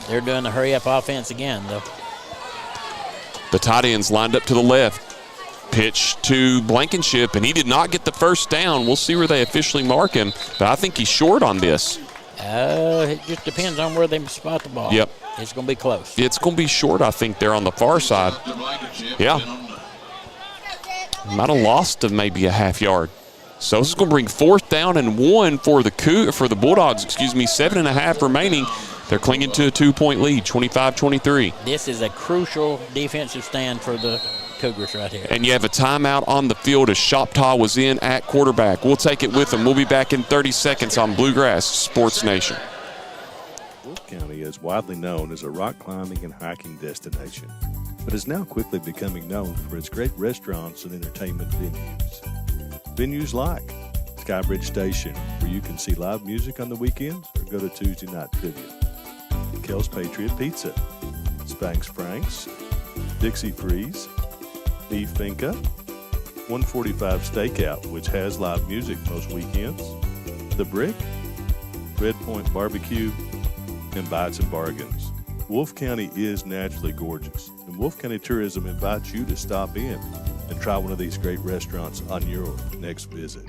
they're doing the hurry-up offense again, though. The tight end's lined up to the left. Pitch to Blankenship, and he did not get the first down. We'll see where they officially mark him, but I think he's short on this. It just depends on where they spot the ball. Yep. It's going to be close. It's going to be short, I think, there on the far side. Yeah. Might have lost to maybe a half yard. So this is going to bring 4th down and 1 for the Bulldogs. 7.5 remaining. They're clinging to a 2-point lead, 25-23. This is a crucial defensive stand for the Cougars right here. And you have a timeout on the field as Shoptaw was in at quarterback. We'll take it with them. We'll be back in 30 seconds on Bluegrass Sports Nation. is widely known as a rock climbing and hiking destination, but is now quickly becoming known for its great restaurants and entertainment venues. Venues like Skybridge Station, where you can see live music on the weekends or go to Tuesday night trivia. Kel's Patriot Pizza, Spanx Frank's, Dixie Freeze, Beef Finca, 145 Stakeout, which has live music most weekends, The Brick, Red Point Barbecue, and Bites and Bargains. Wolfe County is naturally gorgeous, and Wolfe County Tourism invites you to stop in and try one of these great restaurants on your next visit.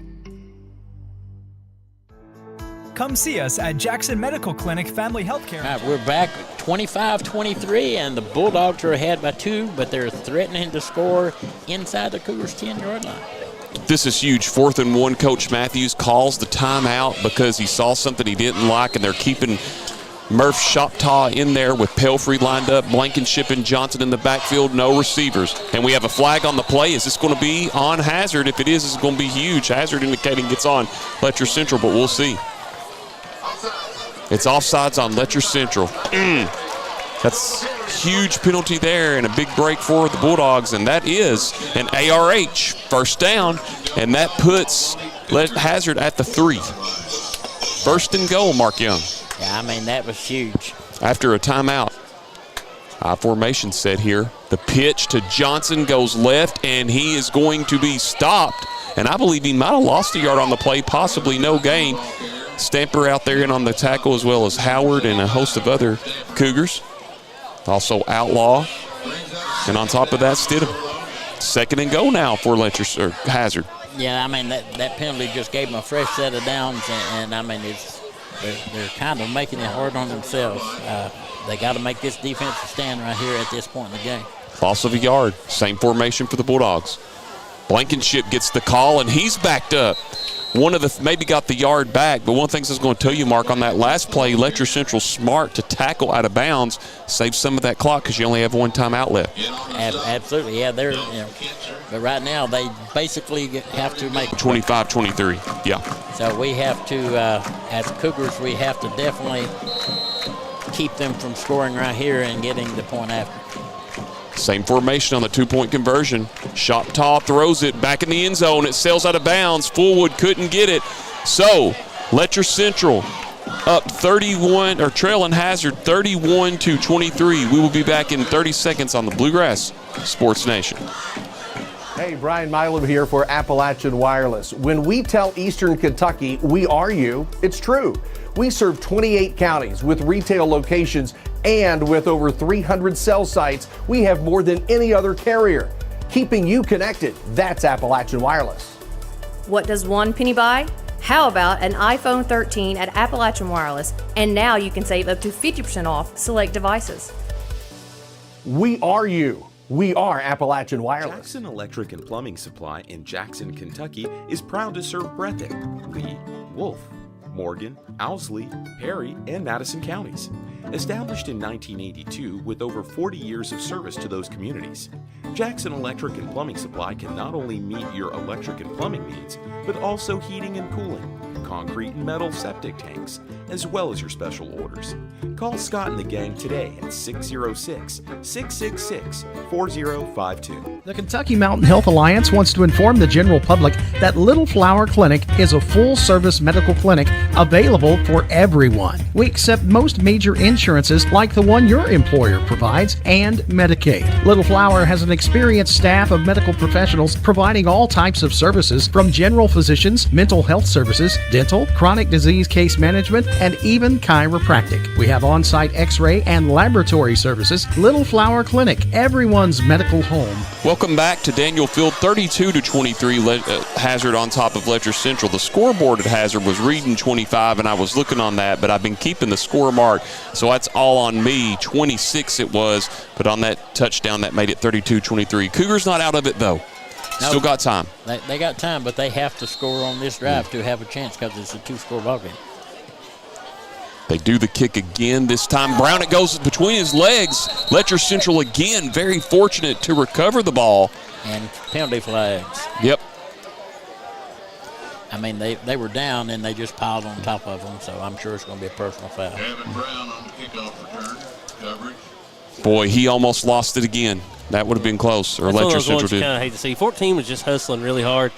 Come see us at Jackson Medical Clinic Family Healthcare. All right, we're back 25-23, and the Bulldogs are ahead by 2, but they're threatening to score inside the Cougars' 10-yard line. This is huge. 4th and 1. Coach Matthews calls the timeout because he saw something he didn't like, and they're keeping Murph Shoptaw in there with Pelfrey lined up, Blankenship and Johnson in the backfield, no receivers. And we have a flag on the play. Is this going to be on Hazard? If it is, it's going to be huge. Hazard indicating it's on Letcher Central, but we'll see. It's offsides on Letcher Central. That's huge penalty there and a big break for the Bulldogs, and that is an ARH, first down, and that puts Hazard at the 3. First and goal, Mark Young. Yeah, I mean, that was huge. After a timeout. High formation set here. The pitch to Johnson goes left, and he is going to be stopped. And I believe he might have lost a yard on the play, possibly no gain. Stamper out there and on the tackle, as well as Howard and a host of other Cougars. Also Outlaw. And on top of that, Stidham. Second and goal now for Hazard. Yeah, I mean, that penalty just gave them a fresh set of downs, and I mean, they're kind of making it hard on themselves. They got to make this defensive stand right here at this point in the game. Loss of a yard. Same formation for the Bulldogs. Blankenship gets the call, and he's backed up. One of the maybe got the yard back, but one thing I was going to tell you, Mark, on that last play, Letcher Central smart to tackle out of bounds, save some of that clock because you only have one timeout left. Absolutely, yeah. But right now they basically have to make 25-23. Yeah. So we have to, as Cougars, we have to definitely keep them from scoring right here and getting the point after. Same formation on the 2-point conversion. Shoptaw throws it back in the end zone. It sails out of bounds. Fullwood couldn't get it. So Letcher Central up 31, or trailing Hazard 31-23. We will be back in 30 seconds on the Bluegrass Sports Nation. Hey, Brian Milam here for Appalachian Wireless. When we tell Eastern Kentucky we are you, it's true. We serve 28 counties with retail locations, and with over 300 cell sites, we have more than any other carrier. Keeping you connected, that's Appalachian Wireless. What does one penny buy? How about an iPhone 13 at Appalachian Wireless? And now you can save up to 50% off select devices. We are you. We are Appalachian Wireless. Jackson Electric and Plumbing Supply in Jackson, Kentucky is proud to serve Breathitt, Lee, Wolfe, Morgan, Owsley, Perry, and Madison counties. Established in 1982 with over 40 years of service to those communities, Jackson Electric and Plumbing Supply can not only meet your electric and plumbing needs, but also heating and cooling, concrete and metal septic tanks, as well as your special orders. Call Scott and the gang today at 606-666-4052. The Kentucky Mountain Health Alliance wants to inform the general public that Little Flower Clinic is a full-service medical clinic available for everyone. We accept most major insurances like the one your employer provides and Medicaid. Little Flower has an experienced staff of medical professionals providing all types of services from general physicians, mental health services, dental, chronic disease case management, and even chiropractic. We have on-site x-ray and laboratory services. Little Flower Clinic, everyone's medical home. Welcome back to Daniel Field, 32-23 Hazard on top of Letcher Central. The scoreboard at Hazard was reading 25, and I was looking on that, but I've been keeping the score mark, so that's all on me. 26 it was, but on that touchdown that made it 32-23. Cougars not out of it, though. No, still got time. They got time, but they have to score on this drive to have a chance because it's a 2-score ballgame. They do the kick again. This time Brown, it goes between his legs. Letcher Central again very fortunate to recover the ball. And penalty flags. Yep. I mean, they were down and they just piled on top of them, so I'm sure it's going to be a personal foul. Gavin Brown on the kickoff return. Coverage. Boy, he almost lost it again. That would have been close, or Letcher Central did. Kind of hate to see. 14 was just hustling really hard.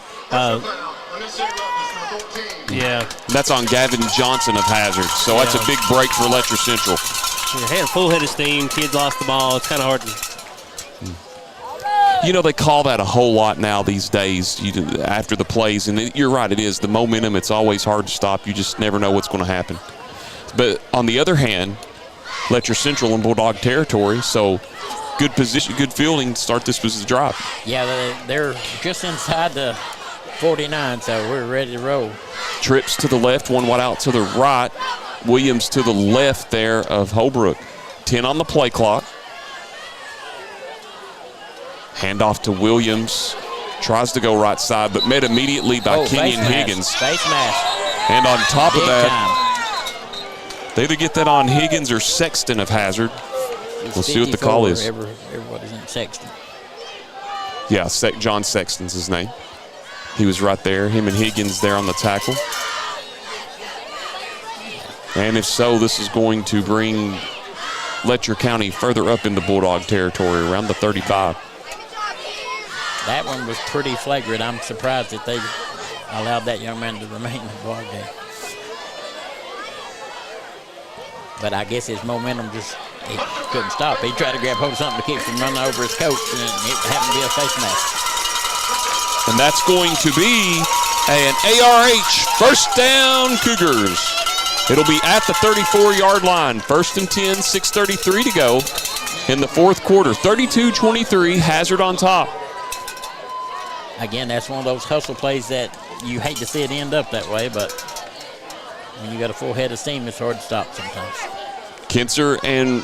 Yeah. That's on Gavin Johnson of Hazard, so that's a big break for Letcher Central. Yeah, had a full head of steam. Kids lost the ball. It's kind of hard to. You know, they call that a whole lot now these days after the plays, and you're right, it is. The momentum, it's always hard to stop. You just never know what's going to happen. But on the other hand, Letcher Central in Bulldog territory, so good position, good fielding to start this was the drive. Yeah, they're just inside the 49, so we're ready to roll. Trips to the left, one wide out to the right. Williams to the left there of Holbrook. 10 on the play clock. Handoff to Williams. Tries to go right side, but met immediately by Kenyon Higgins. Face mask. And on top of that, time. they either get that on Higgins or Sexton of Hazard. We'll see what the call is. Everybody's in Sexton. Yeah, John Sexton's his name. He was right there, him and Higgins there on the tackle. And if so, this is going to bring Letcher County further up into Bulldog territory, around the 35. That one was pretty flagrant. I'm surprised that they allowed that young man to remain in the ball game. But I guess his momentum just he couldn't stop. He tried to grab hold of something to keep from running over his coach, and it happened to be a face mask. And that's going to be an ARH first down Cougars. It'll be at the 34-yard line. 1st and 10, 6:33 to go in the fourth quarter. 32-23, Hazard on top. Again, that's one of those hustle plays that you hate to see it end up that way, but when you got a full head of steam, it's hard to stop sometimes. Kinzer and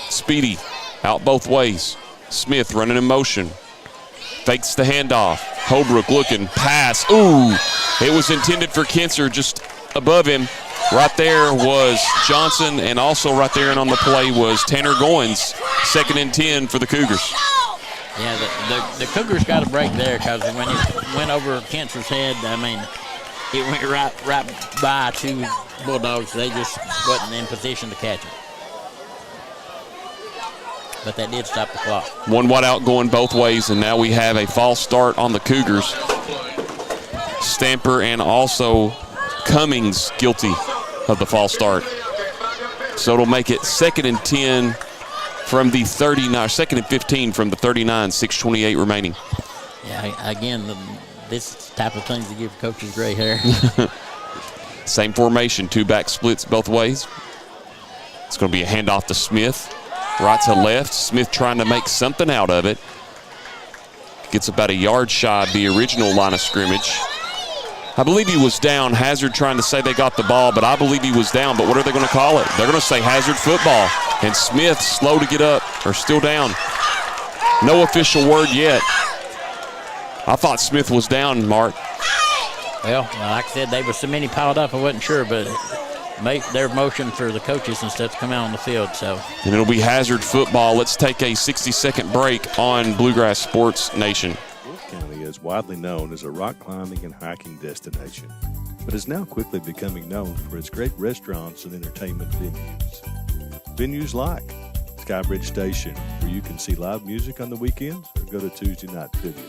Speedy out both ways. Smith running in motion. Fakes the handoff. Holbrook looking, pass. Ooh, it was intended for Kinzer, just above him. Right there was Johnson, and also right there and on the play was Tanner Goins. 2nd and 10 for the Cougars. Yeah, the Cougars got a break there because when it went over Kinzer's head, I mean, it went right by two Bulldogs. They just wasn't in position to catch it. But that did stop the clock. One wide out going both ways, and now we have a false start on the Cougars. Stamper and also Cummings guilty of the false start. So it'll make it 2nd and 10 from the 39, 2nd and 15 from the 39, 6:28 remaining. Yeah, again, this type of things that give coaches gray hair. Same formation, 2 back splits both ways. It's going to be a handoff to Smith. Right to left. Smith trying to make something out of it. Gets about a yard shy of the original line of scrimmage. I believe he was down. Hazard trying to say they got the ball, but I believe he was down. But what are they going to call it? They're going to say Hazard football. And Smith slow to get up, or still down. No official word yet. I thought Smith was down, Mark. Well, like I said, they were so many piled up, I wasn't sure, but make their motion for the coaches and stuff to come out on the field. So. And it'll be Hazard football. Let's take a 60-second break on Bluegrass Sports Nation. Wolfe County is widely known as a rock climbing and hiking destination, but is now quickly becoming known for its great restaurants and entertainment venues. Venues like Skybridge Station, where you can see live music on the weekends or go to Tuesday night trivia.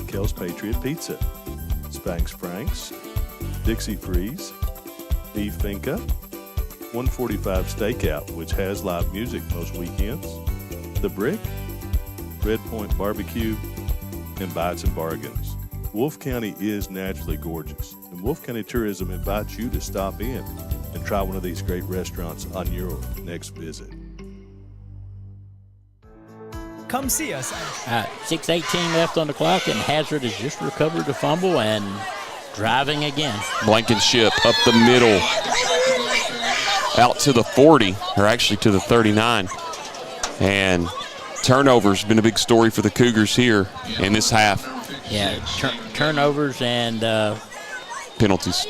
Kel's Patriot Pizza, Spanx Franks, Dixie Freeze, Beef Finca, 145 Stakeout, which has live music most weekends, The Brick, Red Point Barbecue, and Bites and Bargains. Wolfe County is naturally gorgeous, and Wolfe County Tourism invites you to stop in and try one of these great restaurants on your next visit. Come see us. 6:18 left on the clock, and Hazard has just recovered a fumble and driving again. Blankenship up the middle, out to the 40, or actually to the 39. And turnovers been a big story for the Cougars here in this half. Yeah, turnovers and penalties.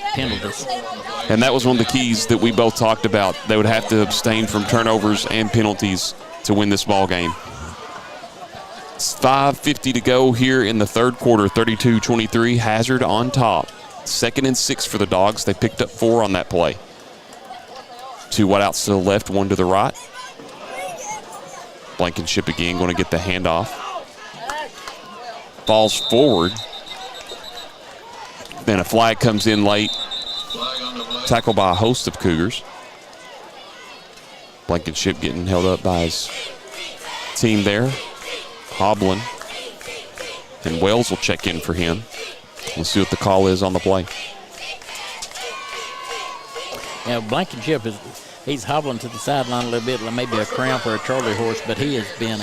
And that was one of the keys that we both talked about. They would have to abstain from turnovers and penalties to win this ball game. It's 5:50 to go here in the third quarter, 32-23. Hazard on top. 2nd and 6 for the Dogs. They picked up 4 on that play. 2 wideouts to the left, 1 to the right. Blankenship again going to get the handoff. Falls forward. Then a flag comes in late. Tackled by a host of Cougars. Blankenship getting held up by his team there. Hobbling. And Wells will check in for him. We'll see what the call is on the play. Yeah, Blankenship he's hobbling to the sideline a little bit, like maybe a cramp or a Charlie horse, but he has been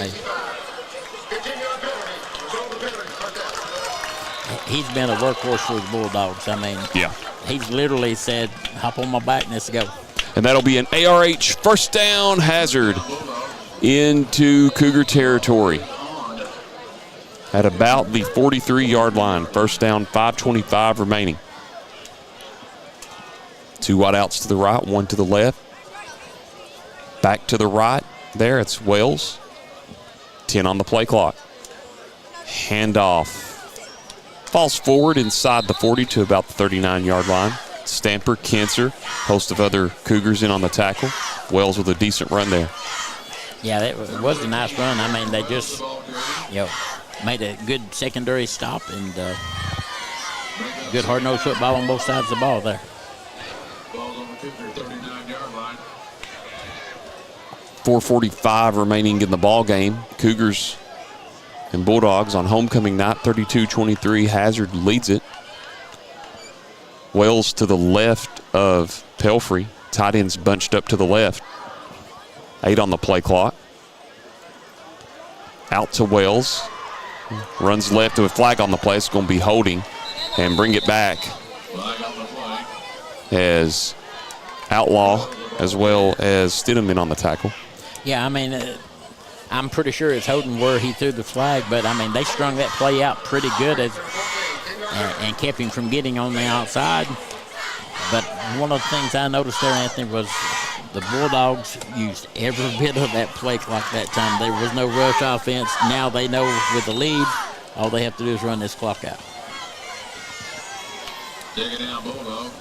he's been a workhorse for the Bulldogs. I mean, yeah, he's literally said, hop on my back and let's go. And that'll be an ARH first down. Hazard into Cougar territory at about the 43-yard line. First down, 5:25 remaining. 2 wideouts to the right, 1 to the left. Back to the right there, it's Wells. 10 on the play clock. Handoff. Falls forward inside the 40 to about the 39-yard line. Stamper, Kinser, host of other Cougars in on the tackle. Wells with a decent run there. Yeah, it was a nice run. I mean, they just, made a good secondary stop and good hard-nosed football on both sides of the ball there. 4:45 remaining in the ball game. Cougars and Bulldogs on homecoming night, 32-23. Hazard leads it. Wells to the left of Pelfrey. Tight ends bunched up to the left. 8 on the play clock. Out to Wells. Runs left to a flag on the play. It's going to be holding and bring it back as Outlaw as well as Stidham in on the tackle. Yeah, I mean, I'm pretty sure it's holding where he threw the flag, but, I mean, they strung that play out pretty good and kept him from getting on the outside. But one of the things I noticed there, Anthony, was the Bulldogs used every bit of that play clock that time. There was no rush offense. Now they know with the lead, all they have to do is run this clock out. Taking down Bulldogs.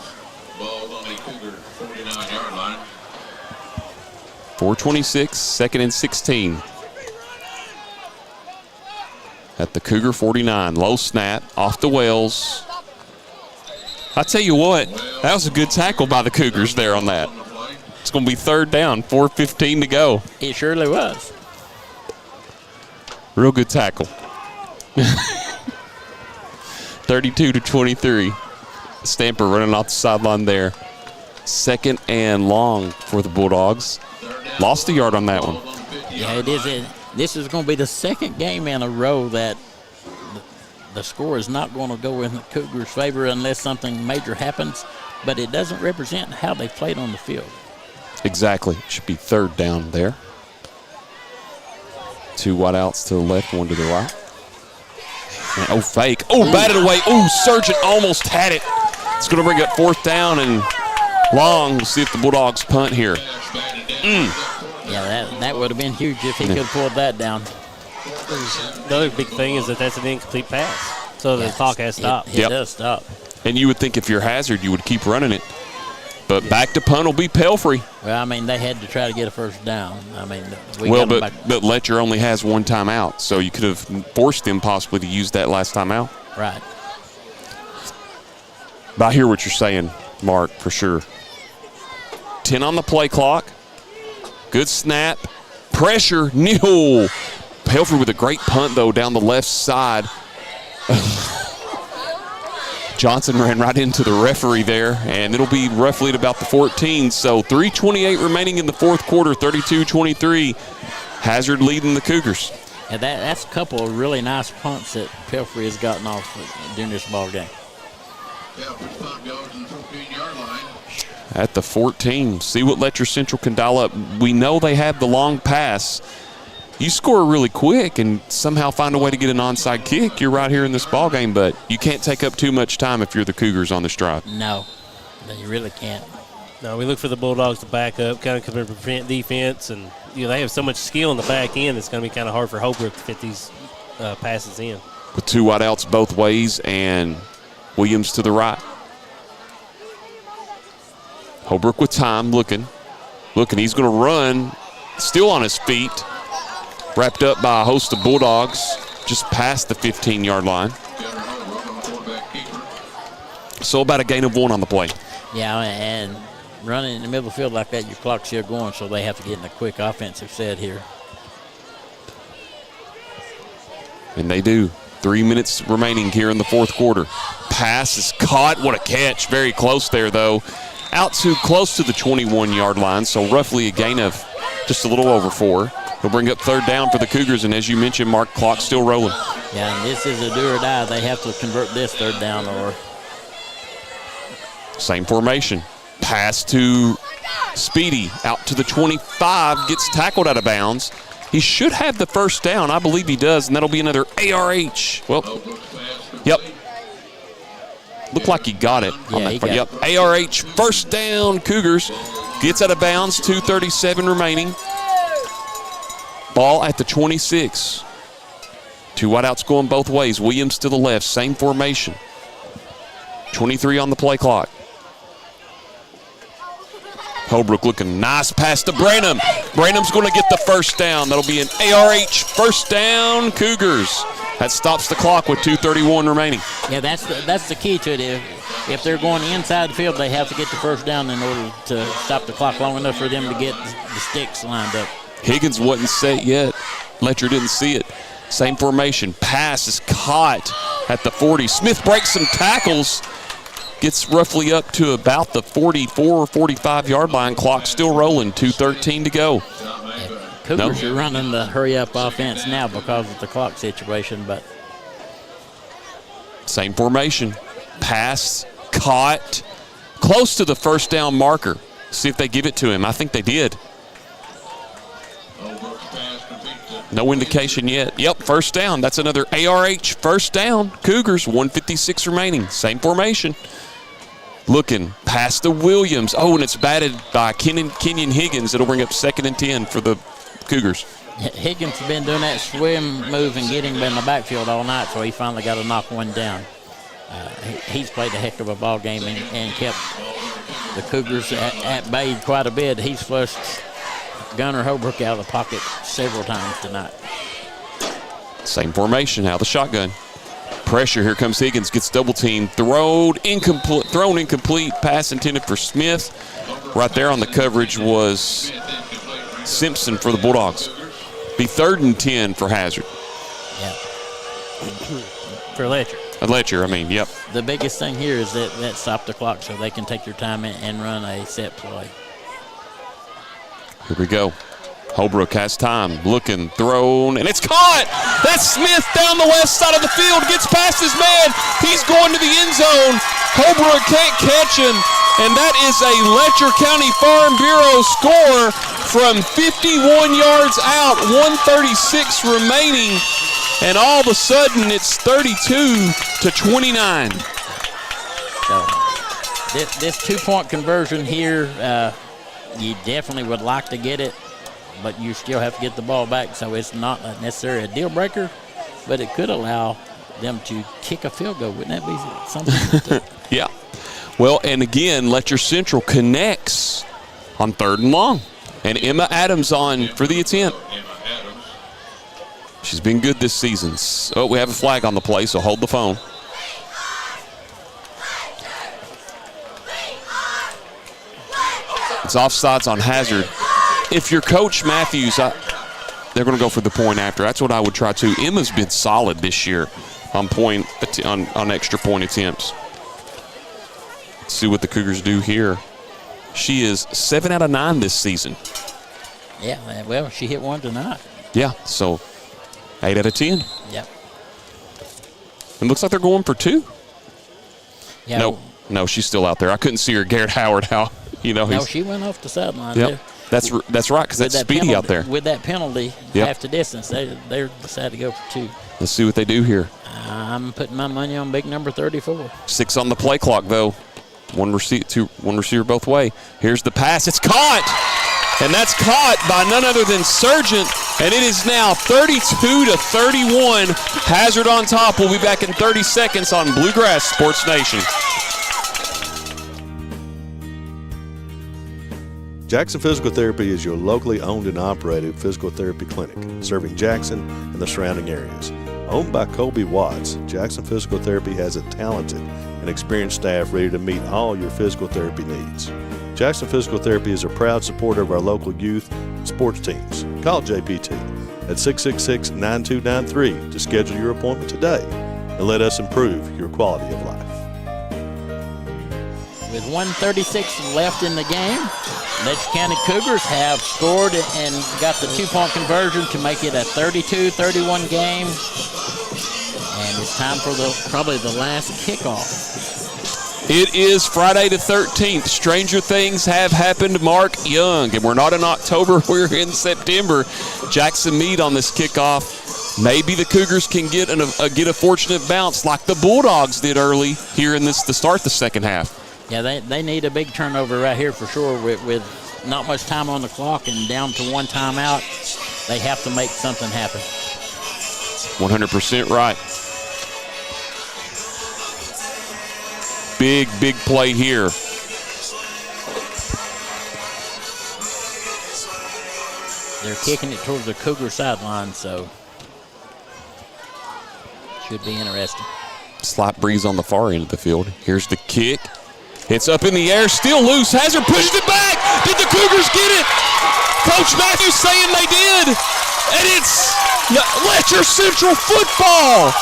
Ball's on the Cougar 49-yard line. 4:26, 2nd and 16. At the Cougar 49. Low snap, off the Wells. I tell you what, that was a good tackle by the Cougars there on that. It's going to be 3rd down, 4:15 to go. It surely was. Real good tackle. 32-23. Stamper running off the sideline there. 2nd and long for the Bulldogs. Lost a yard on that one. Yeah, it is. This is going to be the 2nd game in a row that the score is not going to go in the Cougars' favor unless something major happens, but it doesn't represent how they played on the field. Exactly. It should be 3rd down there. 2 wideouts to the left, 1 to the right. And, fake. Batted away. Sargent almost had it. It's going to bring up 4th down and long. We'll see if the Bulldogs punt here. Yeah, that would have been huge if he could have pulled that down. The other big thing is that's an incomplete pass. So the clock has stopped. It does stop. And you would think if you're Hazard, you would keep running it. But back to punt will be Pelfrey. Well, I mean, they had to try to get a first down. I mean, but Letcher only has 1 timeout, so you could have forced them possibly to use that last timeout. Right. But I hear what you're saying, Mark, for sure. 10 on the play clock. Good snap. Pressure. No. Pelfrey with a great punt, though, down the left side. Johnson ran right into the referee there, and it'll be roughly at about the 14. So 3:28 remaining in the 4th quarter, 32-23. Hazard leading the Cougars. And that's a couple of really nice punts that Pelfrey has gotten off during this ball game. Pelfrey's punt goes to the 14-yard line. At the 14. See what Letcher Central can dial up. We know they have the long pass. You score really quick and somehow find a way to get an onside kick, you're right here in this ball game, but you can't take up too much time if you're the Cougars on this drive. No, you really can't. No, we look for the Bulldogs to back up, kind of come and prevent defense, and they have so much skill in the back end. It's going to be kind of hard for Holbrook to fit these passes in. With 2 wideouts both ways and Williams to the right. Holbrook with time, looking. He's going to run, still on his feet. Wrapped up by a host of Bulldogs, just past the 15-yard line. So about a gain of 1 on the play. Yeah, and running in the middle of the field like that, your clock's still going, so they have to get in a quick offensive set here. And they do. 3 minutes remaining here in the fourth quarter. Pass is caught. What a catch. Very close there, though. Out too close to the 21-yard line, so roughly a gain of just a little over 4. He'll bring up 3rd down for the Cougars, and as you mentioned, Mark, clock's still rolling. Yeah, and this is a do or die. They have to convert this 3rd down or... Same formation. Pass to Speedy. Out to the 25. Gets tackled out of bounds. He should have the 1st down. I believe he does, and that'll be another ARH. Well, yep. Looked like he got it. Yeah, he got yep. ARH, 1st down, Cougars. Gets out of bounds, 2:37 remaining. Ball at the 26. 2 wideouts going both ways. Williams to the left, same formation. 23 on the play clock. Holbrook looking nice pass to Branham. Branham's going to get the 1st down. That'll be an ARH 1st down, Cougars. That stops the clock with 2:31 remaining. Yeah, that's the key to it. If they're going inside the field, they have to get the 1st down in order to stop the clock long enough for them to get the sticks lined up. Higgins wasn't set yet. Letcher didn't see it. Same formation. Pass is caught at the 40. Smith breaks some tackles. Gets roughly up to about the 44 or 45-yard line. Clock still rolling. 2:13 to go. Cougars are running the hurry-up offense now because of the clock situation, but... Same formation. Pass, caught, close to the 1st down marker. See if they give it to him. I think they did. No indication yet. Yep, 1st down. That's another ARH 1st down. Cougars, 1:56 remaining. Same formation. Looking, pass to Williams. Oh, and it's batted by Kenyon Higgins. It'll bring up 2nd and 10 for the Cougars. Higgins has been doing that swim move and getting him in the backfield all night, so he finally got to knock 1 down. He's played a heck of a ball game and kept the Cougars at bay quite a bit. He's flushed Gunnar Holbrook out of the pocket several times tonight. Same formation now, the shotgun. Pressure, here comes Higgins, gets double teamed, thrown incomplete, pass intended for Smith. Right there on the coverage was Simpson for the Bulldogs. Be 3rd and 10 for Hazard. Yeah. For Letcher. Letcher, I mean, yep. The biggest thing here is that stop the clock so they can take their time and run a set play. Here we go. Holbrook has time, looking, thrown, and it's caught! That's Smith down the left side of the field, gets past his man. He's going to the end zone. Holbrook can't catch him, and that is a Letcher County Farm Bureau score from 51 yards out, 1:36 remaining, and all of a sudden it's 32-29. So this 2-point conversion here, you definitely would like to get it, but you still have to get the ball back, so it's not necessarily a deal breaker, but it could allow them to kick a field goal. Wouldn't that be something? Yeah. Well, and again, Letcher Central connects on 3rd and long, and Emma Adams on for the attempt. She's been good this season. Oh, we have a flag on the play, so hold the phone. It's offsides on Hazard. If you're Coach Matthews, they're going to go for the point after. That's what I would try too. Emma's been solid this year on extra point attempts. Let's see what the Cougars do here. She is 7 out of 9 this season. Yeah, well, she hit 1 tonight. Yeah, so 8 out of 10. Yep. It looks like they're going for 2. Yeah. No, she's still out there. I couldn't see her. Garrett Howard, No, she went off the sideline yep. there. That's right, because that's Speedy out there. With that penalty, half the distance, they decided to go for 2. Let's see what they do here. I'm putting my money on big number 34. 6 on the play clock, though. One receiver both way. Here's the pass. It's caught! And that's caught by none other than Sargent And it is now 32-31. Hazard on top. We'll be back in 30 seconds on Bluegrass Sports Nation. Jackson Physical Therapy is your locally owned and operated physical therapy clinic, serving Jackson and the surrounding areas. Owned by Colby Watts, Jackson Physical Therapy has a talented and experienced staff ready to meet all your physical therapy needs. Jackson Physical Therapy is a proud supporter of our local youth and sports teams. Call JPT at 666-9293 to schedule your appointment today and let us improve your quality of life. With 1:36 left in the game, Letcher County Cougars have scored and got the two-point conversion to make it a 32-31 game. And it's time for probably the last kickoff. It is Friday the 13th. Stranger things have happened, Mark Young. And we're not in October, we're in September. Jackson Meade on this kickoff. Maybe the Cougars can get a fortunate bounce like the Bulldogs did early here in this to start the second half. Yeah, they need a big turnover right here for sure with not much time on the clock and down to one timeout. They have to make something happen. 100% right. Big play here. They're kicking it towards the Cougar sideline, so should be interesting. Slight breeze on the far end of the field. Here's the kick. It's up in the air, still loose. Hazard pushes it back. Did the Cougars get it? Coach Matthews saying they did. And it's Letcher Central football.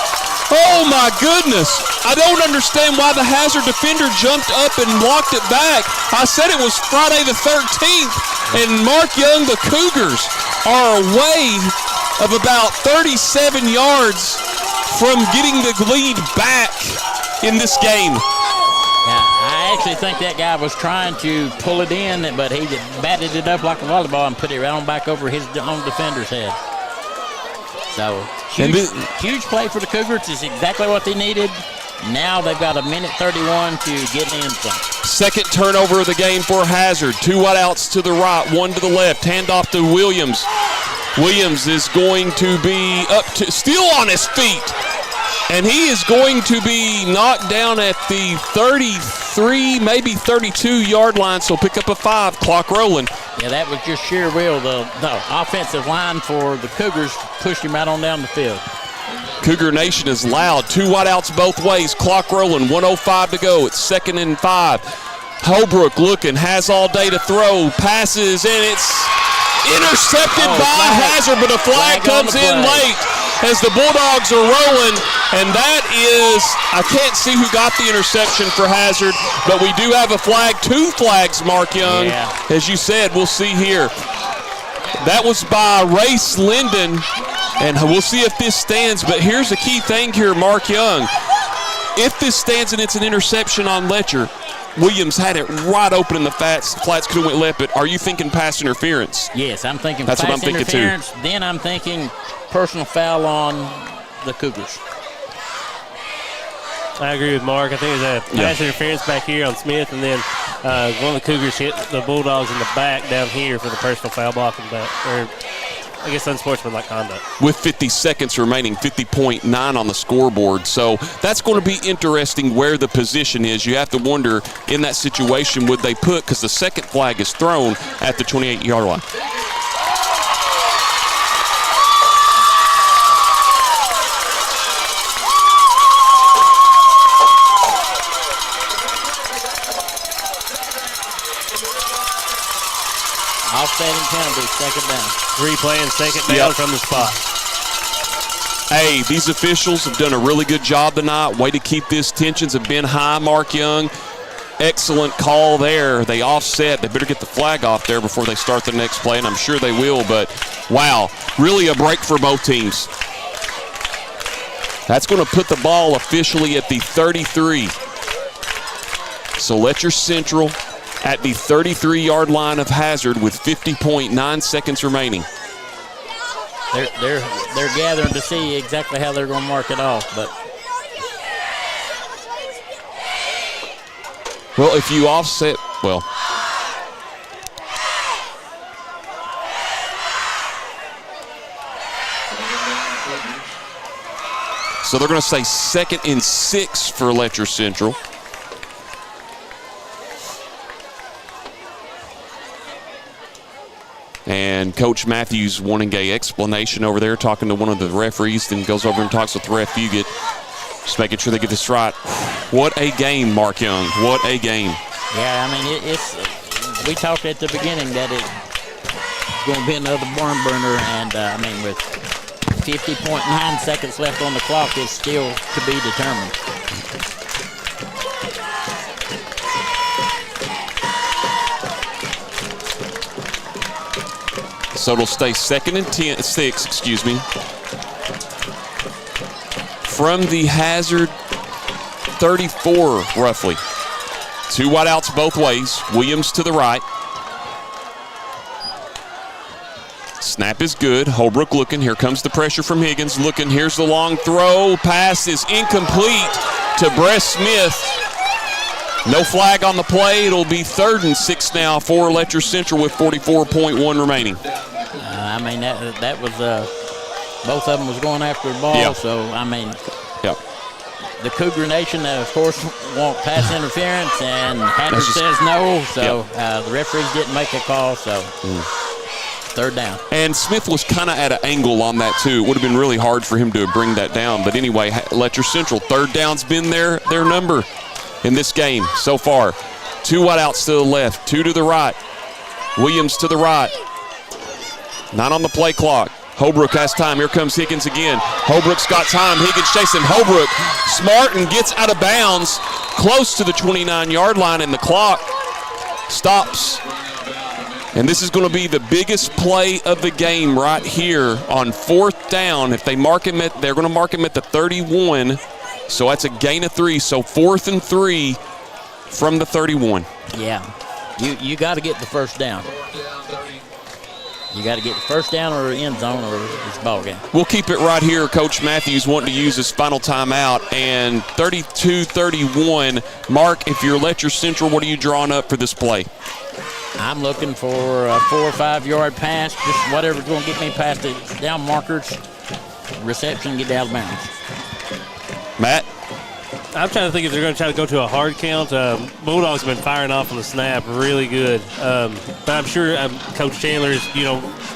Oh, my goodness. I don't understand why the Hazard defender jumped up and blocked it back. I said it was Friday the 13th, and Mark Young, the Cougars, are away of about 37 yards from getting the lead back in this game. Yeah, I actually think that guy was trying to pull it in, but he batted it up like a volleyball and put it right on back over his own defender's head. So, huge play for the Cougars. It's exactly what they needed. Now they've got a minute 31 to get in some. Second turnover of the game for Hazard. Two wideouts to the right, one to the left. Handoff to Williams. Williams is going to be still on his feet. And he is going to be knocked down at the 33, maybe 32-yard line, so pick up a 5, clock rolling. Yeah, that was just sheer will. The offensive line for the Cougars pushed him right on down the field. Cougar Nation is loud. Two wideouts both ways, clock rolling, 1:05 to go. It's 2nd and 5. Holbrook looking, has all day to throw, passes, and it's intercepted by Hazard, but a flag comes in late as the Bulldogs are rolling, and that is, I can't see who got the interception for Hazard, but we do have a flag, 2 flags, Mark Young. Yeah. As you said, we'll see here. That was by Race Linden, and we'll see if this stands, but here's the key thing here, Mark Young. If this stands and it's an interception on Letcher, Williams had it right open in the flats could have went left, but are you thinking pass interference? Yes, I'm thinking That's pass what I'm thinking interference. too. Then I'm thinking personal foul on the Cougars. I agree with Mark. I think there's a pass interference back here on Smith, and then one of the Cougars hit the Bulldogs in the back down here for the personal foul blocking back, or I guess unsportsmanlike conduct. With 50 seconds remaining, 50.9 on the scoreboard. So that's going to be interesting where the position is. You have to wonder in that situation, would they put, because the second flag is thrown at the 28-yard line. Offsetting penalty, 2nd down. Replay and 2nd down from the spot. Hey, these officials have done a really good job tonight. Way to keep this. Tensions have been high, Mark Young. Excellent call there. They offset. They better get the flag off there before they start the next play, and I'm sure they will. But, wow, really a break for both teams. That's going to put the ball officially at the 33. So Letcher Central at the 33-yard line of Hazard with 50.9 seconds remaining. They're gathering to see exactly how they're going to mark it off, but well, if you offset, well, So they're going to say 2nd and 6 for Letcher Central. And Coach Matthews wanting an explanation over there, talking to one of the referees, then goes over and talks with Ref Fugit, just making sure they get this right. What a game, Mark Young. What a game. Yeah, I mean, we talked at the beginning that it's going to be another barn burner, and I mean, with 50.9 seconds left on the clock, it's still to be determined. So it'll stay 2nd and 6, excuse me, from the Hazard 34, roughly. 2 wideouts both ways. Williams to the right. Snap is good. Holbrook looking. Here comes the pressure from Higgins. Looking. Here's the long throw. Pass is incomplete to Bress Smith. No flag on the play. It'll be 3rd and 6 now for Letcher Central with 44.1 remaining. I mean, that was both of them was going after the ball. Yeah. So I mean, yeah. The Cougar Nation, of course, want pass interference, and Hazard says no. So the referees didn't make a call. So 3rd down. And Smith was kind of at an angle on that too. It would have been really hard for him to bring that down. But anyway, Letcher Central, 3rd down's been their number in this game so far. 2 wideouts to the left, 2 to the right. Williams to the right. 9 on the play clock. Holbrook has time. Here comes Higgins again. Holbrook's got time. Higgins chasing Holbrook. Smart and gets out of bounds close to the 29-yard line, and the clock stops. And this is going to be the biggest play of the game right here on 4th down. If they mark him they're going to mark him at the 31. So that's a gain of 3. So 4th and 3 from the 31. Yeah, you got to get the 1st down. You got to get the 1st down or end zone or this ball game. We'll keep it right here. Coach Matthews wanting to use his final timeout, and 32-31. Mark, if you're Letcher Central, what are you drawing up for this play? I'm looking for a 4 or 5 yard pass, just whatever's going to get me past the down markers, reception, get out of bounds. Matt? I'm trying to think if they're going to try to go to a hard count. Bulldogs have been firing off on the snap really good. But I'm sure Coach Chandler is,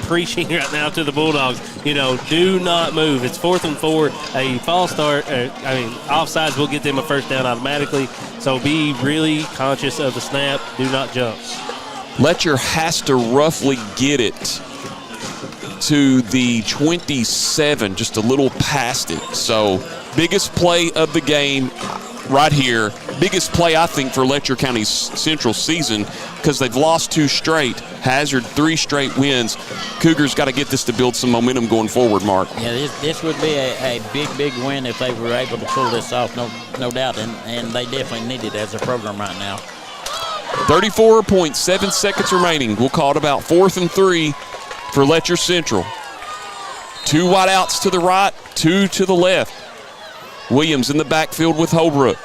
preaching right now to the Bulldogs, do not move. It's 4th and 4. A false start, offsides will get them a 1st down automatically. So be really conscious of the snap. Do not jump. Letcher has to roughly get it to the 27, just a little past it. So biggest play of the game right here. Biggest play, I think, for Letcher County Central season because they've lost 2 straight. Hazard 3 straight wins. Cougars got to get this to build some momentum going forward, Mark. Yeah, this would be a big win if they were able to pull this off, no doubt, and they definitely need it as a program right now. 34.7 seconds remaining. We'll call it about 4th and 3 for Letcher Central. 2 wideouts to the right, 2 to the left. Williams in the backfield with Holbrook.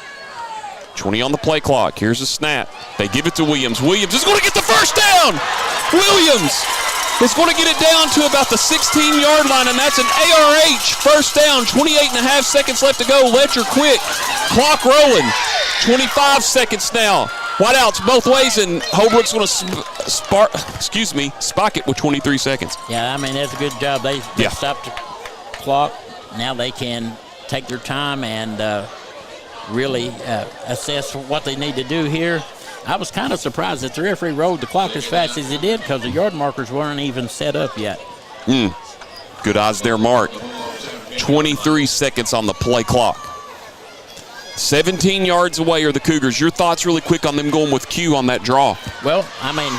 20 on the play clock. Here's a snap. They give it to Williams. Williams is going to get the 1st down. Williams is going to get it down to about the 16-yard line, and that's an ARH 1st down. 28.5 seconds left to go. Letcher quick. Clock rolling. 25 seconds now. Wideouts both ways, and Holbrook's going to spike it with 23 seconds. Yeah, I mean, that's a good job. They stopped the clock. Now they can take their time and really assess what they need to do here. I was kind of surprised that the referee rolled the clock as fast as he did because the yard markers weren't even set up yet. Good odds there, Mark. 23 seconds on the play clock. 17 yards away are the Cougars. Your thoughts really quick on them going with Q on that draw? Well, I mean,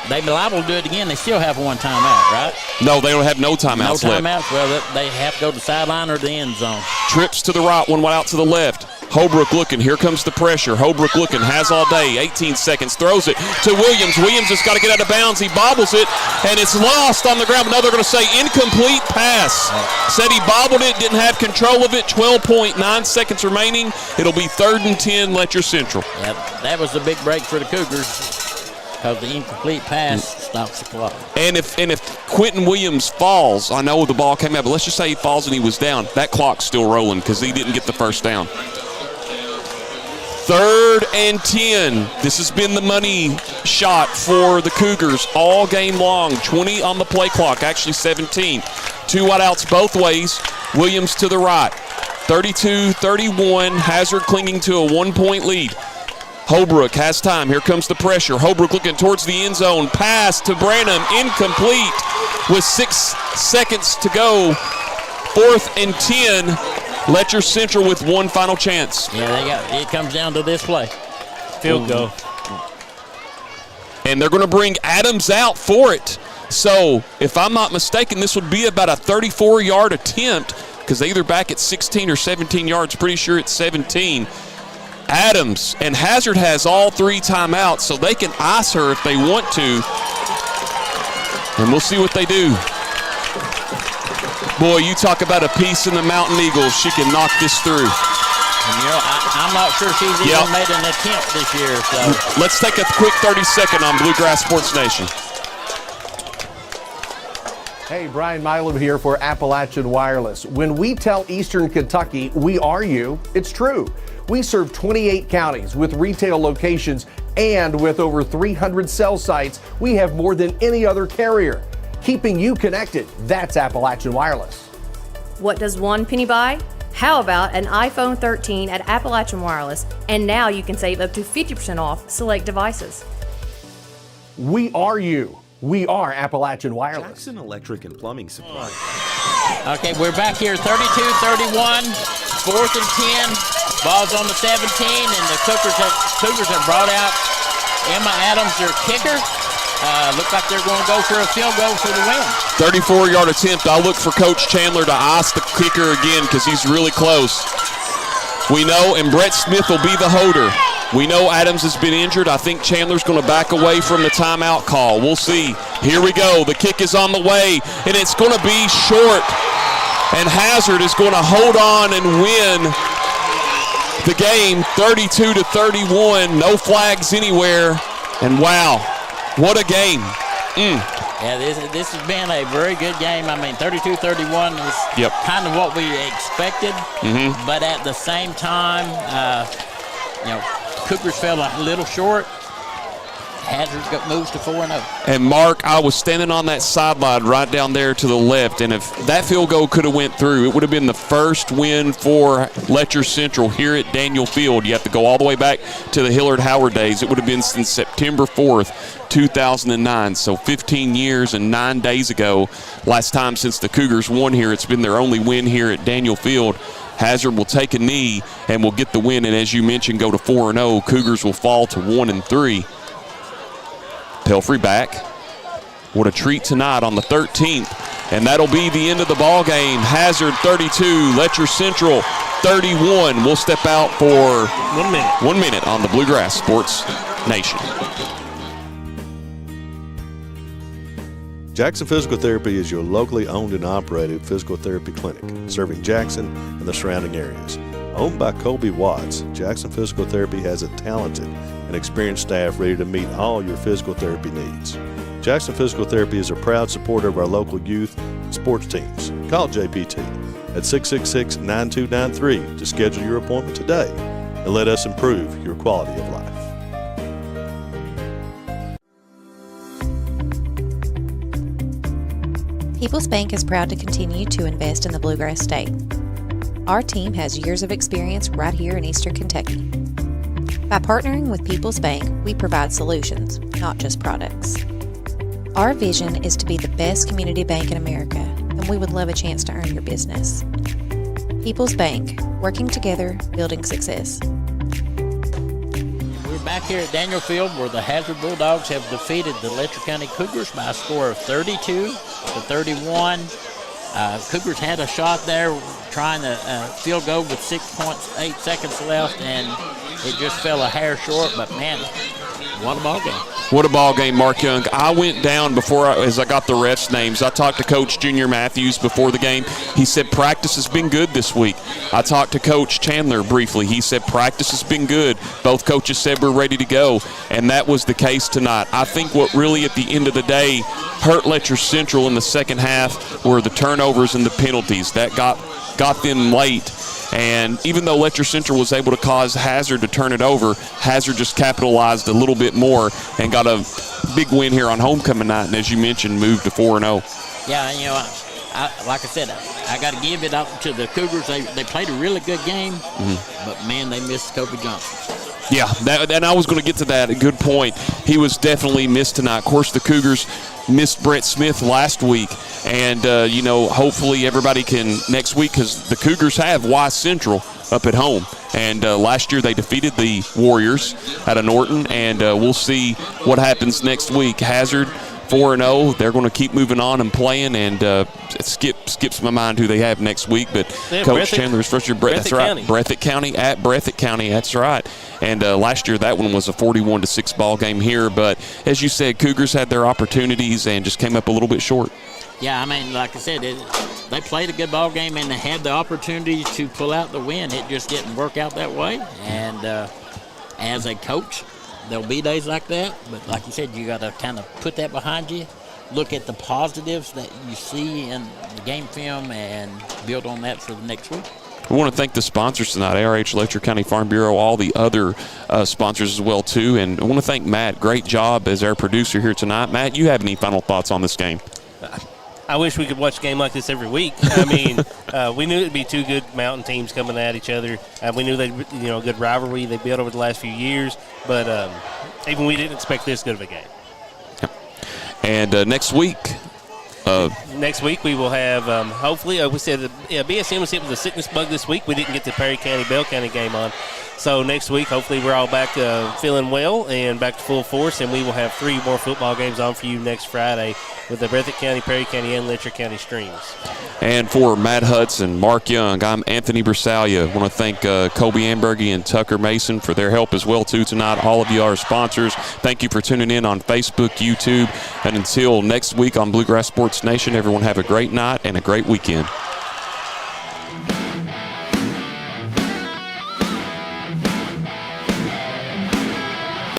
they'd be liable to do it again. They still have 1 timeout, right? No, they don't have no timeouts left. No timeouts? Well, they have to go to the sideline or the end zone. Trips to the right, 1 wide out to the left. Holbrook looking. Here comes the pressure. Holbrook looking. Has all day. 18 seconds. Throws it to Williams. Williams has got to get out of bounds. He bobbles it, and it's lost on the ground. But now they're going to say incomplete pass. Said he bobbled it, didn't have control of it. 12.9 seconds remaining. It'll be 3rd and 10, Letcher Central. Yeah, that was a big break for the Cougars. because the incomplete pass stops the clock. And if Quentin Williams falls, I know the ball came out, but let's just say he falls and he was down, that clock's still rolling because he didn't get the first down. 3rd and 10. This has been the money shot for the Cougars all game long. 20 on the play clock, actually 17. 2 wideouts both ways. Williams to the right. 32-31. Hazard clinging to a 1-point lead. Holbrook has time. Here comes the pressure. Holbrook looking towards the end zone. Pass to Branham. Incomplete with 6 seconds to go. 4th and 10. Letcher Central with one final chance. Yeah, it comes down to this play. Field goal. And they're going to bring Adams out for it. So, if I'm not mistaken, this would be about a 34-yard attempt because they either back at 16 or 17 yards. Pretty sure it's 17. Adams and Hazard has all 3 timeouts, so they can ice her if they want to. And we'll see what they do. Boy, you talk about a piece in the Mountain Eagles. She can knock this through. And, I'm not sure she's even made an attempt this year. So. Let's take a quick 30-second on Bluegrass Sports Nation. Hey, Brian Milam here for Appalachian Wireless. When we tell Eastern Kentucky we are you, it's true. We serve 28 counties with retail locations, and with over 300 cell sites, we have more than any other carrier. Keeping you connected, that's Appalachian Wireless. What does one penny buy? How about an iPhone 13 at Appalachian Wireless? And now you can save up to 50% off select devices. We are you. We are Appalachian Wireless. Jackson Electric and Plumbing Supply. Okay, we're back here, 32-31, 4th and 10. Ball's on the 17, and the Cougars have brought out Emma Adams, their kicker. Looks like they're going to go for a field goal for the win. 34-yard attempt. I'll look for Coach Chandler to ice the kicker again because he's really close. We know, and Brett Smith will be the holder. We know Adams has been injured. I think Chandler's going to back away from the timeout call. We'll see. Here we go. The kick is on the way, and it's going to be short. And Hazard is going to hold on and win the game 32-31. No flags anywhere. And wow. What a game. Yeah, this has been a very good game. I mean, 32-31 is kind of what we expected. But at the same time, Cougars fell a little short. Hazard moves to 4-0. And Mark, I was standing on that sideline right down there to the left, and if that field goal could have went through, it would have been the first win for Letcher Central here at Daniel Field. You have to go all the way back to the Hillard Howard days. It would have been since September 4th, 2009. So 15 years and 9 days ago, last time since the Cougars won here. It's been their only win here at Daniel Field. Hazard will take a knee and will get the win, and as you mentioned, go to 4-0. Cougars will fall to 1-3. Pelfrey back. What a treat tonight on the 13th. And that'll be the end of the ball game. Hazard 32, Letcher Central 31. We'll step out for 1 minute. 1 minute on the Bluegrass Sports Nation. Jackson Physical Therapy is your locally owned and operated physical therapy clinic, serving Jackson and the surrounding areas. Owned by Colby Watts, Jackson Physical Therapy has a talented and experienced staff ready to meet all your physical therapy needs. Jackson Physical Therapy is a proud supporter of our local youth and sports teams. Call JPT at 666-9293 to schedule your appointment today and let us improve your quality of life. People's Bank is proud to continue to invest in the Bluegrass State. Our team has years of experience right here in Eastern Kentucky. By partnering with People's Bank, we provide solutions, not just products. Our vision is to be the best community bank in America, and we would love a chance to earn your business. People's Bank, working together, building success. We're back here at Daniel Field where the Hazard Bulldogs have defeated the Letcher County Cougars by a score of 32-31. Cougars had a shot there trying to field goal with 6.8 seconds left, and it just fell a hair short. But, man, What a ball game. What a ball game, Mark Young. I went down as I got the refs' names. I talked to Coach Junior Matthews before the game. He said practice has been good this week. I talked to Coach Chandler briefly. He said practice has been good. Both coaches said we're ready to go, and that was the case tonight. I think what really at the end of the day hurt Letcher Central in the second half were the turnovers and the penalties. That got them late. And even though Letcher Central was able to cause Hazard to turn it over, Hazard just capitalized a little bit more and got a big win here on homecoming night. And as you mentioned, moved to 4-0. Yeah, like I said, I got to give it up to the Cougars. They played a really good game, but, man, they missed Kobe Johnson. Yeah, and I was going to get to that. A good point. He was definitely missed tonight. Of course, the Cougars missed Brett Smith last week. And, hopefully everybody can next week, because the Cougars have Y Central up at home. And last year they defeated the Warriors out of Norton. And we'll see what happens next week. Hazard 4-0. They're going to keep moving on and playing. And it skips my mind who they have next week. But Coach Chandler's first year. That's right. Breathitt County at Breathitt County. That's right. And last year that one was a 41-6 ball game here. But as you said, Cougars had their opportunities and just came up a little bit short. Yeah, like I said, they played a good ball game and they had the opportunity to pull out the win. It just didn't work out that way. And as a coach, there'll be days like that. But like you said, you got to kind of put that behind you, look at the positives that you see in the game film, and build on that for the next week. We want to thank the sponsors tonight, ARH, Letcher County Farm Bureau, all the other sponsors as well, too. And I want to thank Matt. Great job as our producer here tonight. Matt, you have any final thoughts on this game? I wish we could watch a game like this every week. I mean, we knew it'd be two good mountain teams coming at each other. We knew they'd, a good rivalry they built over the last few years. But even we didn't expect this good of a game. And next week. Next week we will have, hopefully, we said BSM was hit with a sickness bug this week. We didn't get the Perry County, Bell County game on. So next week, hopefully, we're all back feeling well and back to full force, and we will have 3 more football games on for you next Friday with the Breathitt County, Perry County, and Letcher County streams. And for Matt Hudson, Mark Young, I'm Anthony Bersalia. I want to thank Colby Ambergy and Tucker Mason for their help as well, too, tonight. All of you are sponsors. Thank you for tuning in on Facebook, YouTube, and until next week on Bluegrass Sports Nation, everyone have a great night and a great weekend.